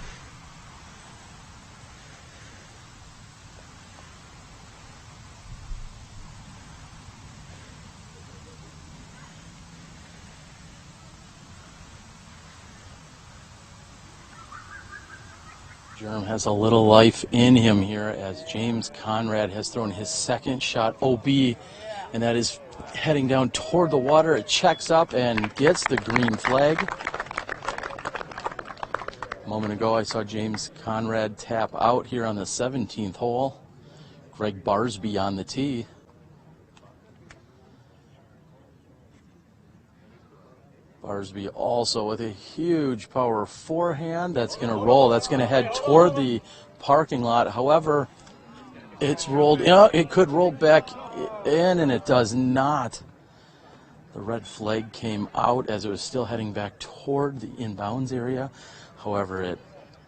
Jerm has a little life in him here as James Conrad has thrown his second shot OB, and that is heading down toward the water. It checks up and gets the green flag. moment ago, I saw James Conrad tap out here on the 17th hole. Gregg Barsby on the tee. Barsby also with a huge power forehand. That's going to roll. That's going to head toward the parking lot. However, it's rolled. It could roll back in, and it does not. The red flag came out as it was still heading back toward the inbounds area. However, it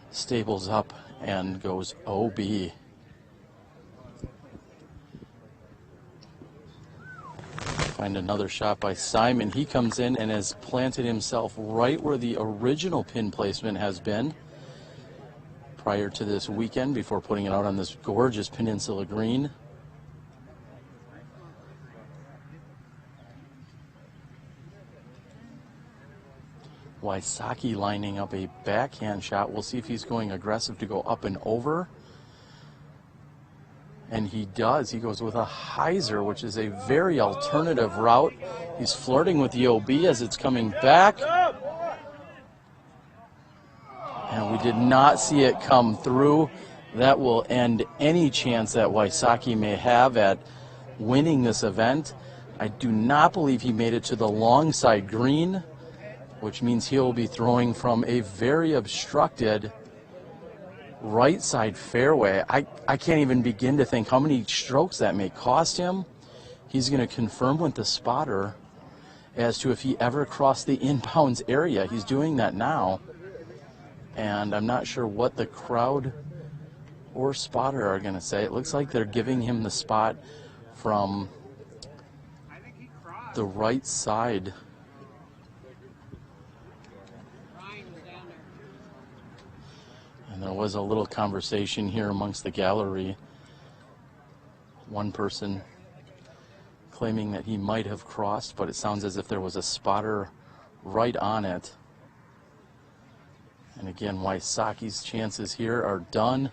stables up and goes OB. Find another shot by Simon. He comes in and has planted himself right where the original pin placement has been prior to this weekend before putting it out on this gorgeous peninsula green. Wysocki lining up a backhand shot. We'll see if he's going aggressive to go up and over. And he does. He goes with a hyzer, which is a very alternative route. He's flirting with the OB as it's coming back. And we did not see it come through. That will end any chance that Wysocki may have at winning this event. I do not believe he made it to the long side green, which means he'll be throwing from a very obstructed right side fairway. I can't even begin to think how many strokes that may cost him. He's going to confirm with the spotter as to if he ever crossed the inbounds area. He's doing that now. And I'm not sure what the crowd or spotter are going to say. It looks like they're giving him the spot from the right side. And there was a little conversation here amongst the gallery. One person claiming that he might have crossed, but it sounds as if there was a spotter right on it. And again, Wysocki's chances here are done.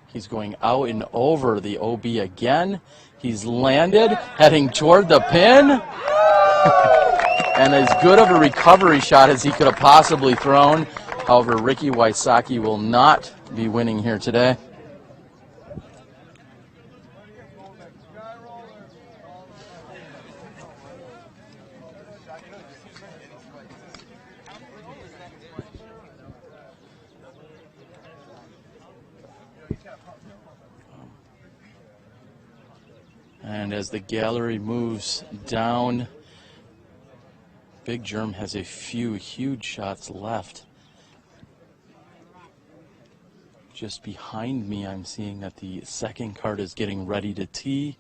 He's going out and over the OB again. He's landed, heading toward the pin. And as good of a recovery shot as he could have possibly thrown. However, Ricky Wysocki will not be winning here today. And as the gallery moves down, Big Germ has a few huge shots left. Just behind me, I'm seeing that the second card is getting ready to tee.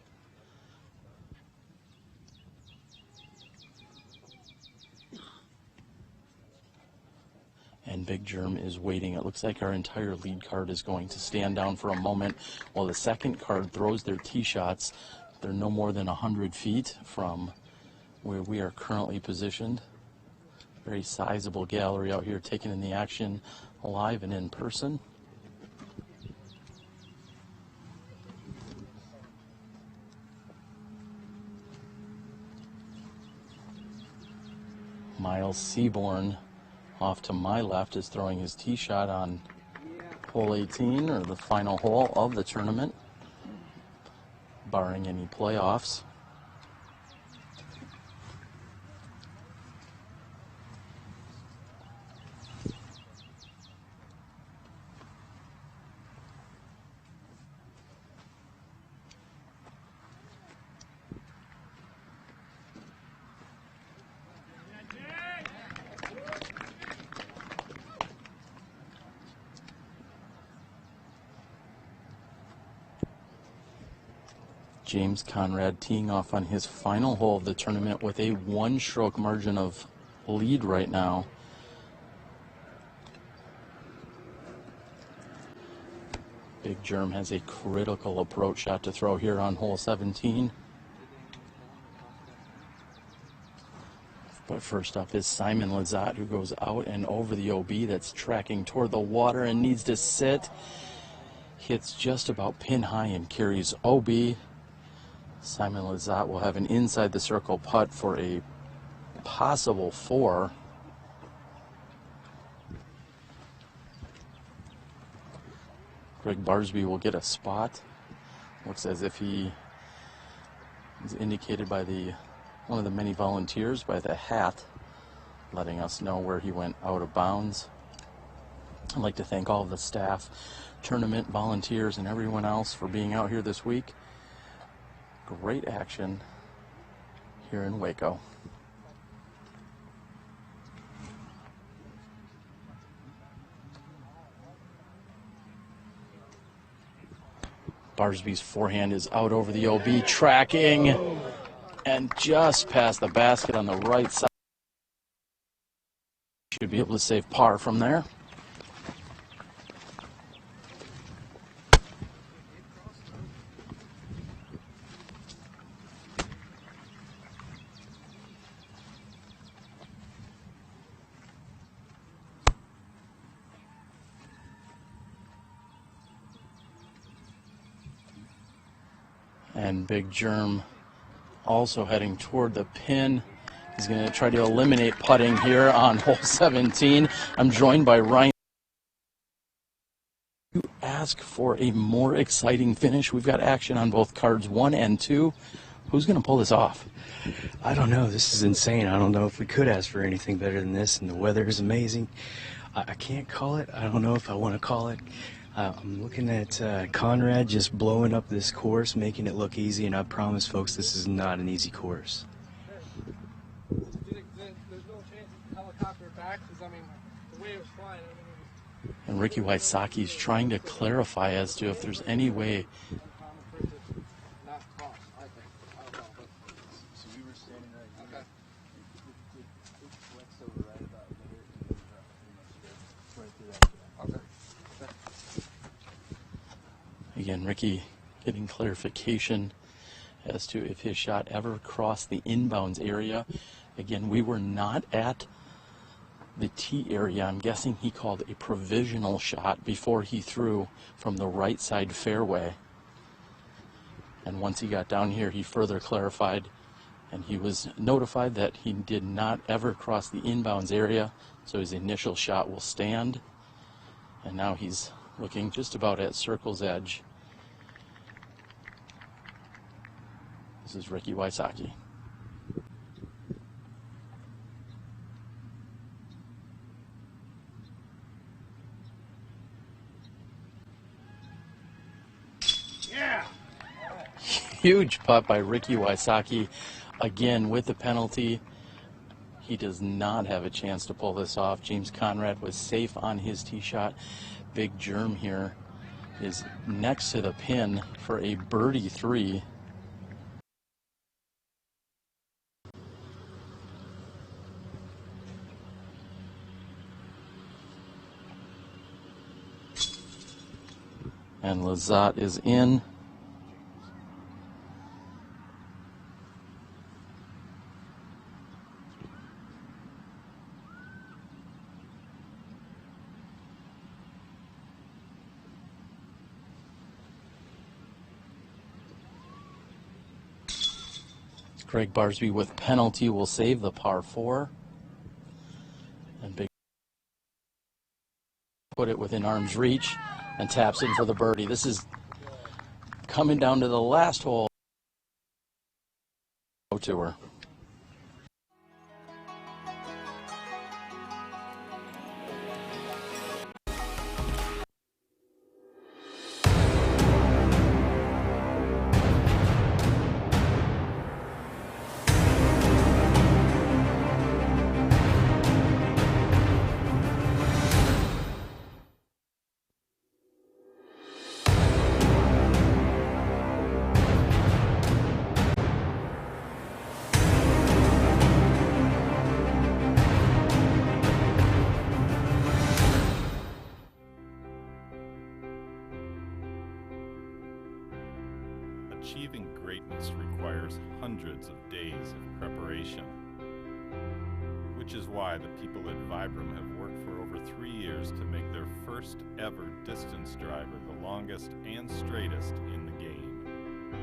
And Big Germ is waiting. It looks like our entire lead card is going to stand down for a moment while the second card throws their tee shots. They're no more than 100 feet from where we are currently positioned. Very sizable gallery out here taking in the action live and in person. Miles Seaborn off to my left is throwing his tee shot on hole 18, or the final hole of the tournament, barring any playoffs. James Conrad teeing off on his final hole of the tournament with a one-stroke margin of lead right now. Big Germ has a critical approach shot to throw here on hole 17. But first up is Simon Lizotte, who goes out and over the OB that's tracking toward the water and needs to sit. Hits just about pin high and carries OB. Simon Lizotte will have an inside the circle putt for a possible 4. Gregg Barsby will get a spot. Looks as if he is indicated by one of the many volunteers by the hat, letting us know where he went out of bounds. I'd like to thank all of the staff, tournament volunteers, and everyone else for being out here this week. Great action here in Waco. Barsby's forehand is out over the OB, tracking, and just past the basket on the right side. Should be able to save par from there. And Big Germ also heading toward the pin. He's going to try to eliminate putting here on hole 17. I'm joined by Ryan. You ask for a more exciting finish. We've got action on both cards 1 and 2. Who's going to pull this off? I don't know. This is insane. I don't know if we could ask for anything better than this, and the weather is amazing. I can't call it. I don't know if I want to call it. I'm looking at Conrad just blowing up this course, making it look easy, and I promise, folks, this is not an easy course. Do you think there's no chance of helicopter back? Because, I mean, the way it was flying, And Ricky Wysocki is trying to clarify as to if there's any way. not cross, I think. I don't know, but... So we were standing right here. Okay. It went so right about there. Right through that. Okay. Again, Ricky getting clarification as to if his shot ever crossed the inbounds area. Again, we were not at the tee area. I'm guessing he called a provisional shot before he threw from the right side fairway. And once he got down here, he further clarified, and he was notified that he did not ever cross the inbounds area, so his initial shot will stand. And now he's looking just about at circle's edge. This is Ricky Wysocki. Yeah! Huge putt by Ricky Wysocki. Again, with the penalty, he does not have a chance to pull this off. James Conrad was safe on his tee shot. Big Germ here is next to the pin for a birdie 3. And Lizotte is in. Gregg Barsby with penalty will save the par 4. And Big put it within arm's reach and taps in for the birdie. This is coming down to the last hole. Tour. Achieving greatness requires hundreds of days of preparation, which is why the people at Vibram have worked for over 3 years to make their first ever distance driver the longest and straightest in the game.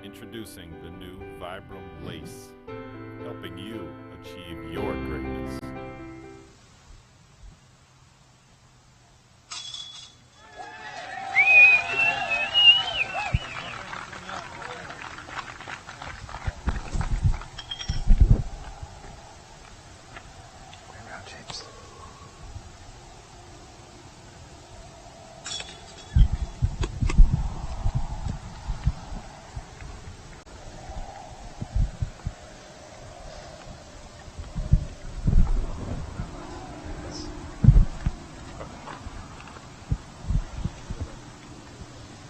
Introducing the new Vibram Lace, helping you achieve your greatness.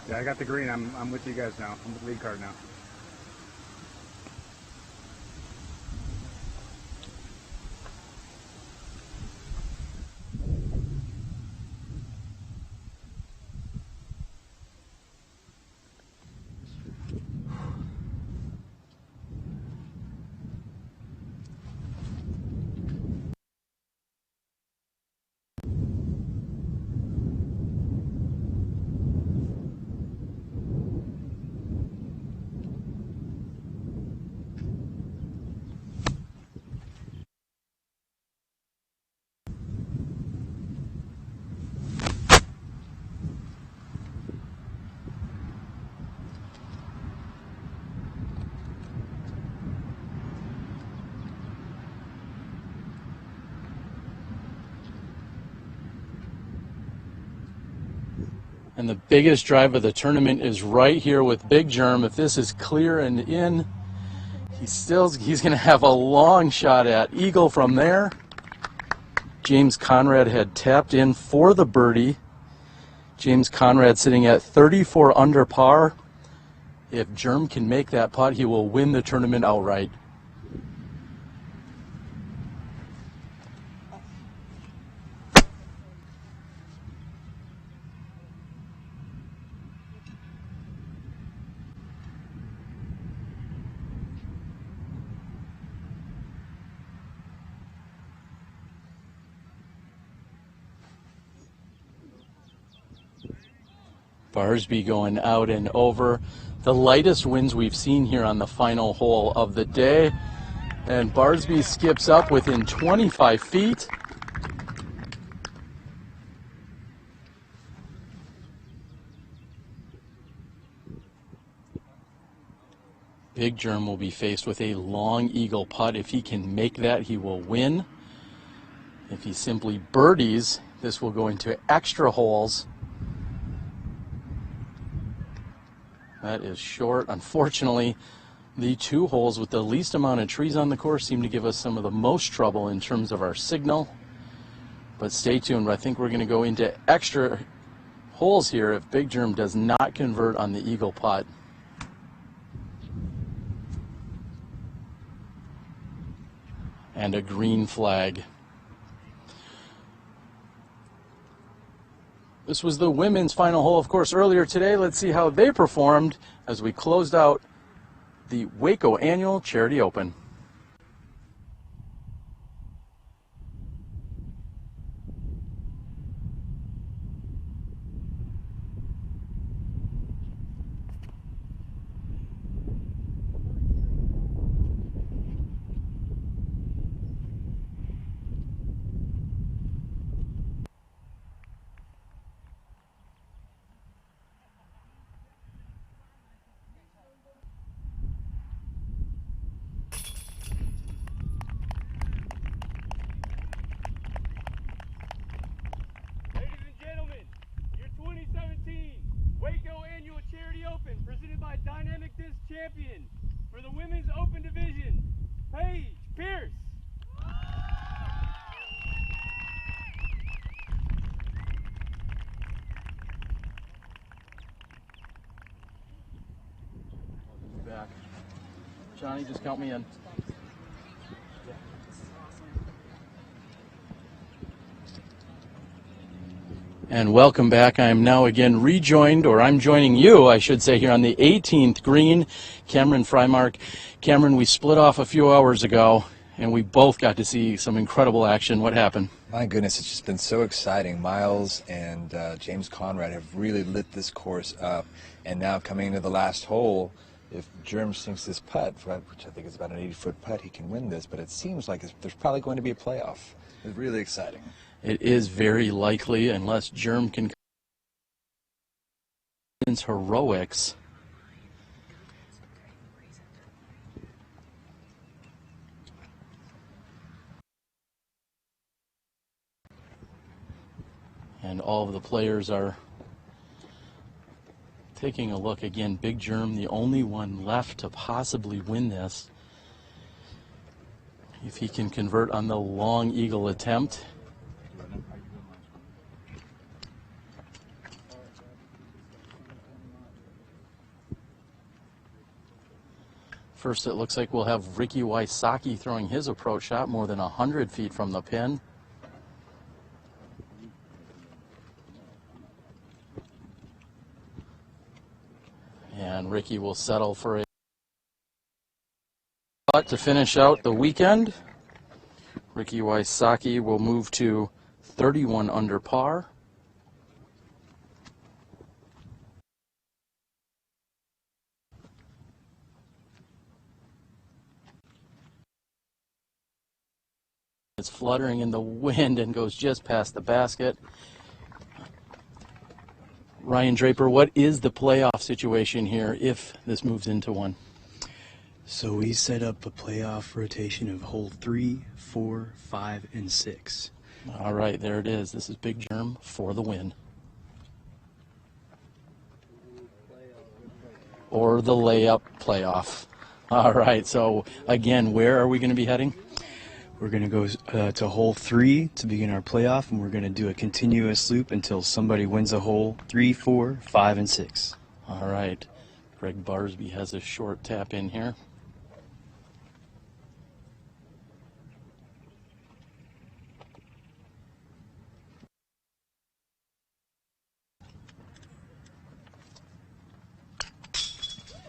Yeah, I got the green. I'm with you guys now. I'm with the lead card now. And the biggest drive of the tournament is right here with Big Germ. If this is clear and in, he's going to have a long shot at eagle from there. James Conrad had tapped in for the birdie. James Conrad sitting at 34 under par. If Germ can make that putt, he will win the tournament outright. Barsby going out and over. The lightest winds we've seen here on the final hole of the day. And Barsby skips up within 25 feet. Big Germ will be faced with a long eagle putt. If he can make that, he will win. If he simply birdies, this will go into extra holes. That is short. Unfortunately, the two holes with the least amount of trees on the course seem to give us some of the most trouble in terms of our signal. But stay tuned. I think we're going to go into extra holes here if Big Germ does not convert on the eagle putt. And a green flag. This was the women's final hole, of course, earlier today. Let's see how they performed as we closed out the Waco Annual Charity Open. Waco Annual Charity Open, presented by Dynamic Disc Champion. For the Women's Open Division, Paige Pierce. Back. Johnny, just count me in. And welcome back. I am now again rejoined, or I'm joining you, I should say, here on the 18th green. Cameron Freimark. Cameron, we split off a few hours ago, and we both got to see some incredible action. What happened? My goodness, it's just been so exciting. Miles and James Conrad have really lit this course up, and now coming into the last hole, if Germ sinks this putt, which I think is about an 80-foot putt, he can win this, but it seems like there's probably going to be a playoff. It's really exciting. It is very likely, unless Germ can heroics. And all of the players are taking a look again. Big Germ, the only one left to possibly win this. If he can convert on the long eagle attempt. First, it looks like we'll have Ricky Wysocki throwing his approach shot more than 100 feet from the pin. And Ricky will settle for a putt to finish out the weekend. Ricky Wysocki will move to 31 under par. It's fluttering in the wind and goes just past the basket. Ryan Draper, what is the playoff situation here if this moves into one? So we set up a playoff rotation of hole 3, 4, 5, and 6. All right, there it is. This is Big Germ for the win. Or the layup playoff. All right, so again, where are we going to be heading? We're going to go to hole 3 to begin our playoff, and we're going to do a continuous loop until somebody wins a hole 3, 4, 5, and 6. All right. Gregg Barsby has a short tap in here.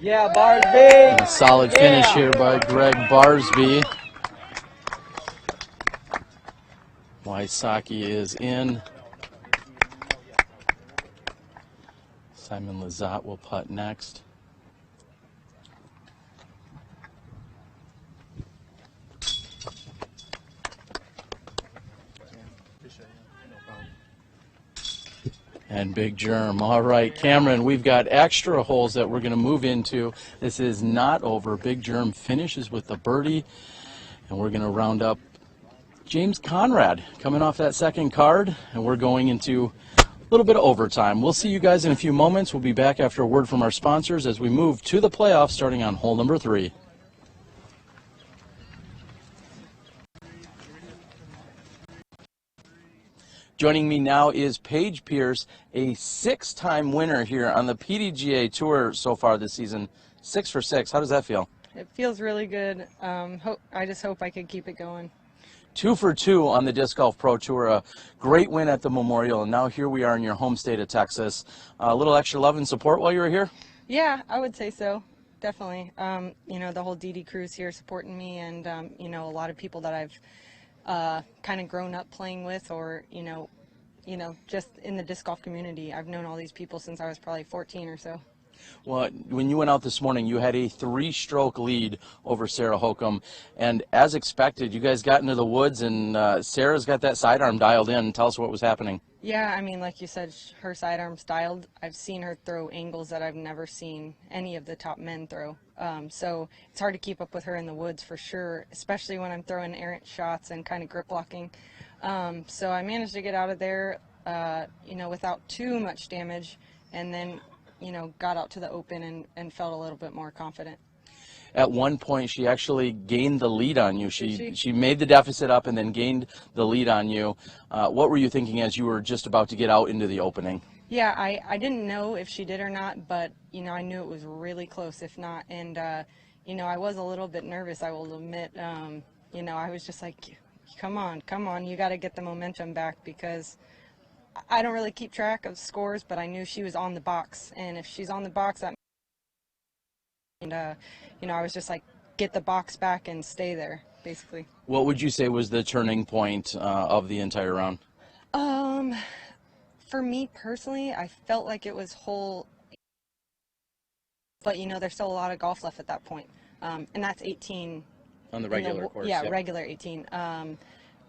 Yeah, Barsby! A solid finish here by Gregg Barsby. Wysocki is in. Simon Lizotte will putt next. And Big Germ. All right, Cameron, we've got extra holes that we're going to move into. This is not over. Big Germ finishes with the birdie, and we're going to round up James Conrad coming off that second card, and we're going into a little bit of overtime. We'll see you guys in a few moments. We'll be back after a word from our sponsors as we move to the playoffs starting on hole number 3. Joining me now is Paige Pierce, a 6-time winner here on the PDGA Tour so far this season. 6 for 6. How does that feel? It feels really good. I just hope I could keep it going. 2 for 2 on the Disc Golf Pro Tour. A great win at the Memorial, and now here we are in your home state of Texas. A little extra love and support while you were here? Yeah, I would say so. Definitely. You know, the whole DD crew's here supporting me, and, you know, a lot of people that I've kind of grown up playing with, or, you know, just in the disc golf community. I've known all these people since I was probably 14 or so. Well, when you went out this morning, you had a 3-stroke lead over Sarah Hokom, and as expected, you guys got into the woods, and Sarah's got that sidearm dialed in. Tell us what was happening. Yeah, I mean, like you said, her sidearm's dialed. I've seen her throw angles that I've never seen any of the top men throw. So it's hard to keep up with her in the woods for sure, especially when I'm throwing errant shots and kind of grip blocking. So I managed to get out of there, you know, without too much damage, and then, you know, got out to the open and felt a little bit more confident. At one point, she actually gained the lead on you. She made the deficit up and then gained the lead on you. What were you thinking as you were just about to get out into the opening? Yeah, I didn't know if she did or not, but, you know, I knew it was really close, if not. And, you know, I was a little bit nervous, I will admit. You know, I was just like, come on, you got to get the momentum back, because I don't really keep track of scores, but I knew she was on the box, and if she's on the box, that and you know, I was just like, get the box back and stay there, basically. What would you say was the turning point of the entire round? For me personally, I felt like it was hole, but you know, there's still a lot of golf left at that point, and that's 18 on the regular course. Yeah, yep. Regular 18.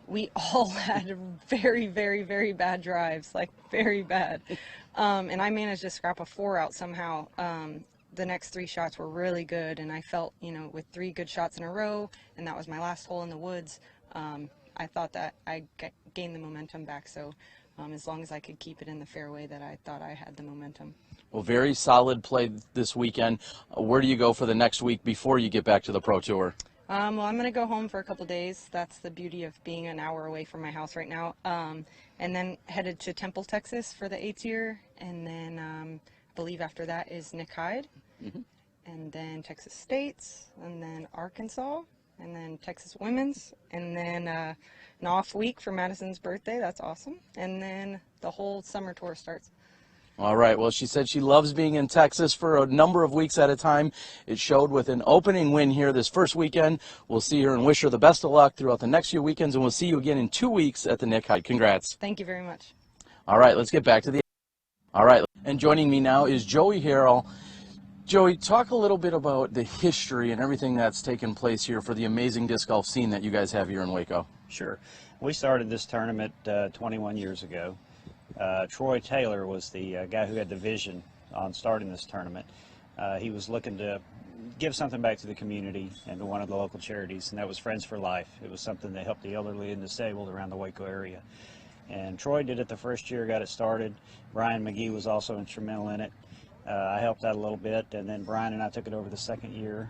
We all had very, very, very bad drives, like very bad. And I managed to scrap a 4 out somehow. The next 3 shots were really good, and I felt, you know, with 3 good shots in a row, and that was my last hole in the woods, I thought that I gained the momentum back. So as long as I could keep it in the fairway, that I thought I had the momentum. Well, very solid play this weekend. Where do you go for the next week before you get back to the Pro Tour? Well, I'm going to go home for a couple days. That's the beauty of being an hour away from my house right now. And then headed to Temple, Texas for the A tier. And then I believe after that is Nick Hyde. Mm-hmm. and then Texas States, and then Arkansas, and then Texas Women's, and then an off week for Madison's birthday. That's awesome. And then the whole summer tour starts. All right. Well, she said she loves being in Texas for a number of weeks at a time. It showed with an opening win here this first weekend. We'll see her and wish her the best of luck throughout the next few weekends, and we'll see you again in 2 weeks at the Nick Hyde. Congrats. Thank you very much. All right. Let's get back to the... All right. And joining me now is Joey Harrell. Joey, talk a little bit about the history and everything that's taken place here for the amazing disc golf scene that you guys have here in Waco. Sure. We started this tournament 21 years ago. Troy Taylor was the guy who had the vision on starting this tournament. He was looking to give something back to the community and to one of the local charities, and that was Friends for Life. It was something that helped the elderly and disabled around the Waco area. And Troy did it the first year, got it started. Brian McGee was also instrumental in it. I helped out a little bit, and then Brian and I took it over the second year.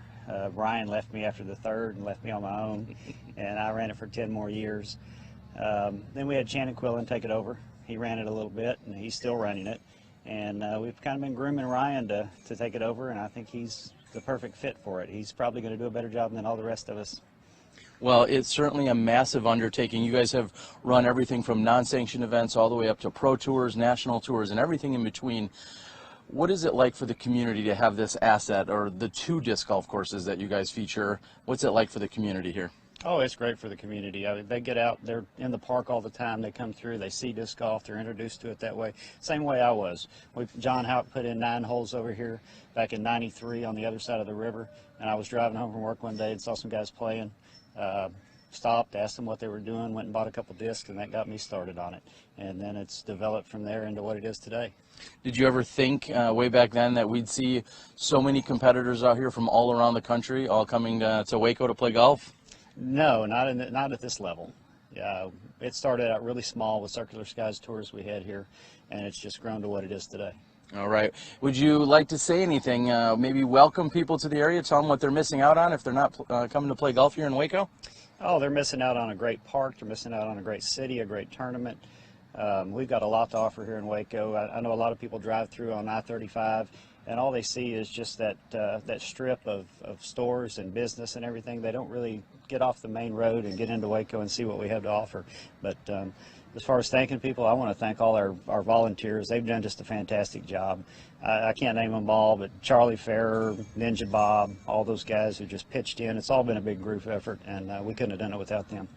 Brian left me after the third and left me on my own, and I ran it for 10 more years. Then we had Shannon Quillen take it over. He ran it a little bit, and he's still running it. And we've kind of been grooming Ryan to take it over, and I think he's the perfect fit for it. He's probably going to do a better job than all the rest of us. Well, it's certainly a massive undertaking. You guys have run everything from non-sanctioned events all the way up to pro tours, national tours, and everything in between. What is it like for the community to have this asset, or the 2 disc golf courses that you guys feature? What's it like for the community here? Oh, it's great for the community. I mean, they get out, they're in the park all the time. They come through, they see disc golf, they're introduced to it that way. Same way I was. John Houck put in 9 holes over here back in '93 on the other side of the river, and I was driving home from work one day and saw some guys playing. Stopped, asked them what they were doing, went and bought a couple discs, and that got me started on it. And then it's developed from there into what it is today. Did you ever think way back then that we'd see so many competitors out here from all around the country all coming to Waco to play golf? No, not at this level. It started out really small with Circular Skies tours we had here, and it's just grown to what it is today. All right. Would you like to say anything, maybe welcome people to the area, tell them what they're missing out on if they're not coming to play golf here in Waco? Oh, they're missing out on a great park. They're missing out on a great city, a great tournament. We've got a lot to offer here in Waco. I know a lot of people drive through on I-35, and all they see is just that strip of stores and business and everything. They don't really get off the main road and get into Waco and see what we have to offer. But as far as thanking people, I want to thank all our volunteers. They've done just a fantastic job. I can't name them all, but Charlie Ferrer, Ninja Bob, all those guys who just pitched in. It's all been a big group effort, and we couldn't have done it without them.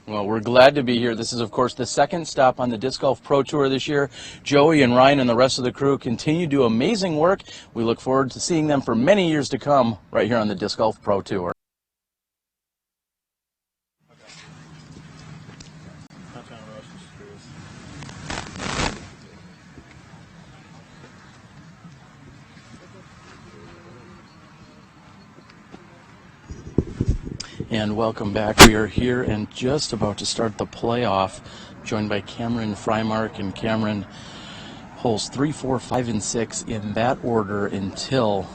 Well, we're glad to be here. This is, of course, the second stop on the Disc Golf Pro Tour this year. Joey and Ryan and the rest of the crew continue to do amazing work. We look forward to seeing them for many years to come right here on the Disc Golf Pro Tour. And welcome back. We are here and just about to start the playoff, joined by Cameron Freimark. And Cameron, holes 3, 4, 5, and 6 in that order until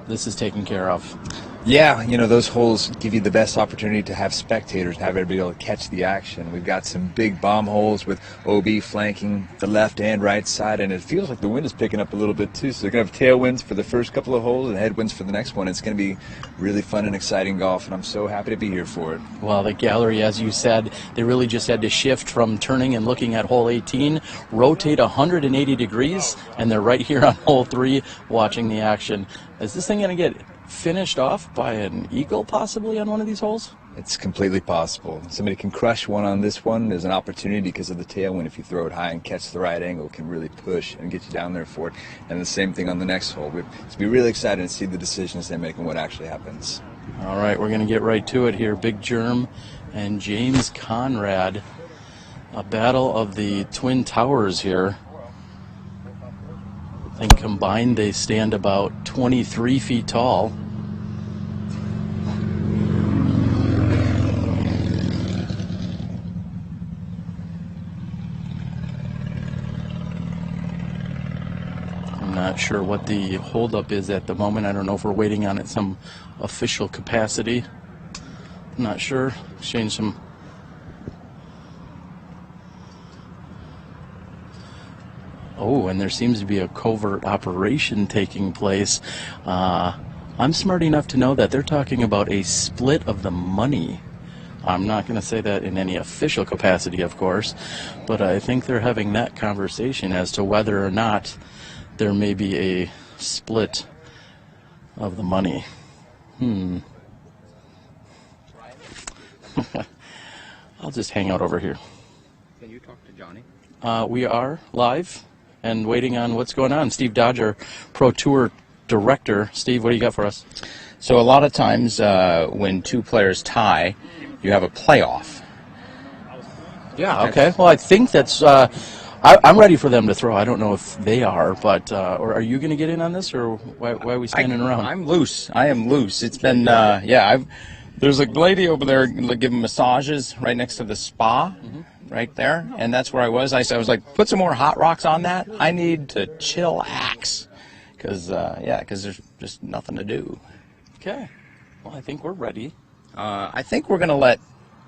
this is taken care of. Yeah, you know, those holes give you the best opportunity to have spectators, have everybody able to catch the action. We've got some big bomb holes with OB flanking the left and right side, and it feels like the wind is picking up a little bit too. So they're going to have tailwinds for the first couple of holes and headwinds for the next one. It's going to be really fun and exciting golf, and I'm so happy to be here for it. Well, the gallery, as you said, they really just had to shift from turning and looking at hole 18, rotate 180 degrees, and they're right here on hole 3 watching the action. Is this thing going to get finished off by an eagle possibly on one of these holes? It's completely possible. Somebody can crush one on this one. There's an opportunity because of the tailwind. If you throw it high and catch the right angle, it can really push and get you down there for it. And the same thing on the next hole. It's be really excited to see the decisions they make and what actually happens. All right, we're going to get right to it here. Big Germ and James Conrad. A battle of the Twin Towers here. I think combined they stand about 23 feet tall. I'm not sure what the holdup is at the moment. I don't know if we're waiting on it some official capacity. I'm not sure. Exchange some. Oh, and there seems to be a covert operation taking place on I'm smart enough to know that they're talking about a split of the money. I'm not going to say that in any official capacity, of course, but I think they're having that conversation as to whether or not there may be a split of the money. I'll just hang out over here. Can you talk to Johnny? We are live and waiting on what's going on. Steve Dodger, Pro Tour Director. Steve, what do you got for us? So a lot of times when two players tie, you have a playoff. Yeah, okay. Well, I think that's... I'm ready for them to throw. I don't know if they are, but... or are you going to get in on this, or why are we standing around? I'm loose. I am loose. It's been... there's a lady over there giving massages right next to the spa, right there, and that's where I was. I was like, put some more hot rocks on that. I need to chillax, because there's just nothing to do. Okay. Well, I think we're ready. I think we're going to let...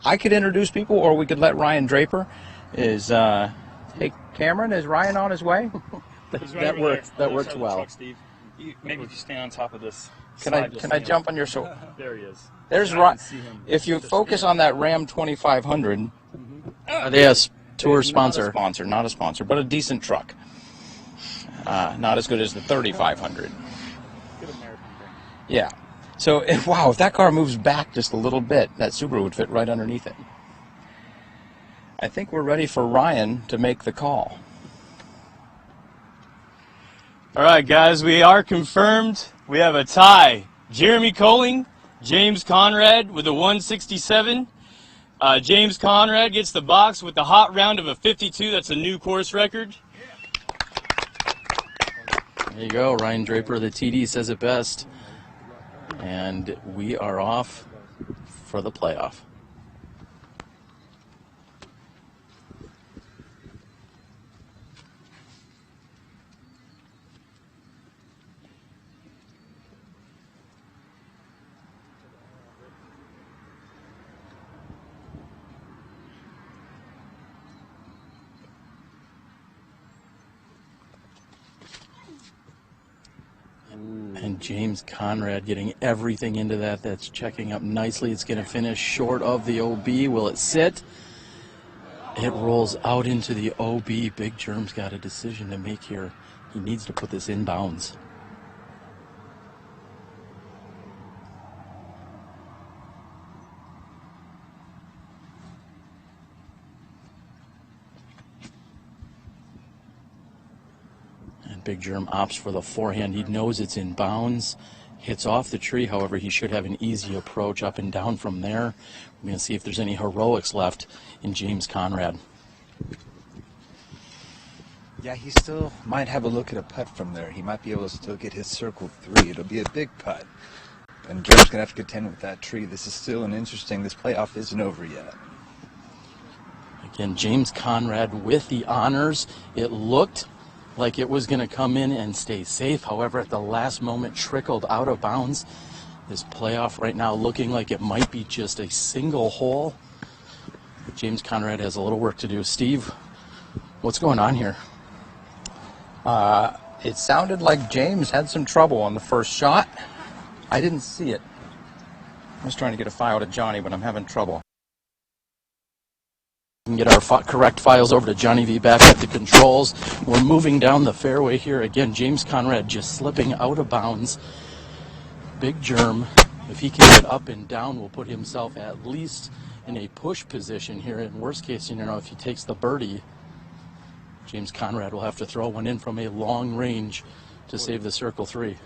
I could introduce people, or we could let Ryan Draper. Hey, Cameron, is Ryan on his way? That worked well. Truck, Steve. Maybe if you stand on top of this. Can I jump on your shoulder? There he is. There's Ryan. If you focus on that Ram 2500, they a tour sponsor? Not a sponsor, but a decent truck. Not as good as the 3500. Yeah. So, if that car moves back just a little bit, that Subaru would fit right underneath it. I think we're ready for Ryan to make the call. All right, guys, we are confirmed. We have a tie. Jeremy Koling, James Conrad with a 167. James Conrad gets the box with the hot round of a 52. That's a new course record. There you go. Ryan Draper, the TD, says it best. And we are off for the playoff. And James Conrad getting everything into that. That's checking up nicely. It's going to finish short of the OB. Will it sit? It rolls out into the OB. Big Germ's got a decision to make here. He needs to put this in bounds. Big Germ opts for the forehand. He knows it's in bounds. Hits off the tree. However, he should have an easy approach up and down from there. We're going to see if there's any heroics left in James Conrad. Yeah, he still might have a look at a putt from there. He might be able to still get his circle 3. It'll be a big putt. And Germ's going to have to contend with that tree. This is still this playoff isn't over yet. Again, James Conrad with the honors. It looked like it was going to come in and stay safe. However, at the last moment, trickled out of bounds. This playoff right now looking like it might be just a single hole. James Conrad has a little work to do. Steve, what's going on here? It sounded like James had some trouble on the first shot. I didn't see it. I was trying to get a file to Johnny, but I'm having trouble. We can get our correct files over to Johnny V back at the controls. We're moving down the fairway here. Again, James Conrad just slipping out of bounds. Big Germ, if he can get up and down, will put himself at least in a push position here. In worst case scenario, if he takes the birdie, James Conrad will have to throw one in from a long range to save the circle 3.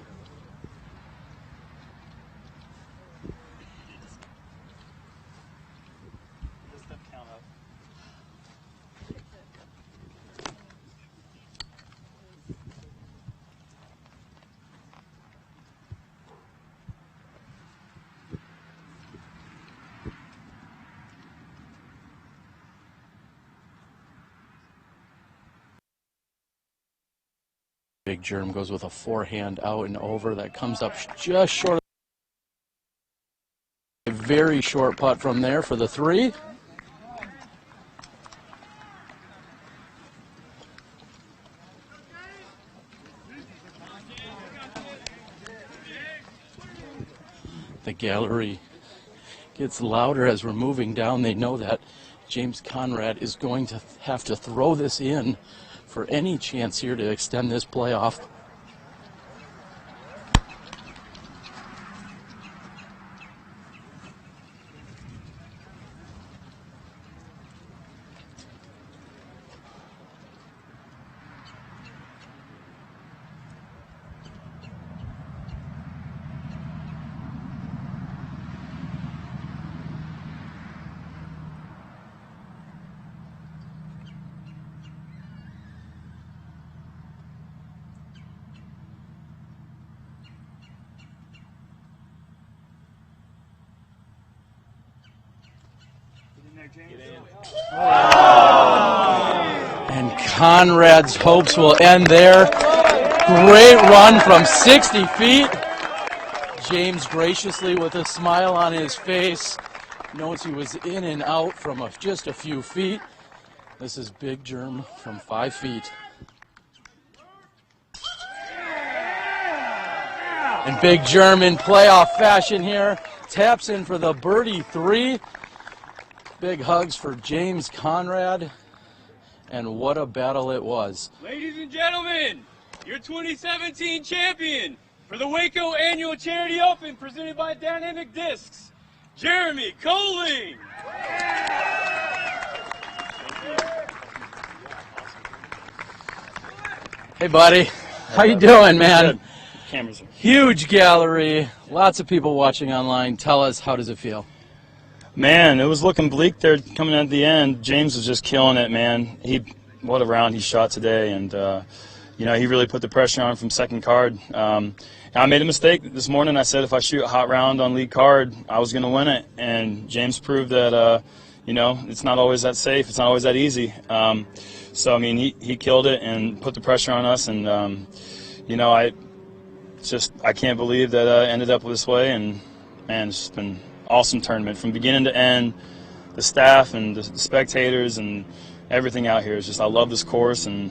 Big Germ goes with a forehand out and over. That comes up just short of a very short putt from there for the 3. The gallery gets louder as we're moving down. They know that James Conrad is going to have to throw this in for any chance here to extend this playoff. And Conrad's hopes will end there. Great run from 60 feet. James graciously, with a smile on his face, knows he was in and out from just a few feet. This is Big Germ from 5 feet. And Big Germ in playoff fashion here. Taps in for the birdie 3. Big hugs for James Conrad. And what a battle it was. Ladies and gentlemen, your 2017 champion for the Waco Annual Charity Open presented by Dynamic Discs, Jeremy Koling. Hey, buddy. How you doing, man? Good. Cameras are. Huge gallery. Lots of people watching online. Tell us, how does it feel? Man, it was looking bleak there coming at the end. James was just killing it, man. What a round he shot today, and you know, he really put the pressure on from second card. I made a mistake this morning. I said if I shoot a hot round on lead card, I was going to win it, and James proved that you know, it's not always that safe. It's not always that easy. So I mean, he killed it and put the pressure on us, and you know, I can't believe that I ended up this way, and man, it's been awesome tournament from beginning to end. The staff and the spectators and everything out here is just, I love this course, and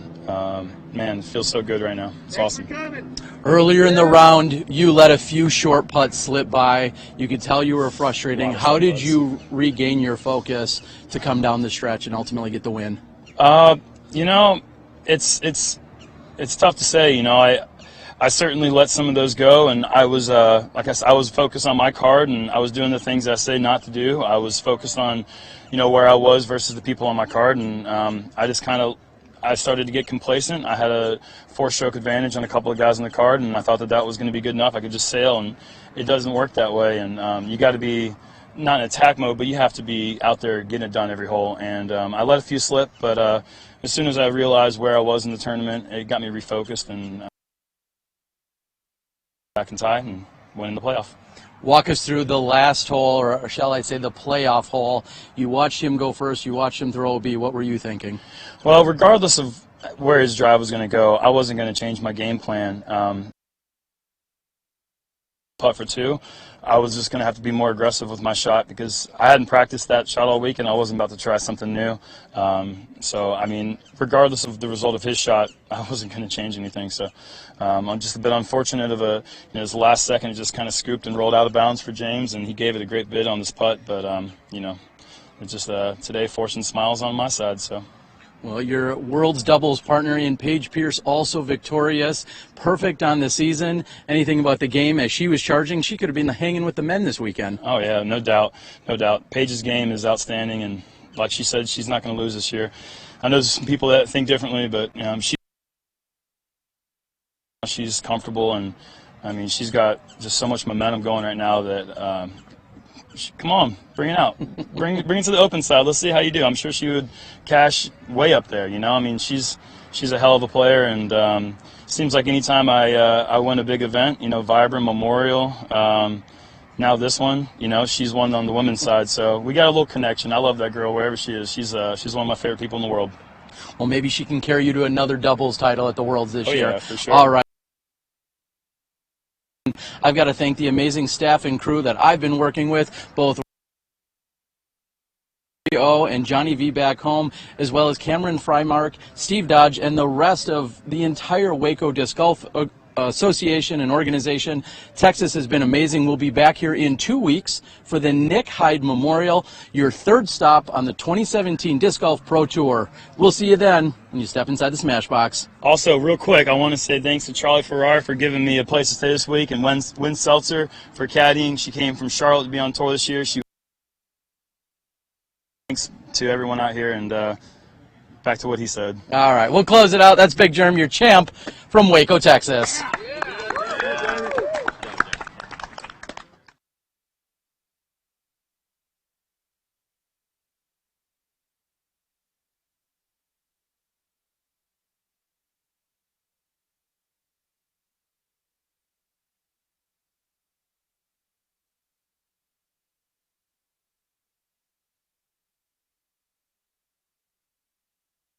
man, it feels so good right now. It's awesome. Earlier in the round, you let a few short putts slip by. You could tell you were frustrating. How did you regain your focus to come down the stretch and ultimately get the win? You know, it's tough to say. You know, I certainly let some of those go, and I was, like I said, I was focused on my card, and I was doing the things I say not to do. I was focused on, you know, where I was versus the people on my card, and I started to get complacent. I had a 4-stroke advantage on a couple of guys on the card, and I thought that was going to be good enough. I could just sail, and it doesn't work that way, and you got to be not in attack mode, but you have to be out there getting it done every hole, and I let a few slip, but as soon as I realized where I was in the tournament, it got me refocused, and back and tie and winning the playoff. Walk us through the last hole, or shall I say the playoff hole. You watched him go first, you watched him throw OB. What were you thinking? Well, regardless of where his drive was going to go, I wasn't going to change my game plan. Putt for 2, I was just going to have to be more aggressive with my shot because I hadn't practiced that shot all week, and I wasn't about to try something new. So, I mean, regardless of the result of his shot, I wasn't going to change anything. So, I'm just a bit unfortunate of his last second, it just kind of scooped and rolled out of bounds for James, and he gave it a great bid on this putt. But, you know, it's just today forcing smiles on my side. So. Well, your world's doubles partner in Paige Pierce, also victorious, perfect on the season. Anything about the game as she was charging? She could have been hanging with the men this weekend. Oh yeah, no doubt, no doubt. Paige's game is outstanding, and like she said, she's not going to lose this year. I know there's some people that think differently, but she's comfortable, and I mean, she's got just so much momentum going right now that. Come on, bring it out. Bring it to the open side. Let's see how you do. I'm sure she would cash way up there. You know, I mean, she's a hell of a player, and seems like anytime I win a big event, you know, Vibram Memorial, now this one, you know, she's won on the women's side. So we got a little connection. I love that girl wherever she is. She's one of my favorite people in the world. Well, maybe she can carry you to another doubles title at the Worlds this year. Yeah, for sure. All right. I've got to thank the amazing staff and crew that I've been working with, both and Johnny V back home, as well as Cameron Frymark, Steve Dodge, and the rest of the entire Waco Disc Golf Association and organization. Texas has been amazing. We'll be back here in 2 weeks for the Nick Hyde Memorial, your third stop on the 2017 Disc Golf Pro Tour. We'll see you then when you step inside the Smash Box. Also, real quick, I want to say thanks to Charlie Farrar for giving me a place to stay this week, and Wynn Seltzer for caddying. She came from Charlotte to be on tour this year. Thanks to everyone out here, and back to what he said. All right, we'll close it out. That's Big Jerm, your champ from Waco, Texas.